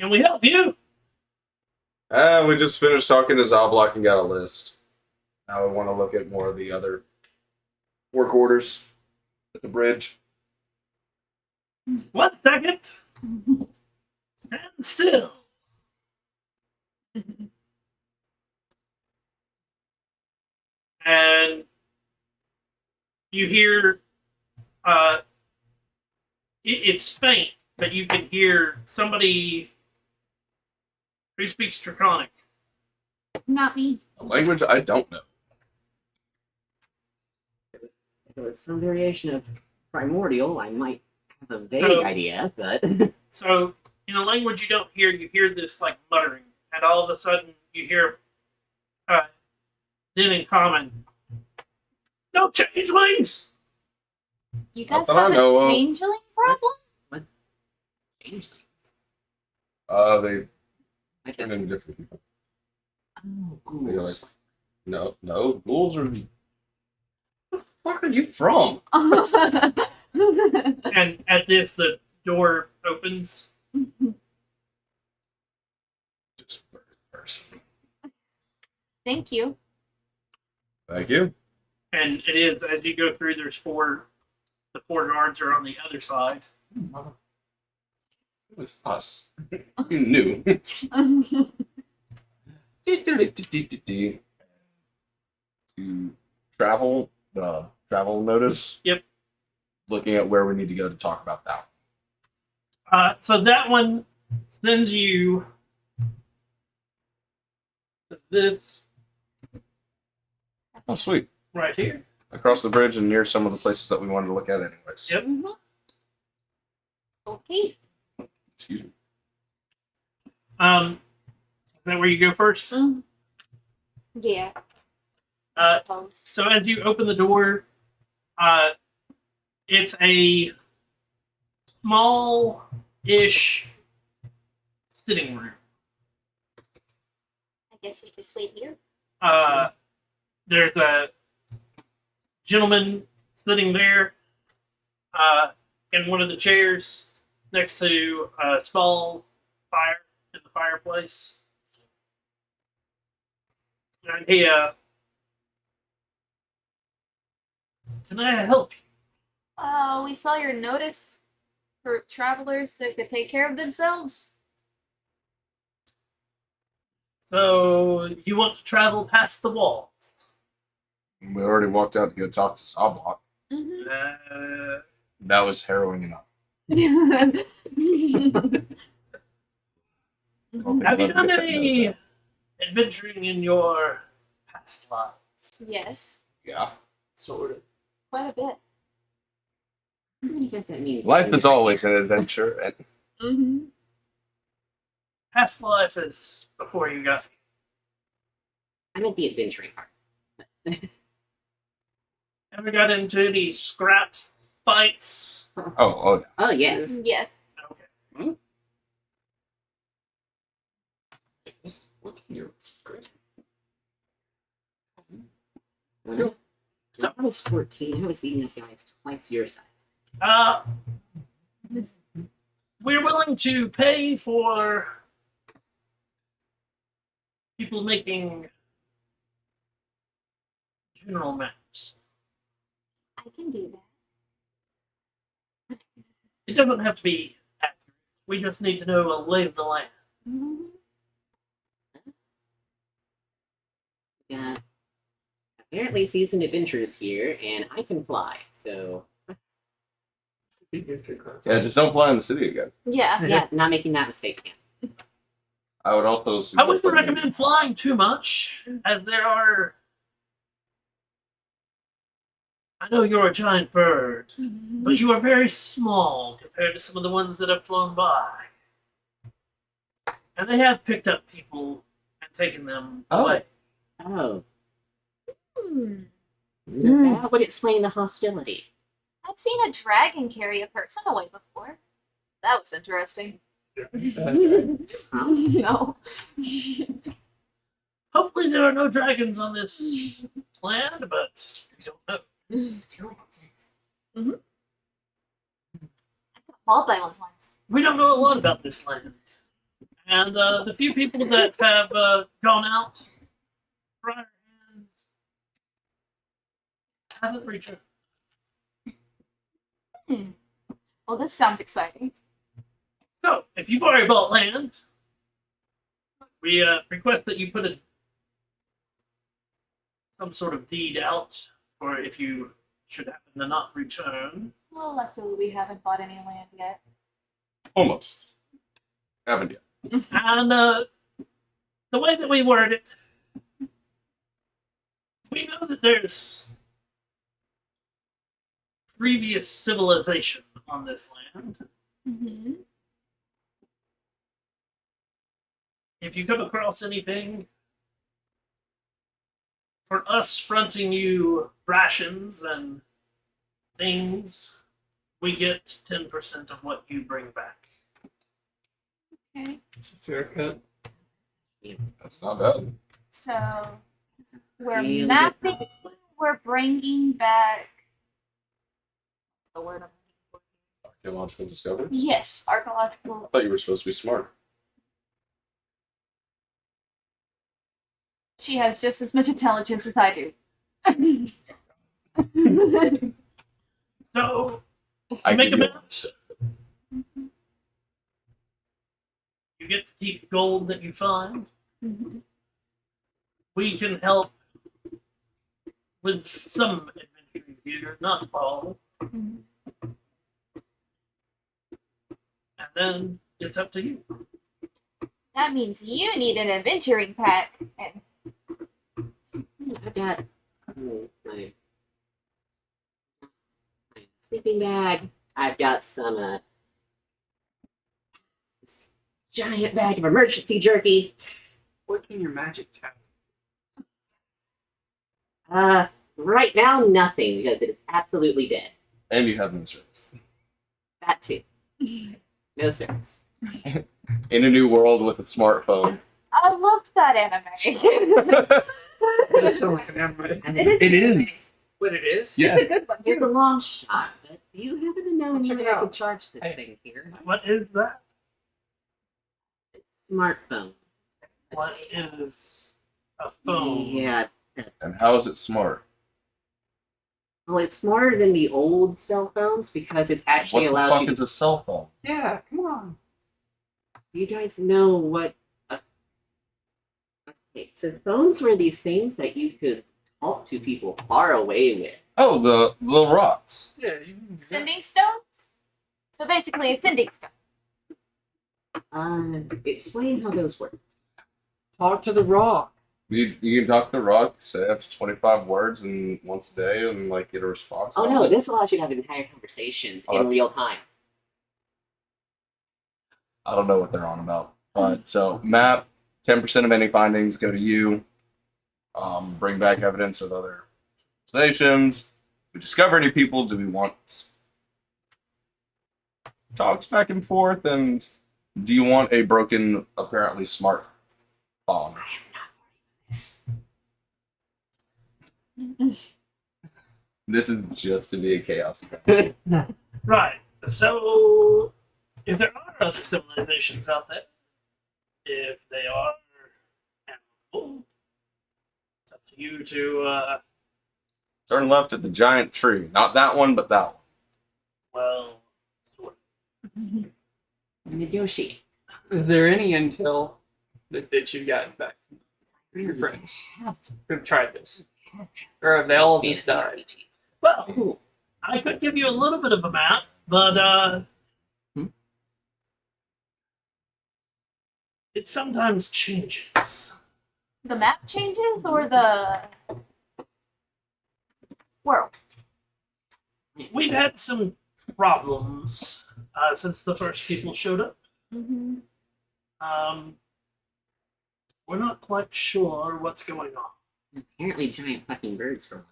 Can we help you? We just finished talking to Zoblok and got a list. Now we want to look at more of the other work orders at the bridge. 1 second. Stand still. And you hear, it's faint, but you can hear somebody who speaks Draconic. Not me. A language I don't know. If it was some variation of primordial, I might have a vague So- idea, but So, in a language you don't hear, you hear this like muttering, and all of a sudden you hear, then in common, no changelings. You guys that I have know a of. changeling problem? change things. They I turn don't- into different people. Oh, They're like, ghouls. no, ghouls are. Where the fuck are you from? And at this, the door opens, Just person. Thank you. Thank you. And it is, as you go through, the four guards are on the other side. It was us. You knew. To travel, the travel notice. Yep. Looking at where we need to go to talk about that. So that one sends you to this Oh, sweet. right here. Across the bridge and near some of the places that we wanted to look at anyways. Yep. Okay. Excuse me. Is that where you go first? Yeah. Uh, Suppose. So as you open the door, it's a small-ish sitting room. I guess we just wait here. There's a gentleman sitting there in one of the chairs next to a small fire in the fireplace. And he, can I help you? We saw your notice for travelers that could take care of themselves. So you want to travel past the walls? We already walked out to go talk to Sawblock. Mm-hmm. That was harrowing enough. I don't think Have I'll you ever done get that any notice adventuring in your past lives? Yes, out. Yeah. Sort of. quite a bit. I guess that means Life is always an adventure. And Mm-hmm. Past life is before you got. I meant the adventuring part. Ever got into any scraps, fights? oh, Oh yes. Yes. Okay. It's 14 years. Great. When I was 14, I was beating up guys twice your size. We're willing to pay for people making general maps. I can do that. It doesn't have to be accurate. We just need to know a lay of the land. Mm-hmm. Yeah. Apparently seasoned adventurers here, and I can fly, so Be here 3 cards. yeah. Just don't fly in the city again. Yeah. yeah, not making that mistake again. I would also. I wouldn't recommend flying too much, as there are. I know you're a giant bird, but you are very small compared to some of the ones that have flown by. And they have picked up people and taken them Oh. away. Oh, Hmm. so that would explain the hostility. I've seen a dragon carry a person away before. That was interesting. Huh? No. Hopefully there are no dragons on this land, but we don't know. Still exists. I got mauled by one once. We don't know a lot about this land. And the few people that have gone out prior and haven't returned. Well, this sounds exciting. So, if you've already bought land, we request that you put some sort of deed out for if you should happen to not return. Well, luckily we haven't bought any land yet. Almost. Haven't yet. And the way that we word it, we know that there's previous civilization on this land. Mm-hmm. If you come across anything, for us fronting you rations and things, we get 10% of what you bring back. Okay. Fair cut. That's not bad. So we're Really good mapping. promise. We're bringing back. What's the word? Archaeological discoveries. Yes, I archaeological. thought you were supposed to be smart. She has just as much intelligence as I do. So I Make can a do map. it. you get to keep gold that you find. We can help with some adventuring here, not all. And then it's up to you. That means you need an adventuring pack. And I've got my sleeping bag. I've got some this giant bag of emergency jerky. What can your magic tap? Right now nothing because it is absolutely dead. And you have no service. That too. No service. In a new world with a smartphone. I loved that anime. That does sound like an anime. And It is. It is. What it is? Yeah. It's a good one. Here's Too. a long shot, but do you happen to know I'll any check way it I out. could charge this Hey. thing here? What is that? Smartphone. What is a phone? Yeah. And how is it smart? Well, it's smarter than the old cell phones because it actually What the allows fuck you to. is a cell phone? Yeah, come on. Do you guys know what a. Okay, so phones were these things that you could talk to people far away with. Oh, the little rocks. Yeah, you can do that. Sending stones? So basically, a sending stone. Explain how those work. Talk to the rock. You can talk to the rock, say up to 25 words and once a day and like get a response. Oh on no, it. this allows you to have entire conversations Oh, in that's- real time. I don't know what they're on about. So map, 10% of any findings go to you. Bring back evidence of other stations. If we discover any people, do we want talks back and forth? And do you want a broken, apparently smart phone? This is just to be a chaos. Right. So, if there are other civilizations out there, if they are animal, it's up to you to, Turn left at the giant tree. Not that one, but that one. well, sort Negotiate. Is there any intel that you've gotten back from your friends who've tried this? Or have they all just died? well, Cool. I could give you a little bit of a map, but it sometimes changes. The map changes or the world? We've had some problems since the first people showed up. Mm-hmm. We're not quite sure what's going on. Apparently giant fucking birds for one.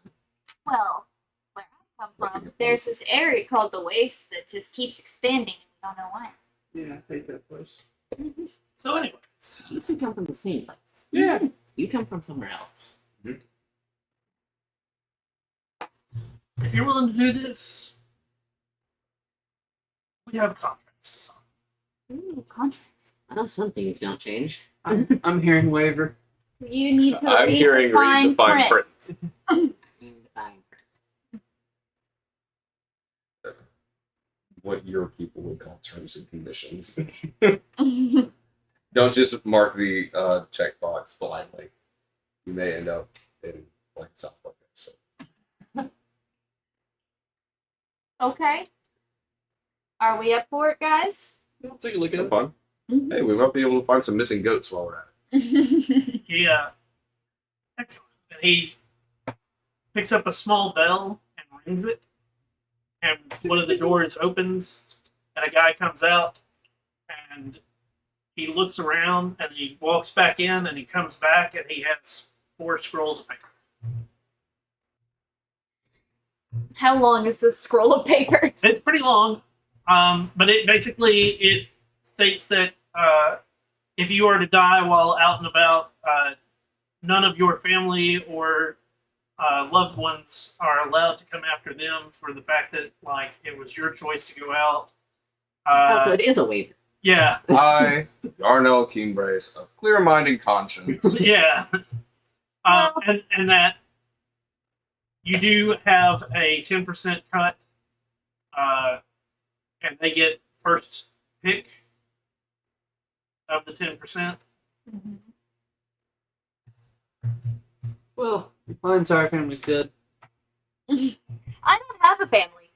Well, where I come from, there's this area called the Waste that just keeps expanding, and we don't know why. Yeah, I hate that place. So, anyways, You two come from the same place. Yeah. You come from somewhere else. if you're willing to do this, we have contracts to sign. Ooh, contracts. I know some things don't change. I'm hearing waiver. You need to I'm read hearing the fine read the fine print. print. Fine. What your people would call terms and conditions. Don't just mark the checkbox blindly. You may end up in like South Park episode. Okay. Are we up for it, guys? I'll take a look at Have it. fun. Hey, we might be able to find some missing goats while we're at it. Yeah. Excellent. And he picks up a small bell and rings it. And one of the doors opens, and a guy comes out, and he looks around, and he walks back in, and he comes back, and he has 4 scrolls of paper. How long is this scroll of paper? It's pretty long, but it states that if you are to die while out and about, none of your family or loved ones are allowed to come after them for the fact that like it was your choice to go out. Oh, so it is a waiver. Yeah, I, Darnell Keenbrace, of clear-minded conscience. yeah, and that You do have a 10% cut, and they get first pick of the 10%. Mhm. Well, my entire family's dead. I don't have a family.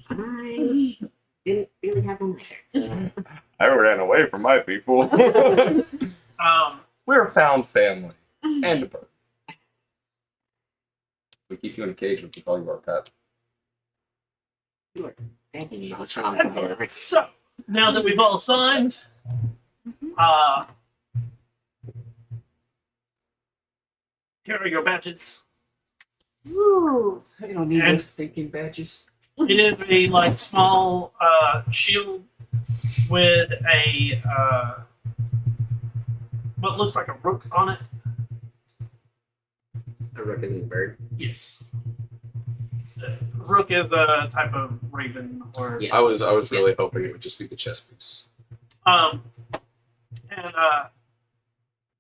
I didn't really have one either. So. I ran away from my people. We're a found family and a bird. We keep you in a cage and we call you our pet. You are begging me to So, now that we've all signed, here are your badges. Ooh. I don't need And- those stinking badges. It is a like small shield with a what looks like a rook on it. A reckoning bird. Yes. Rook is a type of raven or Yes. I was really hoping it would just be the chess piece. and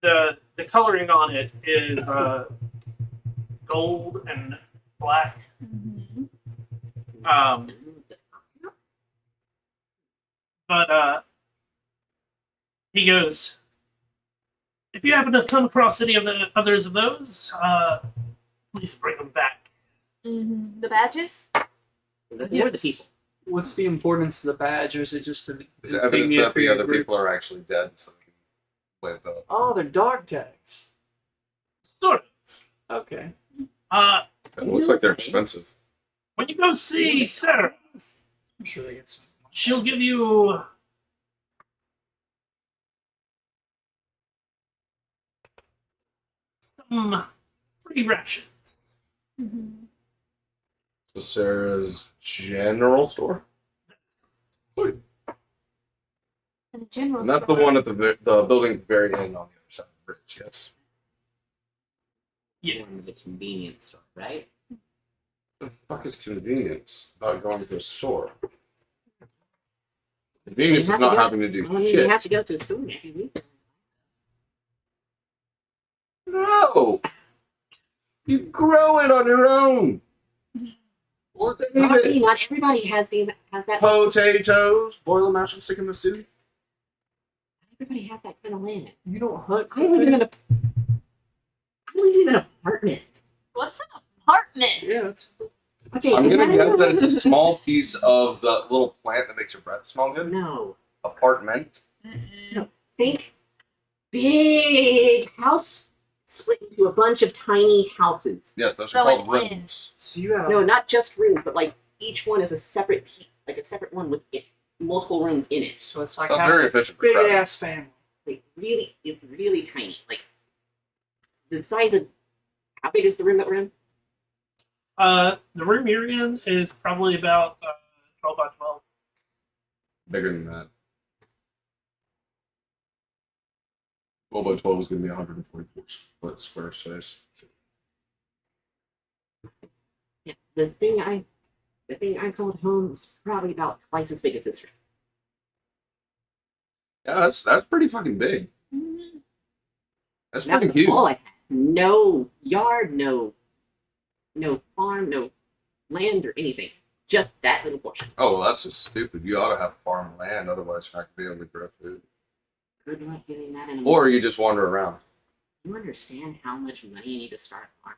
the coloring on it is gold and black. Mhm. But he goes, if you happen to come across any of the others of those, please bring them back. The badges? Or the Yes. people. What's the importance of the badge, or is it just an It's evidence insignia that for the your other group? people are actually dead, so they can play with the. Oh, they're dog tags. Sort of. Okay. It looks like they're expensive. When you go see Sarah, I'm sure they get some. she'll give you some free rations. Mm-hmm. So Sarah's general store, And the general and that's the store- one at the building at the very end on the other side of the bridge. Yes. Yes. One of the convenience store, right? The fuck is convenience about going to a store? Convenience You is have to not go- having to do Well, I mean, shit. you have to go to a store every week. No! You grow it on your own! Save Not, it! not everybody has that. Potatoes! Boil them, mash them, stick them in the soup. Everybody has that kind of land. You don't hunt. I live in an. I live in an apartment. What's an apartment? Yeah, that's. Okay. I'm if gonna I guess live that it's a in- small piece of the little plant that makes your breath smell good. No. Apartment. Mm-mm. Think big house split into a bunch of tiny houses. Yes, those So are called an inn. rooms. So you have. No, not just rooms, but like each one is a separate like a separate one with multiple rooms in it. So it's like That's having very a efficient for big crowding. ass family. Like really, it's really tiny. Like the size of. How big is the room that we're in? The room you're in is probably about 12 by 12. Bigger than that. 12 by 12 is going to be 144 foot square space. Yeah, the thing I called home is probably about twice as big as this room. Yeah, that's pretty fucking big. Mhm. That's That pretty was huge. all I had. No yard, no farm, no land or anything. Just that little portion. Oh, well, that's just stupid. You ought to have farm land, otherwise you're not going to be able to grow food. Good luck doing that in a Or you just wander around. You understand how much money you need to start a farm?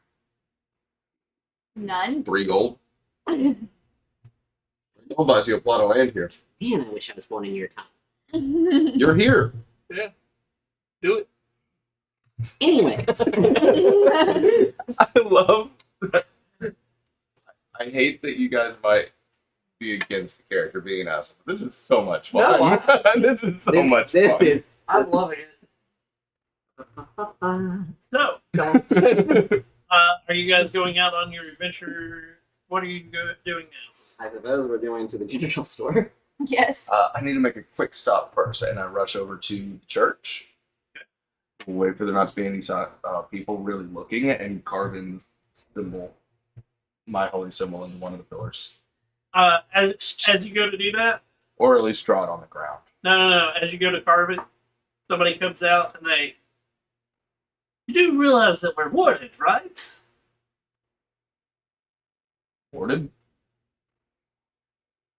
None. 3 gold. Gold buys you a plot of land here. Man, I wish I was born in your time. You're here. Do it. Anyway, I love that. I hate that you guys might be against the character being an asshole. This is so much fun. No, this is so much fun. is. I'm loving it. So, are you guys going out on your adventure? What are you doing now? I suppose we're going to the general store. Yes. I need to make a quick stop first, and I rush over to the church. Wait for there not to be any people really looking, and carve in the symbol, my holy symbol, into one of the pillars, As you go to do that, or at least draw it on the ground. no. As you go to carve it, somebody comes out and you do realize that we're warded, right? Ordered?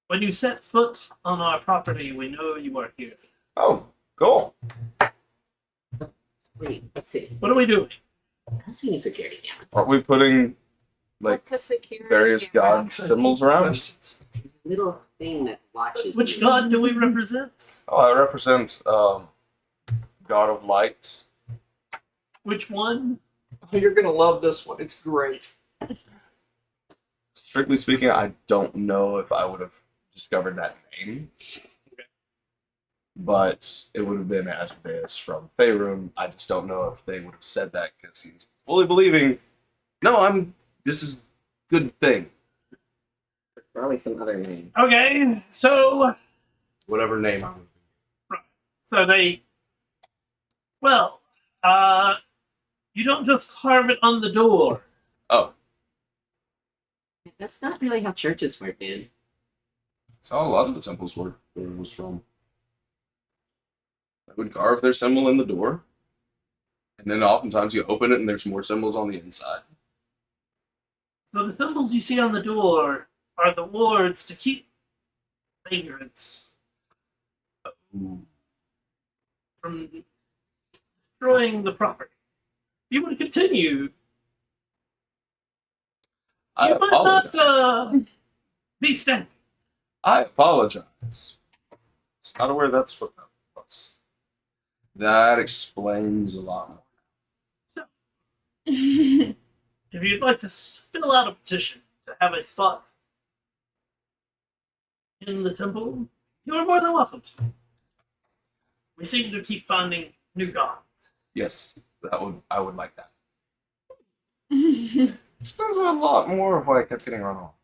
When you set foot on our property, we know you are here. Oh, cool. Wait, let's see. What are we doing? I'm seeing security cameras. Aren't we putting like What's a security various camera? god symbols around? Little thing that watches. Which you. god do we represent? Oh, I represent God of Light. Which one? Oh, you're gonna love this one. It's great. Strictly speaking, I don't know if I would have discovered that name. But it would have been Asmodeus from Faerun. I just don't know if they would have said that because he's fully believing, no, this is good thing. Probably some other name. Okay, so Whatever name I'm they, well, you don't just carve it on the door. Oh, That's not really how churches work, dude. that's how a lot of the temples were was from. They would carve their symbol in the door. And then oftentimes you open it and there's more symbols on the inside. So the symbols you see on the door are the wards to keep vagrants Ooh. from destroying the property. If you want to continue, I you might apologize. not be standing. I apologize. Not aware that's what that was. That explains a lot more. If you'd like to fill out a petition to have a spot in the temple, you are more than welcome to. We seem to keep finding new gods. Yes, I would like that. There's a lot more of why I kept getting run off.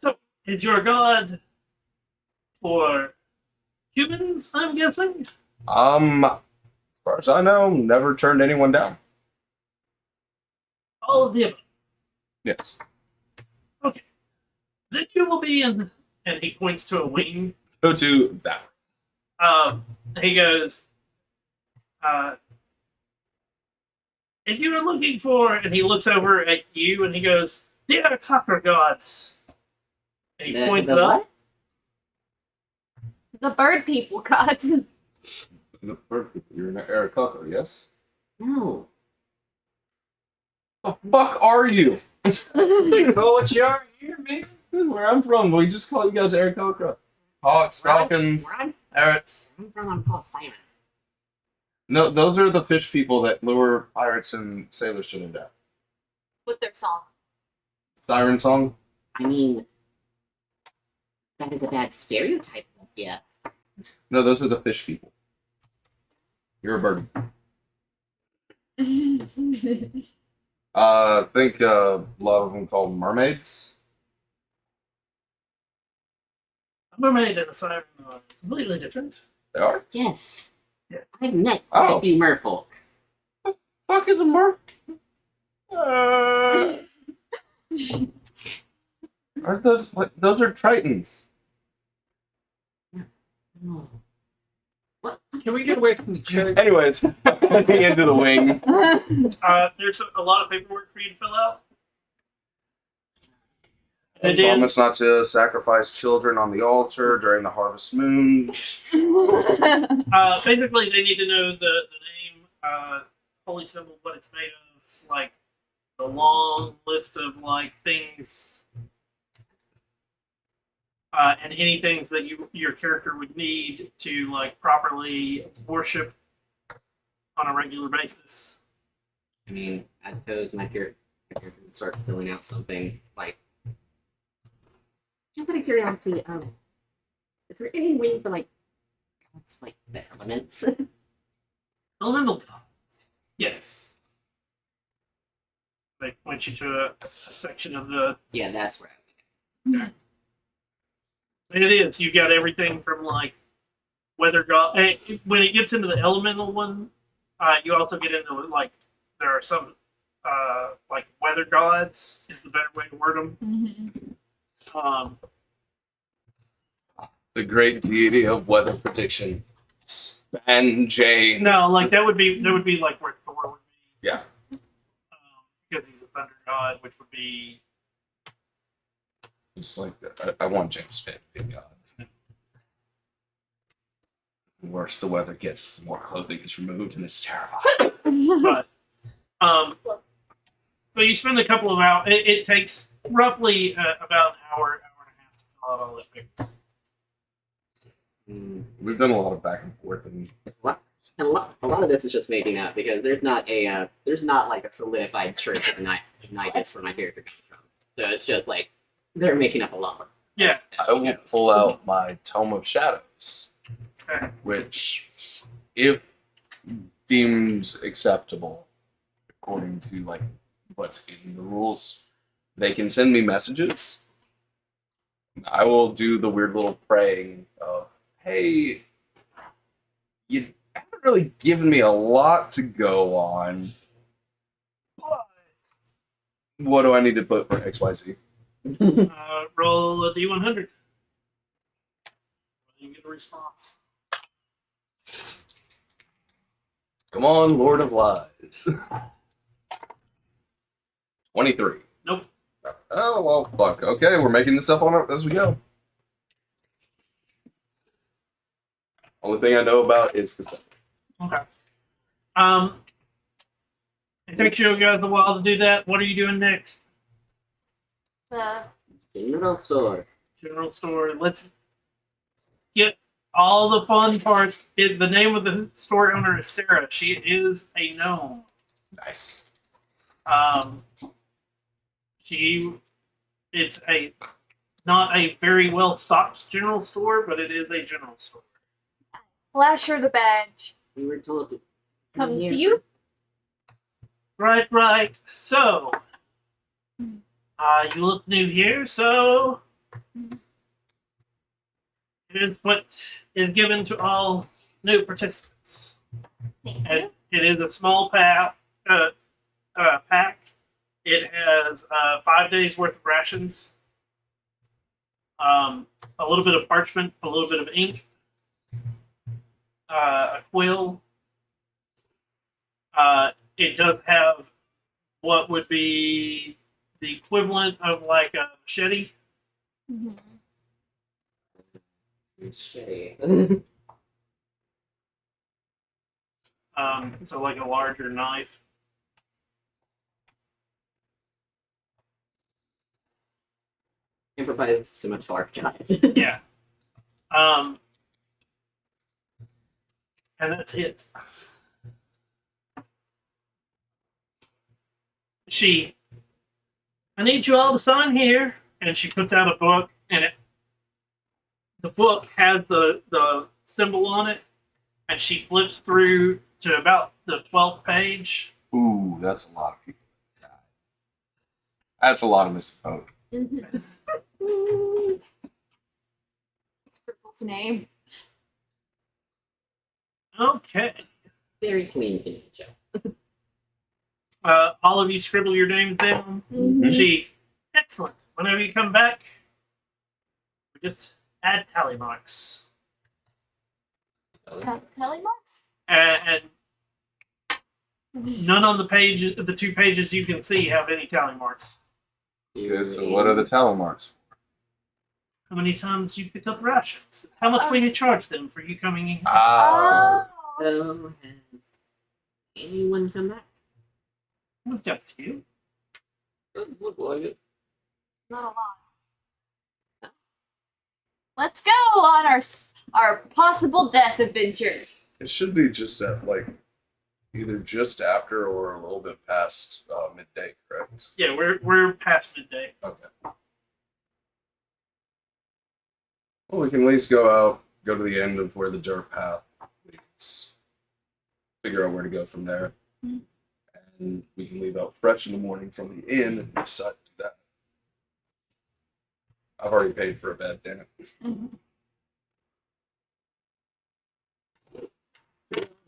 So, is your god for humans, I'm guessing? As far as I know, never turned anyone down. All of the above. Yes. Then you will be in, and he points to a wing. Go to that. He goes, if you were looking for, and he looks over at you and he goes, the Aarakocra gods. And he points it up. What? The bird people gods. You're an Aarakocra, yes? No. The fuck are you? They call what you are here, man. This is where I'm from. We just call you guys Aarakocra. Hawks, falcons, Where I'm parrots. from, I'm called Simon. No, those are the fish people that lure pirates and sailors to their death. With their song. Siren song? I mean, that is a bad stereotype, yes. No, those are the fish people. You're a bird. I think a lot of them called mermaids. A mermaid and a siren are completely different. They are? Yes. Yeah. I've met quite Oh. a few merfolk. Fuck is a mer? Aren't those what? Those are tritons. Oh. What? Can we get away from the church? Anyways, heading into the wing. There's a lot of paperwork for you to fill out. I It is, promise not to sacrifice children on the altar during the harvest moon. basically, they need to know the name, holy symbol, what it's made of, like the long list of like things, and any things that your character would need to like properly worship on a regular basis. I mean, I suppose my character would start filling out something like. Just out of curiosity, is there any way for like, gods like the elements? Elemental gods. Yes. They point you to a section of the. Yeah, that's where. And it is. You've got everything from like weather god. When it gets into the elemental one, you also get into like there are some like weather gods is the better way to word them. The great deity of weather prediction. Spanjay. No, like that would be like where Thor would be. Yeah. because he's a thunder god, which would be Just like I want James Finn to be a god. The worse the weather gets, the more clothing is removed, and it's terrifying. but so you spend a couple of hours. It takes roughly about an hour and a half to fill out all that paper. We've done a lot of back and forth, and A lot of this is just making up because there's not like a solidified church of Nidus where my character comes from. So it's just like they're making up a lot. Yeah. I will pull out my Tome of Shadows, Okay. which, if deemed acceptable, according to like what's in the rules, they can send me messages. I will do the weird little praying of, "Hey, you haven't really given me a lot to go on, but what do I need to put for XYZ?" Roll a d100. You get a response. Come on, Lord of Lies. 23. Nope. Oh, well, fuck. Okay, we're making this up on it as we go. Only thing I know about is the second. Okay. It takes you guys a while to do that. What are you doing next? Middle store. General store. Let's get all the fun parts. The name of the store owner is Sarah. She is a gnome. Nice. It's not a very well stocked general store, but it is a general store. Flash her the badge. We were told to Come here to you. Right. So, you look new here, so here's what is given to all new participants. Thank And you. it is a small pack. It has 5 days worth of rations, a little bit of parchment, a little bit of ink, a quill. It does have what would be the equivalent of like a machete. Mhm. Shitty. So like a larger knife. Improvise scimitar guy. Yeah. And that's it. I need you all to sign here, and she puts out a book, and the book has the symbol on it, and she flips through to about the 12th page. Ooh, that's a lot of people. That's a lot of missing folk. Scribble's name. Okay. Very clean Joe. All of you scribble your names down. Mhm. Excellent. Whenever you come back, we just add tally marks. Tally marks? And none on the page, the 2 pages you can see have any tally marks. Good. So what are the tally marks? How many times you picked up rations? It's how much we charge them for you coming in. Ah. So has anyone come back? We've got a few. Doesn't look like it. Not a lot. Let's go on our possible death adventure. It should be just at like either just after or a little bit past midday, correct? Yeah, we're past midday. Okay. Well, we can at least go out, go to the end of where the dirt path leads, figure out where to go from there, and we can leave out fresh in the morning from the inn if we decide to do that. I've already paid for a bed, damn it.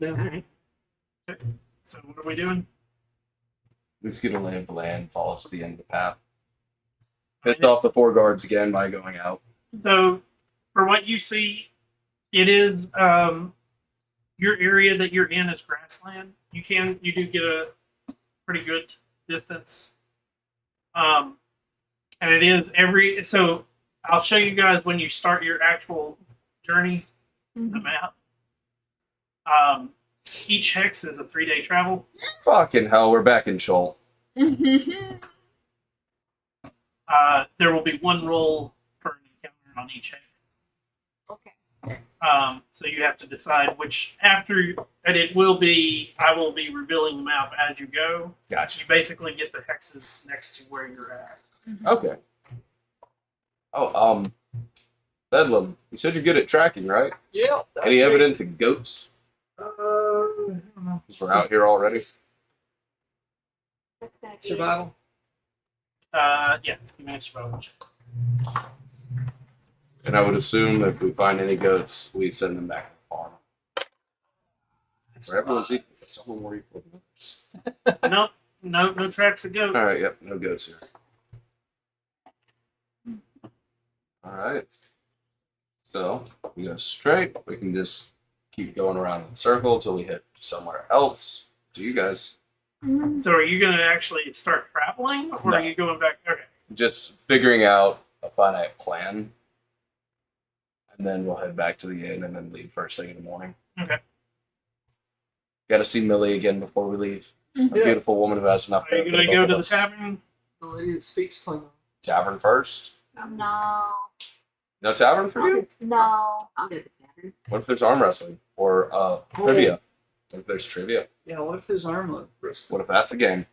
Alright. So what are we doing? Let's get a lay of the land, follow to the end of the path. Pissed off the 4 guards again by going out. So, for what you see, it is your area that you're in is grassland. You do get a pretty good distance. And it is so I'll show you guys when you start your actual journey, the map. Each hex is a 3-day travel. Fucking hell, we're back in Shoal. There will be one roll for an encounter on each hex. Okay. So you have to decide which and it will be. I will be revealing the map as you go. Gotcha. You basically get the hexes next to where you're at. Okay. Oh, Bedlam, you said you're good at tracking, right? Yeah. Any evidence of goats? I don't know. Because we're out here already. That's gonna be Survival. Yeah, give me a survival check. And I would assume if we find any goats, we send them back to the farm. For everyone's equal. Some more equal than others. No tracks of goats. All right, yep, no goats here. All right. So we go straight. We can just keep going around in a circle until we hit somewhere else. To you guys, So are you going to actually start traveling, or No. are you going back? Okay. just figuring out a finite plan, and then we'll head back to the inn and then leave first thing in the morning. Okay. Got to see Millie again before we leave. A Yeah. beautiful woman who has enough. Are you to going to put go both to of the us. tavern? The lady that speaks Klingon. Tavern first? No. No tavern for you? No. I'll go to the tavern. What if there's arm wrestling or trivia? What if there's trivia? Yeah, what if there's arm wrestling? What if that's the game?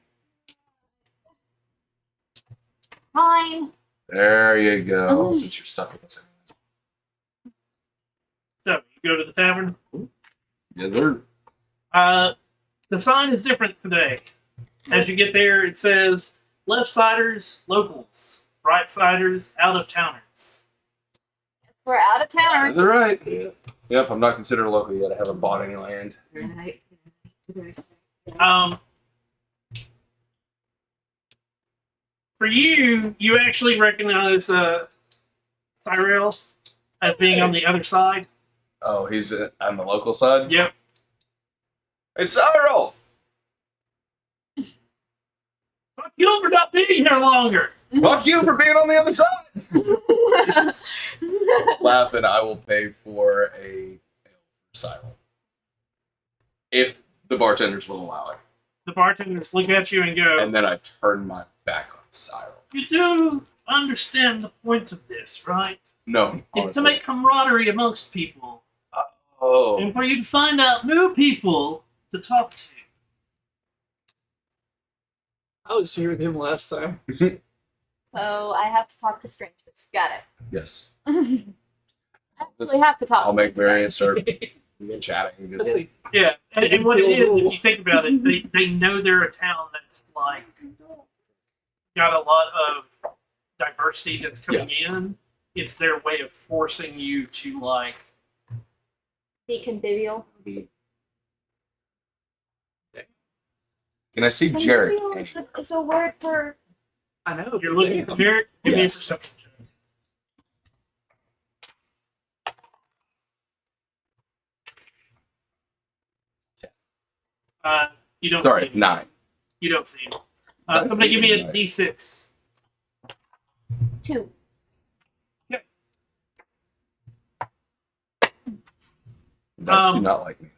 Fine. There you go. Mm. Since you're stuck with us. So you go to the tavern. Yes, sir. The sign is different today. As you get there, it says left siders, locals, right siders, out of towners. We're out of town. That's right. Yeah. Yep, I'm not considered a local yet. I haven't bought any land. Right. For you, you actually recognize Cyril as being on the other side. Oh, he's on the local side? Yep. Hey, Cyril! Fuck you for not being here longer. Fuck you for being on the other side! Laugh and I will pay for a Cyril. If the bartenders will allow it. The bartenders look at you and go, And then I turn my back on Cyril. "You do understand the point of this, right? No, It's honestly. to make camaraderie amongst people, Oh. and for you to find out new people to talk to." I was here with him last time. So I have to talk to strangers. Got it. Yes. I actually have to talk. I'll make to them. Marion start chatting. Just, Really? Yeah, and what it is, if you think about it, they know they're a town that's like got a lot of diversity that's coming in. It's their way of forcing you to like. Be convivial. Can I see Jared? Convivial is a word for. I know. You're looking for Jared. Give me a Yes. perception check. You don't. Sorry, see him. 9. You don't see him. That's Somebody give me a nice. D6. 2. Dice do not like me.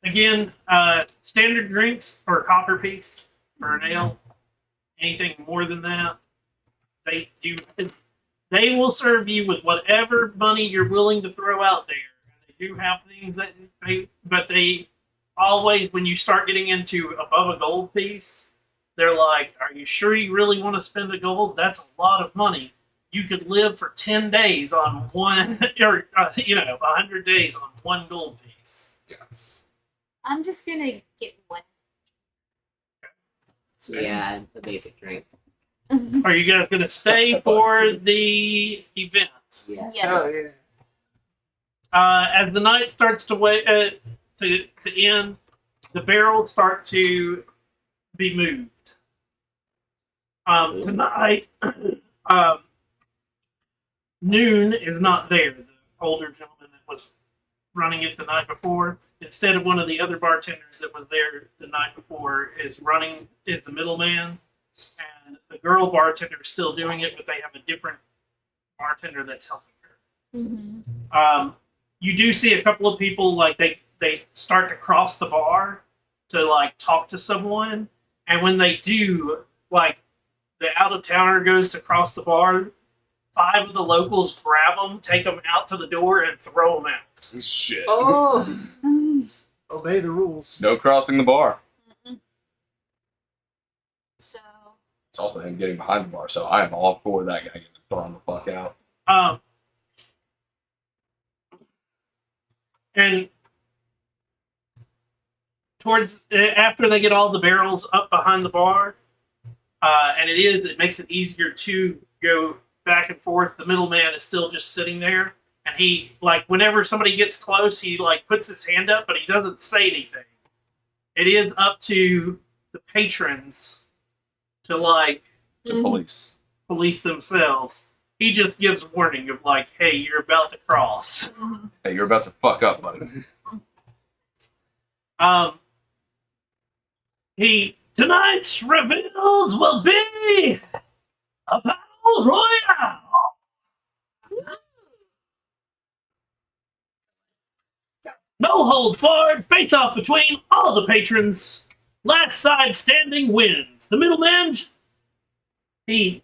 Again, standard drinks for a copper piece for an ale. Anything more than that, they do. They will serve you with whatever money you're willing to throw out there. And they do have things that they always, when you start getting into above a gold piece, they're like, "Are you sure you really want to spend a gold? That's a lot of money. You could live for 10 days on one, or 100 days on one gold piece." I'm just gonna get one. Yeah, the basic drink. Are you guys going to stay for the event? Yes. Yes. Oh, yeah. As the night starts to end, the barrels start to be moved. Tonight, Noon is not there. The older gentleman that was running it the night before. Instead of one of the other bartenders that was there the night before is the middleman, and the girl bartender is still doing it, but they have a different bartender that's helping her. Mm-hmm. You do see a couple of people like they start to cross the bar to like talk to someone, and when they do, like the out of towner goes to cross the bar, 5 of the locals grab them, take them out to the door, and throw them out. Shit. Oh, obey the rules. No crossing the bar. So It's also him getting behind the bar, so I am all for that guy getting thrown the fuck out. And towards after they get all the barrels up behind the bar, and it makes it easier to go back and forth. The middleman is still just sitting there, and he like whenever somebody gets close, he like puts his hand up, but he doesn't say anything. It is up to the patrons to like To police. themselves. He just gives warning of like, hey, you're about to cross. Hey, you're about to fuck up, buddy. Tonight's reveals will be a battle royale. No holds barred, face off between all the patrons. Last side standing wins. The middleman, it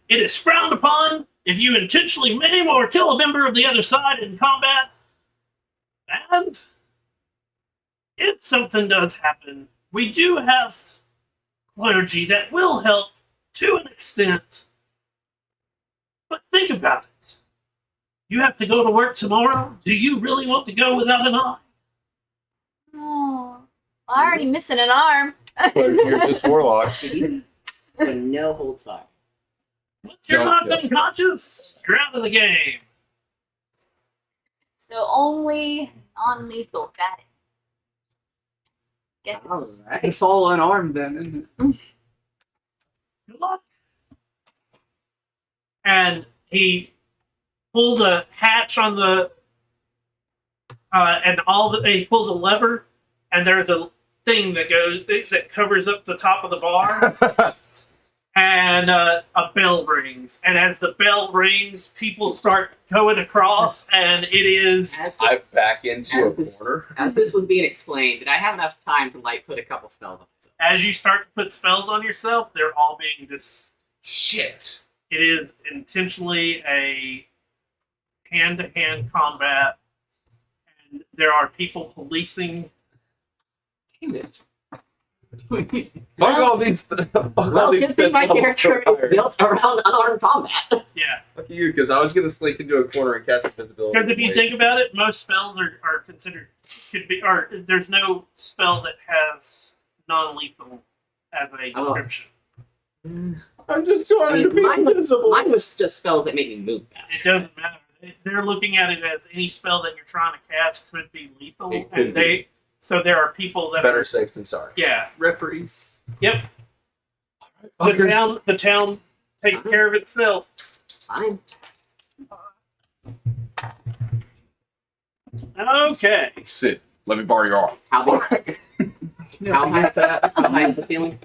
is frowned upon if you intentionally maim or kill a member of the other side in combat. And if something does happen, we do have clergy that will help to an extent. But think about it. You have to go to work tomorrow. Do you really want to go without an eye? Oh, I'm already missing an arm. You're just warlocks. So no holds barred. Once you're Don't knocked go. unconscious, you're out of the game. So only non-lethal. Got it. Guess All right. It's all unarmed then, isn't it? Good luck. And he pulls a hatch on the, he pulls a lever, and there's a thing that covers up the top of the bar, and a bell rings. And as the bell rings, people start going across, and it is I back into a As- corner. As this was being explained, did I have enough time to like put a couple spells on myself? as you start to put spells on yourself, they're all being Shit. It is intentionally a hand-to-hand combat, and there are people policing. Damn it. Fuck all these. Fuck all Well, these good thing my level character is fires. built around unarmed combat. Yeah, Fuck you, because I was gonna slink into a corner and cast invisibility. because if you think about it, most spells are considered there's no spell that has non-lethal as a Oh. description. I'm just trying to be invisible. Mine was just spells that make me move It faster. doesn't matter. They're looking at it as any spell that you're trying to cast could be lethal, It could and so there are people that Better are, safe than sorry. yeah. Referees. Yep. Fuckers. The town takes care of itself. Fine. Okay. Sit. Let me borrow your arm. How big? No, How I high? get that. How high is the ceiling?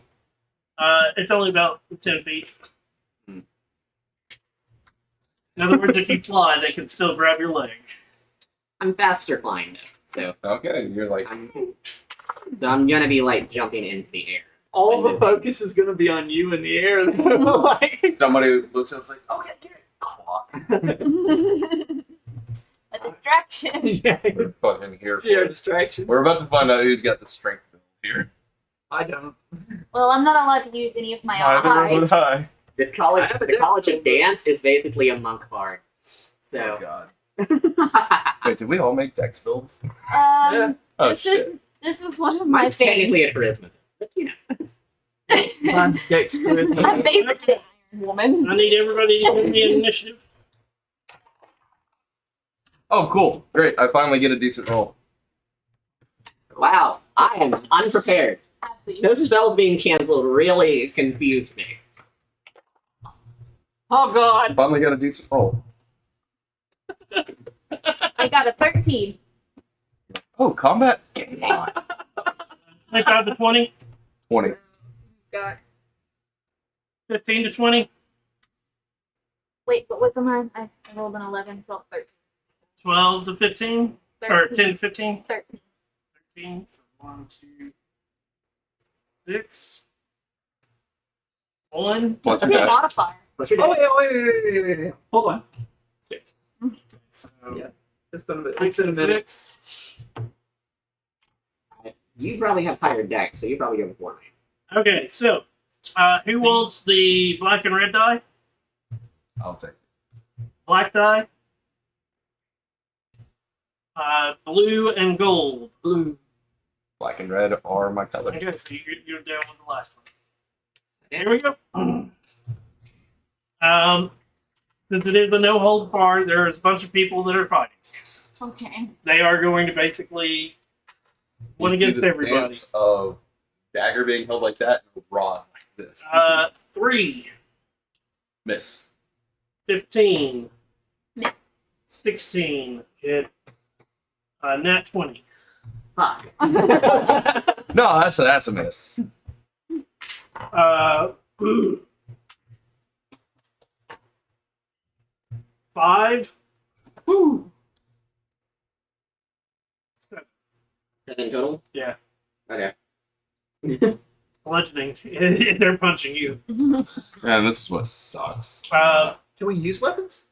It's only about 10 feet. Hmm. In other words, if you fly, they can still grab your leg. I'm faster flying though, Okay, you're like. so I'm gonna be like jumping into the air. All the focus is gonna be on you in the air. Though. Like, Somebody looks up and is like, okay, get it. Clock. a distraction. yeah, We're fucking here for yeah, it. distraction. We're about to find out who's got the strength build here. I don't. Well, I'm not allowed to use any of my Neither eyes. would I. This college, I have a the College dance of Dance is basically a monk bard. Oh So. god. Wait, did we all make dex builds? Yeah. Oh this shit. is one of my Mine's things. technically a charisma, but you know. Mine's Dex I'm charisma. basically an Iron Woman. I need everybody to give me an initiative. Oh, cool. Great. I finally get a decent roll. Wow, I am unprepared. Please. Those spells being canceled really confused me. Oh god. Finally got a decent roll. I got a 13. Oh, combat? Come on. 25 to 20, 20. Got. 15 to 20, Wait, what was the mine? I rolled an 11, 12, 13. 12 to 15, or 10 to 15, 13. 13. So 1, 2, 6. 1. Plus your Okay, dex. modifier. What's your Oh dex? wait. Hold on. 6. So Yeah. It's been a bit. 6 and 6. You probably have higher dex, so you probably go before me. Okay, so who wants the black and red die? I'll take it. Black die. Blue and gold. Blue. Black and red are my colors. Okay, so you're down with the last one. Here we go. Since it is a no hold bar, there's a bunch of people that are fighting. Okay. They are going to basically one You do against the everybody. stance of dagger being held like that and a rod like this. 3, Miss. 15, Miss. 16, hit. Nat 20. Fuck. No, that's a miss. 5. Woo. 7. 7 total? Yeah. Okay. Bludgeoning. They're punching you. Man, this is what sucks. Can we use weapons?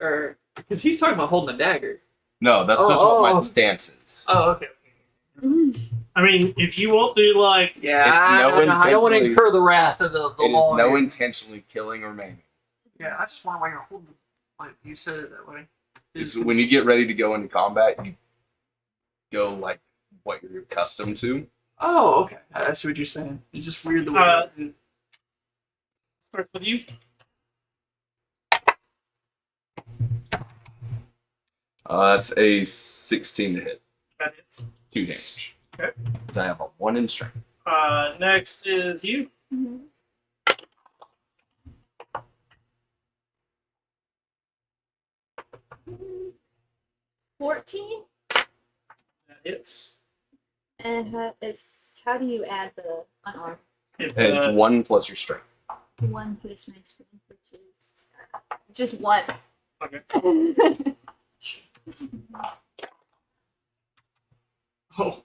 Or because he's talking about holding a dagger. No, that's Oh, just what my oh. stance is. Oh, okay. I mean, if you want to, like, Yeah, no I don't want to intentionally- incur the wrath of the It is law. no here. intentionally killing or maiming. Yeah, I just wonder why you're holding. Like you said it that way. It's when you get ready to go into combat, you go like what you're accustomed to. Oh, okay. I see what you're saying. It's just weird the way. start with you. That's a 16 to hit. That hits. 2 damage. Okay. Because I have a 1 in strength. Next is you. Mhm. 14? That hits. And how do you add the unarmed? It's And it's 1 plus your strength. 1 plus my strength, which is just 1. okay. Oh.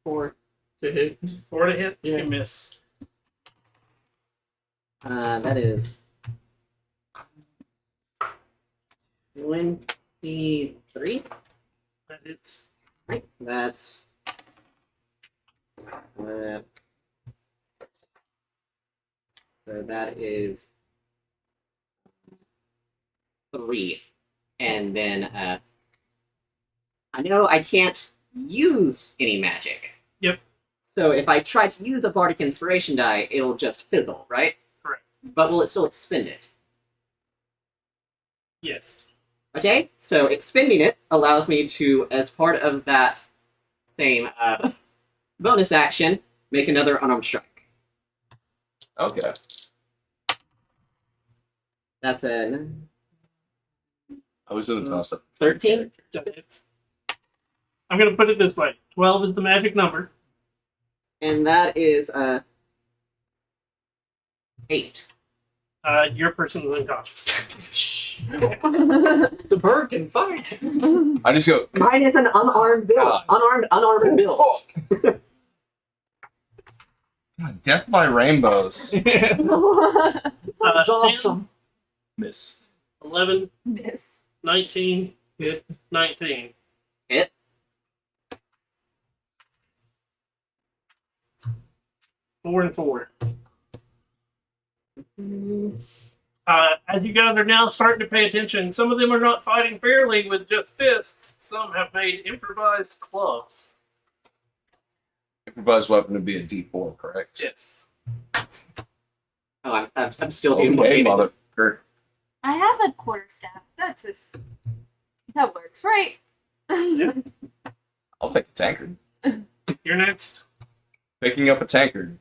4 to hit. 4 to hit. Yeah. You miss. That is 23. That hits. Right. That's so that is 3, and then I know I can't use any magic. Yep. So if I try to use a bardic inspiration die, it'll just fizzle, right? Correct. But will it still expend it? Yes. Okay, so expending it allows me to, as part of that same bonus action, make another unarmed strike. Okay. That's a I was going to toss up. 13. That hits. I'm going to put it this way 12 is the magic number. And that is 8. Your person is unconscious. The bird can fight. I just go. Mine is an unarmed build. God. Unarmed build. God, death by rainbows. That's 10, awesome. Miss. 11, Miss. 19, Hit. 19. Hit. Four and 4. As you guys are now starting to pay attention, some of them are not fighting fairly with just fists. Some have made improvised clubs. Improvised weapon would be a D4, correct? Yes. Oh, I'm still doing Okay, one. mother. I have a quarterstaff. That works, right? I'll take a tankard. You're next. Picking up a tankard.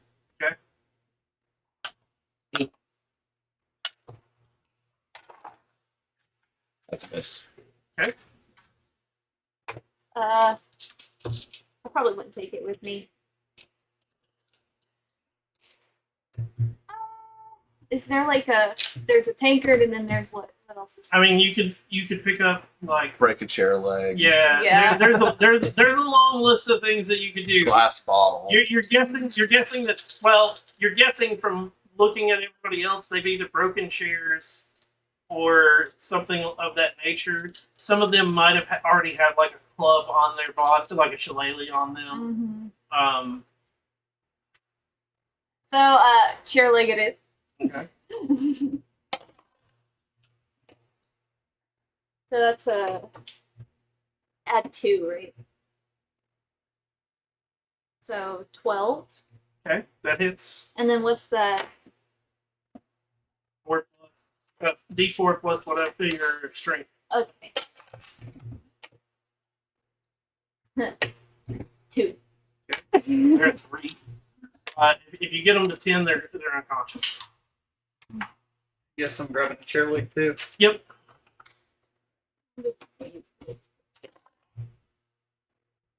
That's a miss. I probably wouldn't take it with me. Is there like there's a tankard and then there's what else is? I mean, you could pick up like Break a chair leg. yeah. Yeah. There's a long list of things that you could do. Glass bottle. You're guessing that you're guessing from looking at everybody else they've either broken chairs or something of that nature. Some of them might have already had like a club on their body, like a shillelagh on them. Mm-hmm. So chair leg it is. Okay. So that's add 2, right? So 12. Okay, that hits. And then what's the 4 plus D4 plus whatever your strength. okay. 2. They're at 3. If you get them to 10, they're unconscious. Yes, I'm grabbing a chair leg too. Yep.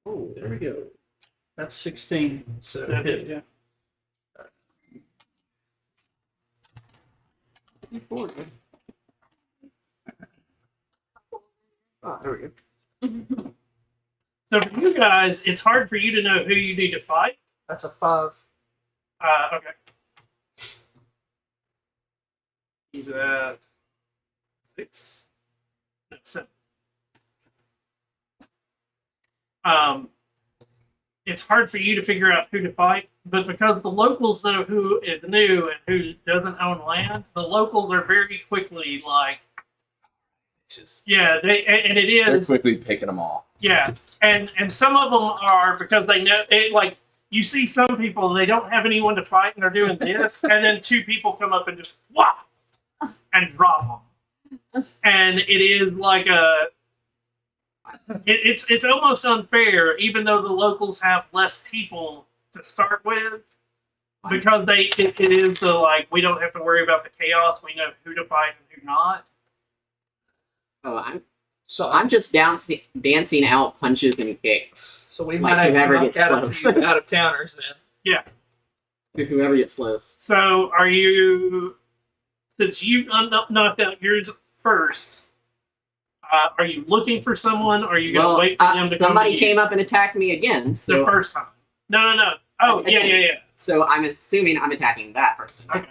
Oh, there we go. That's 16. So That hits. yeah. Oh, there we go. So for you guys, it's hard for you to know who you need to fight. That's a 5. Okay. He's at 6. No, 7. It's hard for you to figure out who to fight, but because the locals know who is new and who doesn't own land, the locals are very quickly like, Just yeah, and it they're is. quickly picking them off. Yeah, and some of them are because they know it. Like you see some people, they don't have anyone to fight, and they're doing this, and then 2 people come up and just wow, and drop them, and it is like it's almost unfair, even though the locals have less people to start with, because it is the like we don't have to worry about the chaos. We know who to fight and who not. Oh, So I'm just dancing out punches and kicks. So we Like might have whoever to knock gets out close. out of towners then. To whoever gets close. So are you? Since you've knocked out yours first, are you looking for someone? Or are you gonna wait for them to come? Somebody To you came up and attacked me again. the So, first time. No. Oh, Again. yeah. so I'm assuming I'm attacking that person. Okay.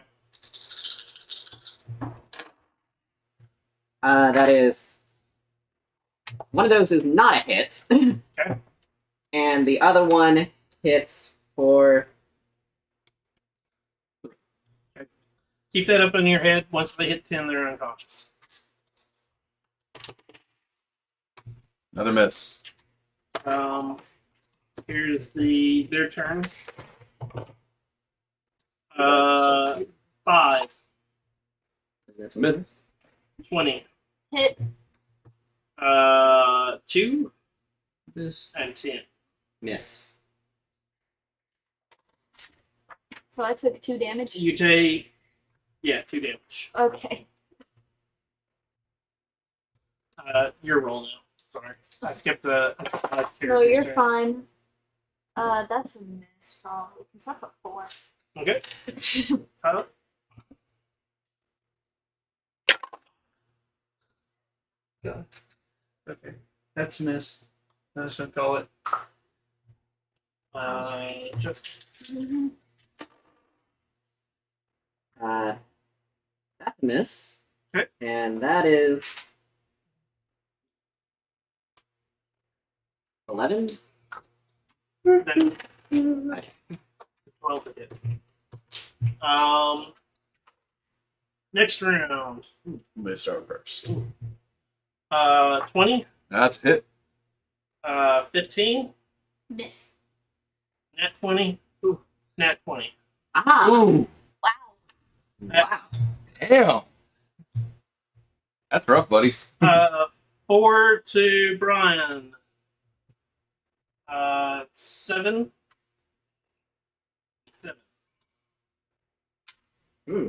That is. One of those is not a hit. Okay. And the other one hits for. Keep that up in your head. Once they hit 10, they're unconscious. Another miss. Here's their turn. 5, That's a miss. 20, Hit. 2, This. and 10. Miss. So I took 2 damage. You take 2 damage. Okay. Your roll now. Sorry, I skipped the. No, you're fine. That's a miss probably, because that's a 4. Okay. Tyler? Okay. That's a miss. I'm just gonna call it. Just That's a miss. Okay. And that is 11. then Right. 12 to hit. Next round. They start first. 20, That's a hit. 15, Miss. nat 20, nat 20. Aha! Ooh. Wow. Wow. Damn. That's rough, buddies. 4 to Brian. 7. 7. Hmm.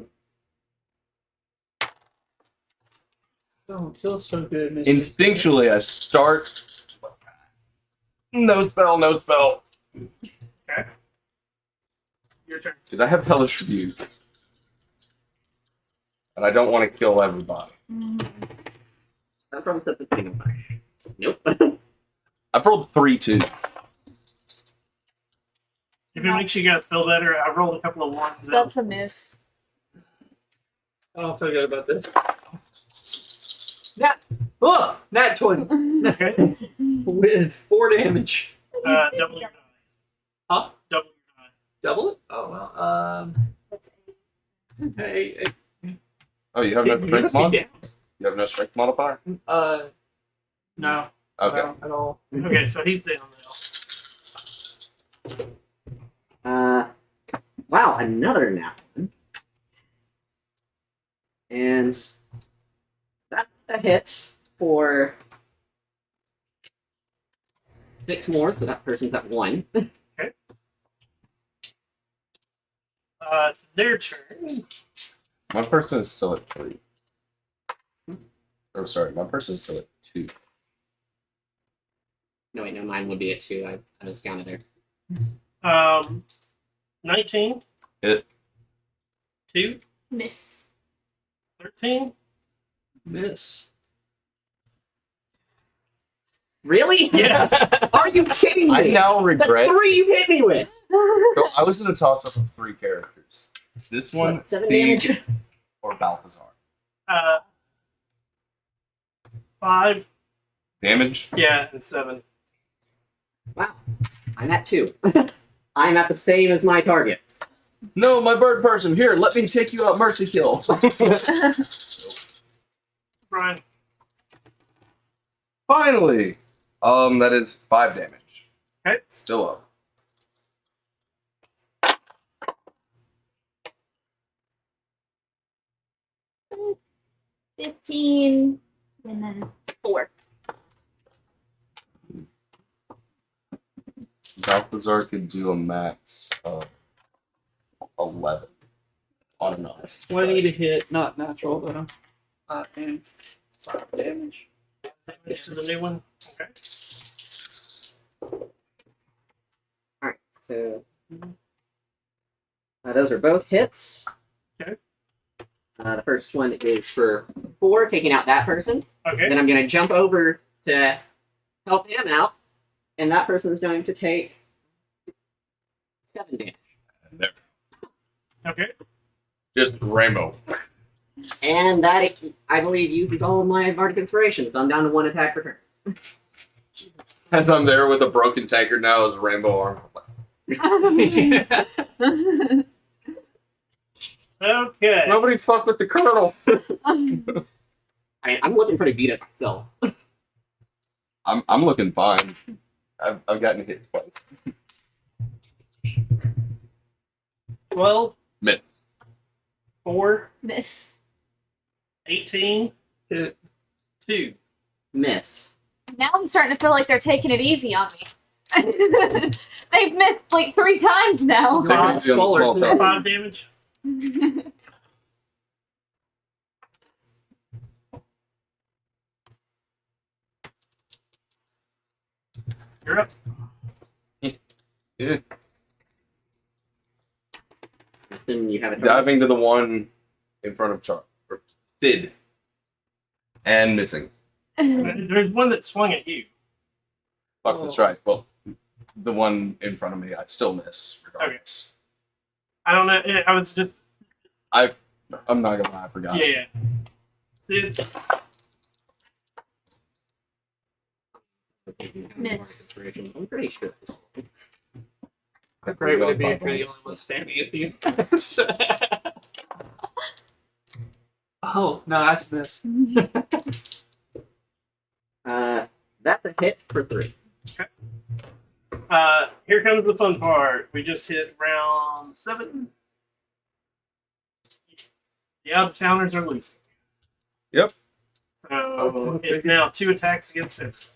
Oh, it feels so good. Mr. Instinctually, I start. No spell, no spell. Okay. Your turn. Because I have Hellish Rebuke. And I don't want to kill everybody. That from the thing of mine. Nope. I've rolled 3 2. If it makes you guys feel better, I rolled a couple of ones. That's a miss. I don't feel good about this. Nat 20 Okay. with 4 damage. Double your die. Huh? Double your die. Double it? Oh well. That's Hey. Oh, you have no You strength must be mod? down. You have no strength modifier? No. Okay. No, at all. Okay, so he's down now. Wow, another nap one. And that's a hit for 6 more, so that person's at 1. Their turn. My person is still at 3. Oh, sorry, my person is still at 2. No, wait, no, mine would be at 2. I just counted there. 19. Hit. 2. miss. 13. Miss. Really? Yeah. Are you kidding I me? now That's regret. 3 you hit me with! So I was in a toss up of 3 characters. This one, What, 7 Thief, damage? or Balthazar. 5. Damage? Yeah, and 7. Wow. I'm at 2. I'm at the same as my target. No, my bird person. Here, let me take you out mercy kill. Brian. Finally. That is 5 damage. Okay. Still up. 15, and then 4. Balthazar could do a max of 11 on an honest. 20 to hit, not natural though. And 5 damage. Damage to the new one. Okay. Alright, so. Those are both hits. Okay. The first one is for 4, taking out that person. Okay. Then I'm going to jump over to help him out, and that person's going to take 7 damage. Okay. Just rainbow. And that, I believe, uses all of my Bardic Inspiration, so I'm down to 1 attack per turn. As I'm there with a broken tankard now as rainbow armor. Okay. Nobody fuck with the colonel. I mean, I'm looking pretty beat up myself. I'm looking fine. I've gotten hit twice. 12. Miss. 4. Miss. 18. Hit. 2. Miss. Now I'm starting to feel like they're taking it easy on me. They've missed like 3 times now. Taking Five it to the smaller small today. top. 5 damage. You're up. Yeah. Then you have a Diving to the one in front of or Sid. And missing. There's one that swung at you. Fuck, that's right. Well, the one in front of me, I still miss regardless. I don't know. I was just. I'm not gonna lie, I forgot. Yeah. Sid. Miss. I'm pretty sure. How great would it be if you're the only one standing at the end? Oh, no, that's a miss. That's a hit for 3. Here comes the fun part. We just hit round 7. The out of towners are losing. Yep. So it's now 2 attacks against it.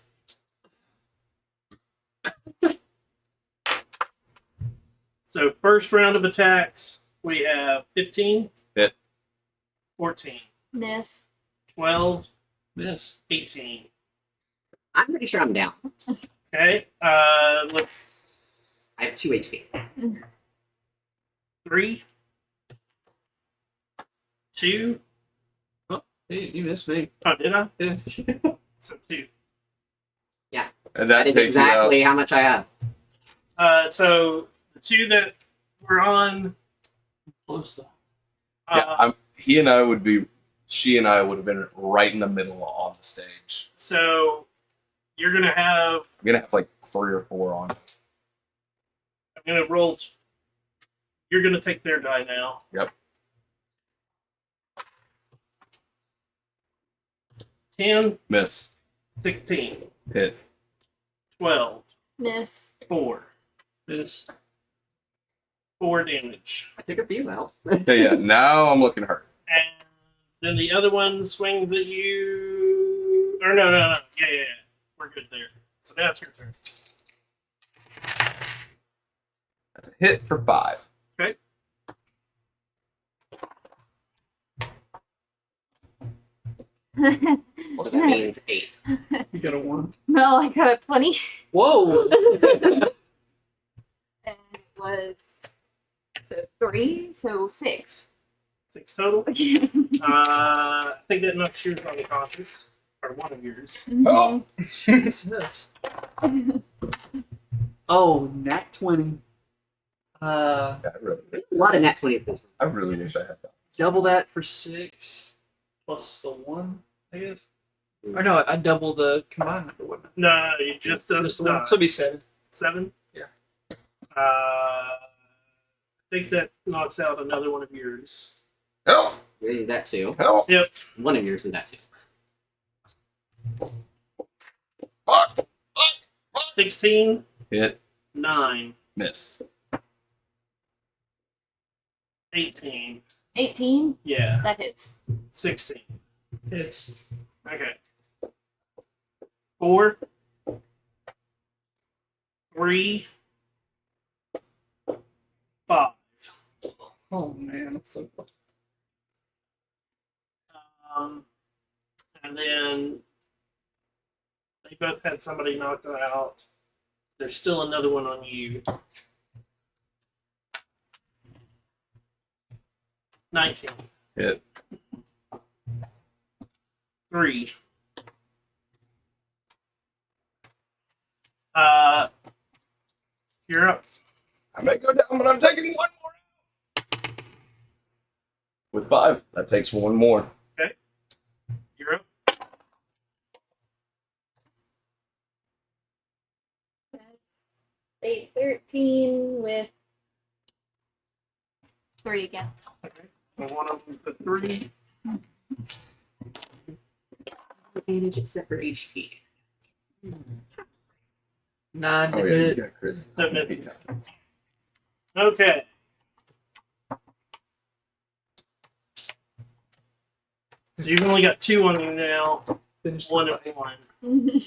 So first round of attacks, we have 15. Hit. 14. Miss. 12. Miss. 18. I'm pretty sure I'm down. Okay. Let's I have 2 HP. 3, 2. Hey, you missed me. Oh, did I? Yeah. So 2. And That that is takes you exactly how much I have. So the 2 that we're on. Close though. He and I would be. She and I would have been right in the middle on the stage. So you're gonna have. I'm gonna have like 3 or 4 on. I'm gonna roll. You're gonna take their die now. Yep. 10, Miss. 16, Hit. 12, Miss. 4. Miss. 4 damage. I took a few out. Yeah. Now I'm looking hurt. And then the other one swings at you. Or no. Yeah. We're good there. So now it's your turn. That's a hit for 5. Okay. So that means 8. You got a 1. No, I got a 20. Whoa! And it was so 3, so 6. 6 total. I think that knocks yours unconscious. Or one of yours. Oh. Jesus. Oh, nat 20. Yeah, A lot of nat 20s this I really wish I had that. Double that for 6 plus the 1, I guess. Or no, I double the combined number, wouldn't No, you just it? done Just the 1. So it'd be 7. 7? Yeah. I think that knocks out another one of yours. Help! Yours is that too. Help! One of yours is that too. Fuck! 16, Hit. 9, Miss. 18. 18? Yeah. That hits. 16. It's Okay. 4, 3, 5. oh man, I'm so close. And then they both had somebody knocked out. There's still another one on you. 19. Hit. 3. You're up. I may go down, but I'm taking 1 more. With 5, that takes 1 more. You're up. That's 8, 13 with 3 again. Okay. So one of them's the 3. Advantage except for HP. 9 to Oh, yeah, you hit. got Chris. That misses. Okay. So you've only got 2 on you now. Finish the 1 and fight. 1.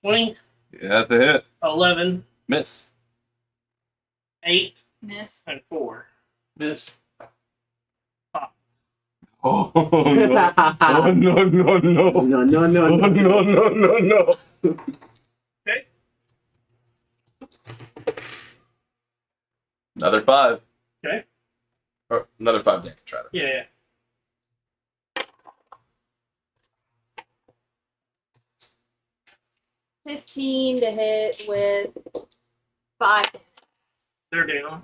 20, Yeah, that's a hit. 11, Miss. 8, Miss. and 4. Miss. Oh, no. Oh, no, no, no. No, no, no, Oh, no. no, no, no, no. Okay. Another 5. Okay. Or another 5 damage, rather. Yeah. 15 to hit with 5. They're down.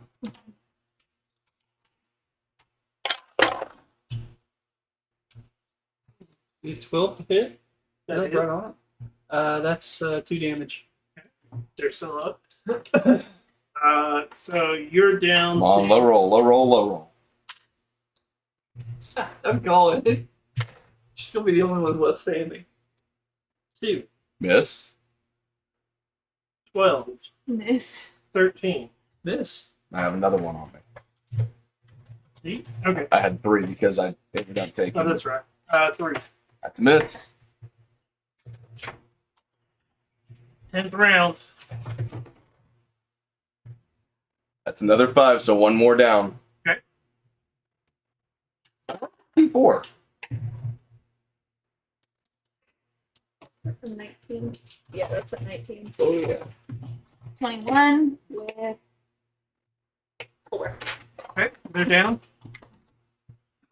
You get 12 to hit? That Right hits. on. That's 2 damage. They're still up. So you're down. Come on, to- low roll, low roll, low roll. I'm calling. She's gonna be the only one left standing. 2, Miss. 12, Miss. 13. Miss. I have another one on me. See? Okay. I had 3 because I ended up taking. Oh, that's right. 3. That's a miss. 10th round. That's another 5, so 1 more down. Okay. 4. That's a 19. Yeah, that's a 19. Oh yeah. 21 with 4. Okay, they're down.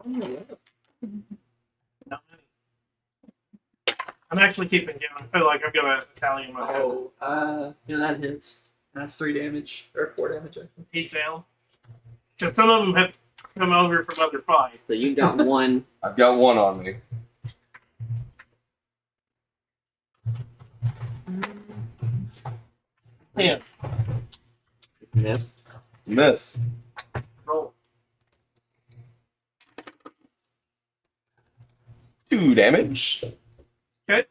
Oh, Not many. I'm actually keeping count. I feel like I've got a tally in my head. yeah, that hits. That's 3 damage or 4 damage. I think. He's down. Because some of them have come over from other fights. So you got one. I've got one on me. Yeah. Miss. Miss. Roll. 2 damage. Okay.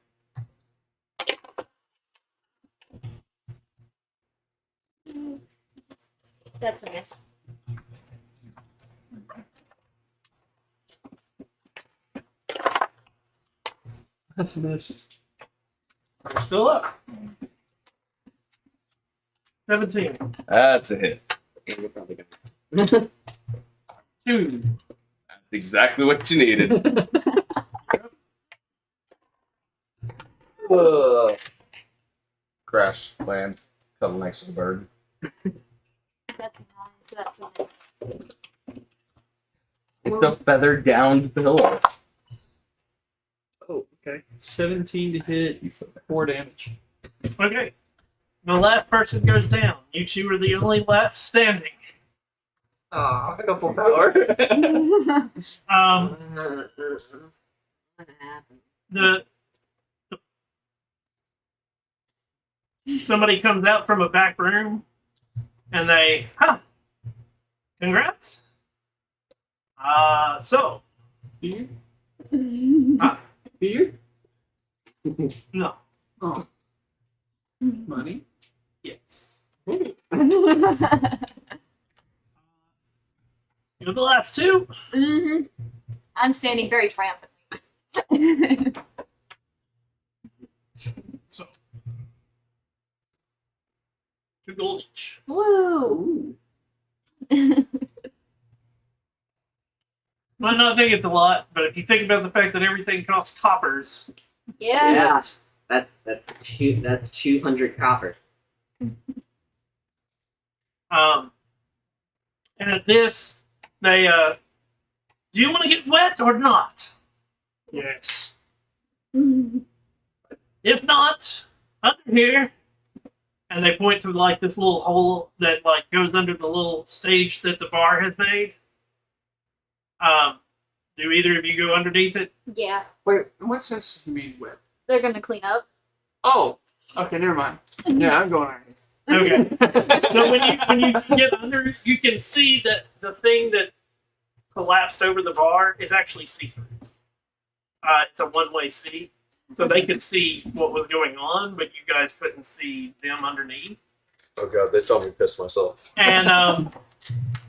That's a miss. That's a miss. We're still up. 17. That's a hit. And you're probably gonna. 2. That's exactly what you needed. Crash, land, cuddle next to the bird. That's a 9, so that's a miss. It's a feathered down pillow. Oh, okay. 17 to hit, 4 damage. Okay. The last person goes down. You two are the only left standing. Ah, I got full power. What happened? The somebody comes out from a back room and they, congrats. So, Beer? Huh? Beer? no. Oh. Money? Yes. Ooh. You're the last two. Mm-hmm. I'm standing very triumphantly. So, 2 gold each. Woo! Might not think it's a lot, but if you think about the fact that everything costs coppers, Yeah. Yeah. That's 200 copper. and at this, they, do you want to get wet or not? Yes. If not, under here, and they point to like this little hole that like goes under the little stage that the bar has made. Do either of you go underneath it? Yeah. Wait, in what sense do you mean wet? They're gonna clean up. Oh, okay, never mind. Yeah, I'm going underneath. Okay. So when you get under, you can see that the thing that collapsed over the bar is actually see-through. It's a one-way see, so they could see what was going on, but you guys couldn't see them underneath. Oh god, they saw me piss myself. And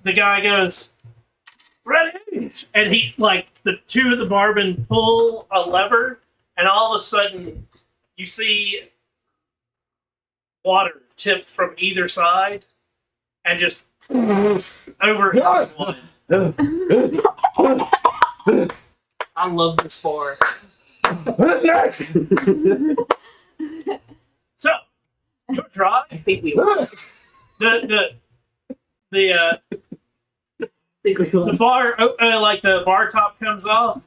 the guy goes, "Ready?" And he, like, the two of the barmen pull a lever, and all of a sudden, you see water tip from either side, and just over everyone. I love this bar. What's next? So, you're dry. I think we lost. The I think we the lost. bar, like the bar top comes off,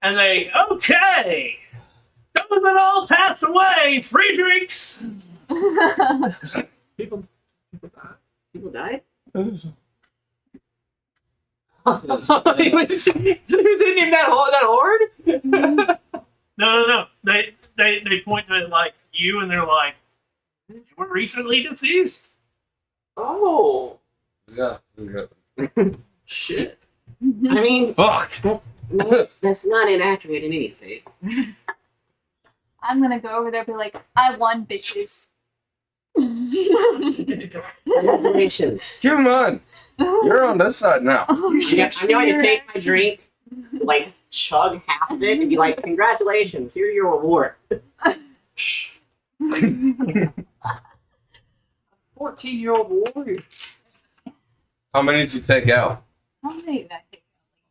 and they, okay, those that all pass away, free drinks. People die. People died? He was hitting him that hard? No. They point to like you, and they're like, you were recently deceased. Oh, Yeah. shit. I mean, Fuck. that's not inaccurate in any sense. I'm gonna go over there and be like, I won, bitches. Congratulations. Come on. You're on this side now. I'm going to take my drink, like, chug half of it, and be like, congratulations, here's your reward. 14-year-old warrior. How many did you take out? How many did I take?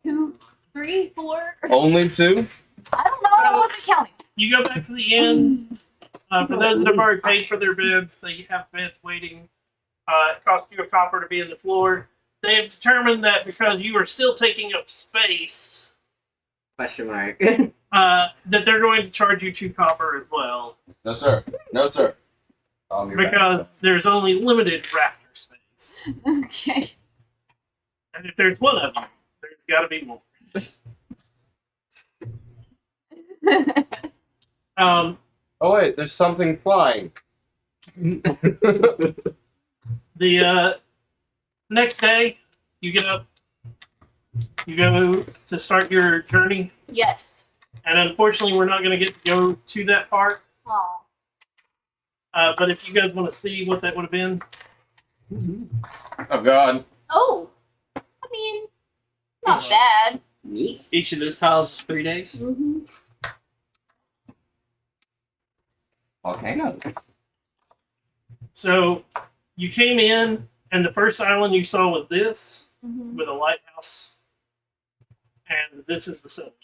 2, 3, 4? Only 2? I don't know. I So- wasn't counting. You go back to the inn. For those that have already paid for their beds, they have beds waiting. It costs you a copper to be in the floor. They've determined that because you are still taking up space, Question mark. that they're going to charge you 2 copper as well. No, sir. No, sir. Because there's only limited rafter space. Okay. And if there's one of you, there's got to be more. Oh wait, there's something flying. The next day, you get up, you go to start your journey, Yes. and unfortunately, we're not going to get to go to that part. Aw. But if you guys want to see what that would have been, Oh god. Oh. I mean, not bad. Neat. Each of those tiles is 3 days. Mm-hmm. Volcano. so you came in, and the first island you saw was this Mm-hmm. with a lighthouse, and this is the settlement.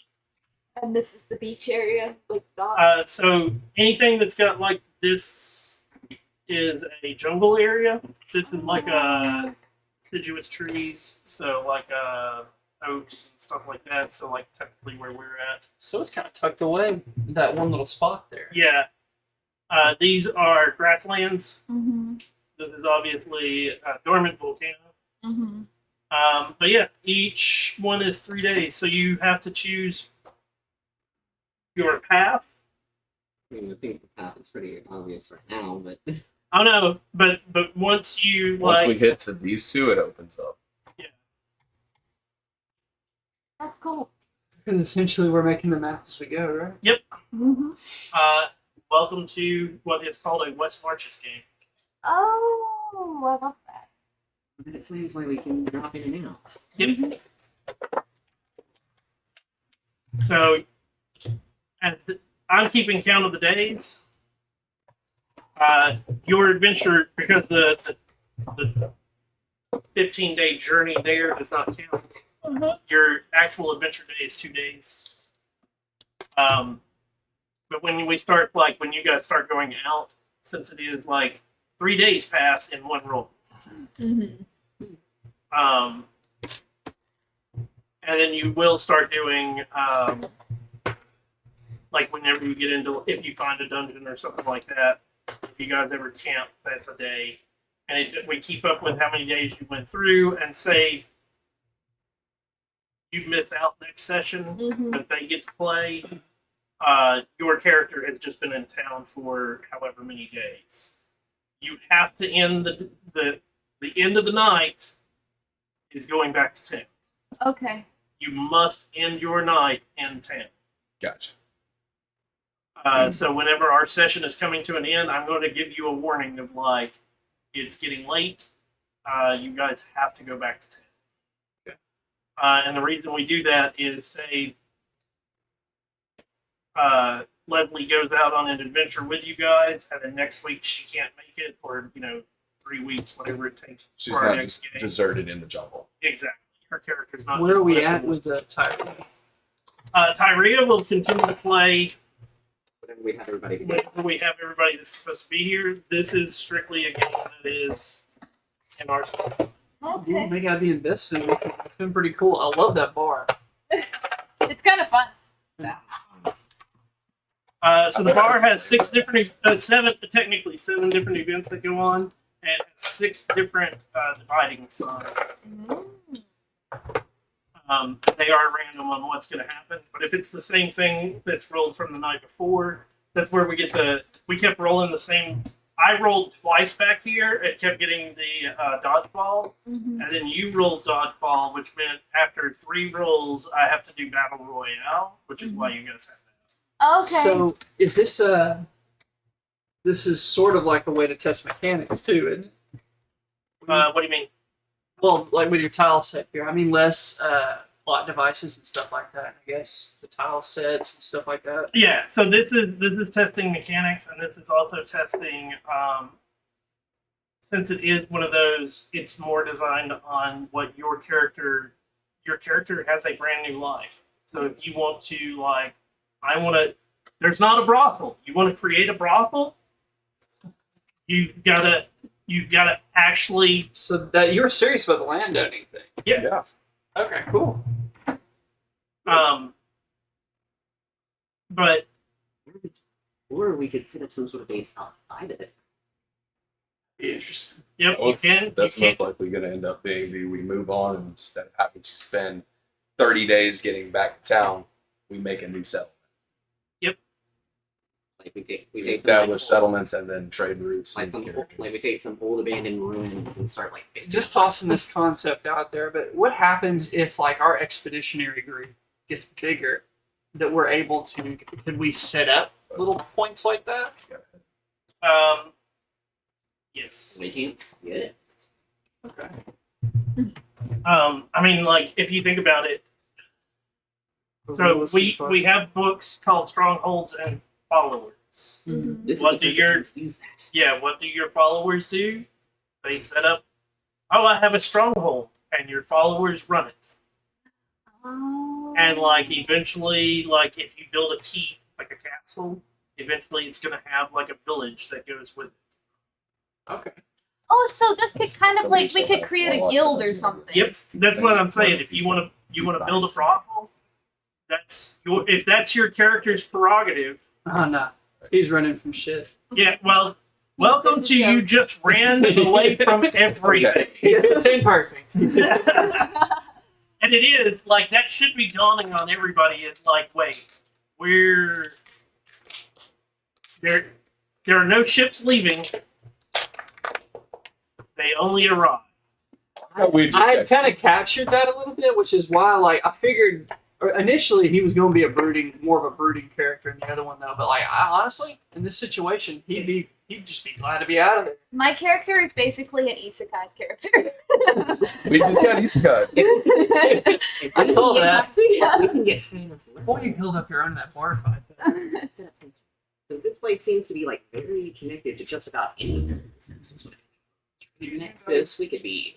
And this is the beach area, like dogs. So anything that's got like this is a jungle area. This is like deciduous trees, so like oaks and stuff like that. So like technically where we're at. So it's kind of tucked away, that one little spot there. Yeah. These are grasslands. Mm-hmm. This is obviously a dormant volcano. Mm-hmm. But yeah, each one is 3 days, so you have to choose your path. I mean, I think the path is pretty obvious right now, but I don't know, but once you Once we like, hit to these two, it opens up. That's cool. Because essentially we're making the map as we go, right? Mm-hmm. welcome to what is called a West Marches game. Oh, I love that. that explains why we can drop in and out. Yep. So, I'm keeping count of the days. Your adventure, because the 15-day journey there does not count. Your actual adventure day is 2 days. But when we start, like when you guys start going out, since it is like 3 days pass in one roll. Mm-hmm. And then you will start doing, like whenever you get into, if you find a dungeon or something like that, if you guys ever camp, that's a day. And we keep up with how many days you went through, and say you miss out next session, Mm-hmm. but they get to play. Your character has just been in town for however many days. You have to end the end of the night is going back to town. Okay. You must end your night in town. Gotcha. So whenever our session is coming to an end, I'm going to give you a warning of like, it's getting late. You guys have to go back to town. Okay. And the reason we do that is, say, Leslie goes out on an adventure with you guys, and then next week she can't make it, or 3 weeks, whatever it takes She's for our not next just game. deserted in the jungle. Exactly. Her character's not. Where are we just at with the Tyree? Tyria will continue to play Whenever we have everybody together. when we have everybody that's supposed to be here. This is strictly a game that is in our Yeah, Okay. they gotta be invested. It's been pretty cool. I love that bar. It's kind of fun. So the bar has 6 different, technically 7 different events that go on, and it has 6 different dividing signs. They are random on what's going to happen, but if it's the same thing that's rolled from the night before, that's where we get we kept rolling the same. I rolled twice back here. It kept getting the dodgeball, Mm-hmm. and then you rolled dodgeball, which meant after 3 rolls, I have to do battle royale, which is why you guys have that. Okay. So is this this is sort of like a way to test mechanics too, isn't it? What do you mean? Well, like with your tile set here, I mean less plot devices and stuff like that. I guess the tile sets and stuff like that. Yeah, so this is testing mechanics, and this is also testing. Since it is one of those, it's more designed on what your character has a brand new life. So if you want to like There's not a brothel. You want to create a brothel? You've gotta actually. So that you're serious about the landowning thing? Yes. Okay, cool. But Or we could set up some sort of base outside of it. Interesting. yep, Well, you can. That's you most can. likely going to end up being we move on, and instead of having to spend 30 days getting back to town, we make a new settlement. Like we take Establish some, settlements and then trade routes. like, and some, characters. like we take some old abandoned ruins and start like fixing Just them. tossing this concept out there, but what happens if like our expeditionary group gets bigger that we're able to could we set up little points like that? Yes. We can't. Yeah. Okay. I mean, like if you think about it, so we have books called Strongholds and Followers. Mhm. This What is do the your- perfect time to use that? Yeah, what do your followers do? They set up. Oh, I have a stronghold, and your followers run it. Oh. And like eventually, like if you build a keep, like a castle, eventually it's gonna have like a village that goes with it. Okay. Oh, so this could kind of like we Somebody could said create a that. guild or something. Yep, that's what I'm saying. If you want to build a brothel, if that's your character's prerogative. Oh no. He's running from shit. Yeah, well, welcome just to a you joke. just ran away from everything. It's imperfect. And it is like that should be dawning on everybody. Is like, wait, we're there. There are no ships leaving. They only arrive. We just I got- kind of captured that a little bit, which is why, like, I figured or initially he was going to be more of a brooding character in the other one, though. But like, honestly, in this situation, he'd just be glad to be out of there. My character is basically an isekai character. We just got Isekai. I saw that. Yeah. We can get kind of Boy, you held up your own in that bar fight. set up some- So this place seems to be like very connected to just about any nexus. We could be.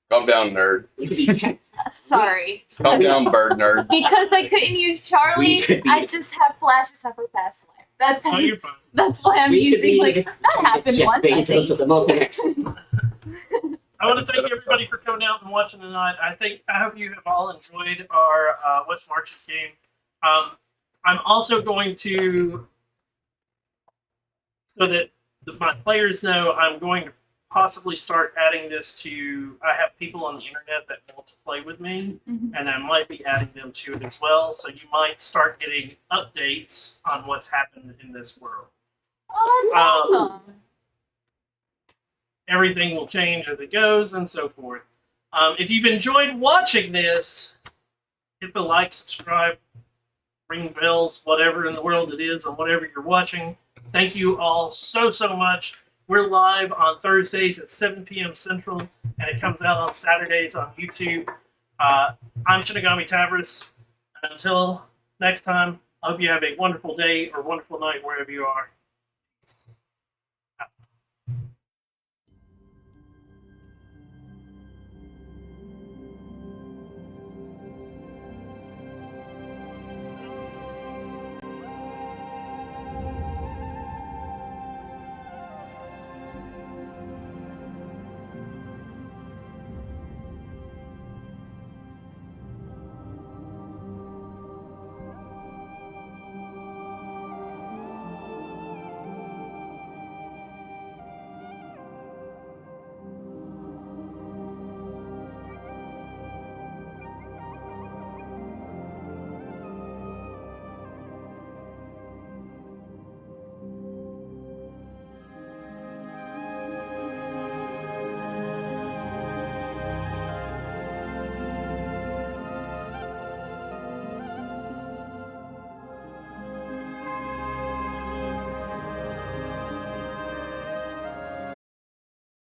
Calm down, nerd. We could be. Sorry. Calm down, bird nerd. Because I couldn't use Charlie, We could be- I just have flashes of her past life. That's Oh, you're fine. that's why I'm we could using be like that happened Jeff once. I Bezos think. of the multiverse. I want to thank everybody for coming out and watching tonight. I hope you have all enjoyed our West Marches game. I'm also going to, so that my players know, I'm going to possibly start adding this to. I have people on the internet that want to play with me, Mhm. and I might be adding them to it as well. So you might start getting updates on what's happened in this world. Oh, that's awesome. Everything will change as it goes and so forth. If you've enjoyed watching this, hit the like, subscribe, ring bells, whatever in the world it is, on whatever you're watching. Thank you all so much. We're live on Thursdays at 7 p.m. Central, and it comes out on Saturdays on YouTube. I'm Shinigami Tavris, and until next time, I hope you have a wonderful day or wonderful night wherever you are.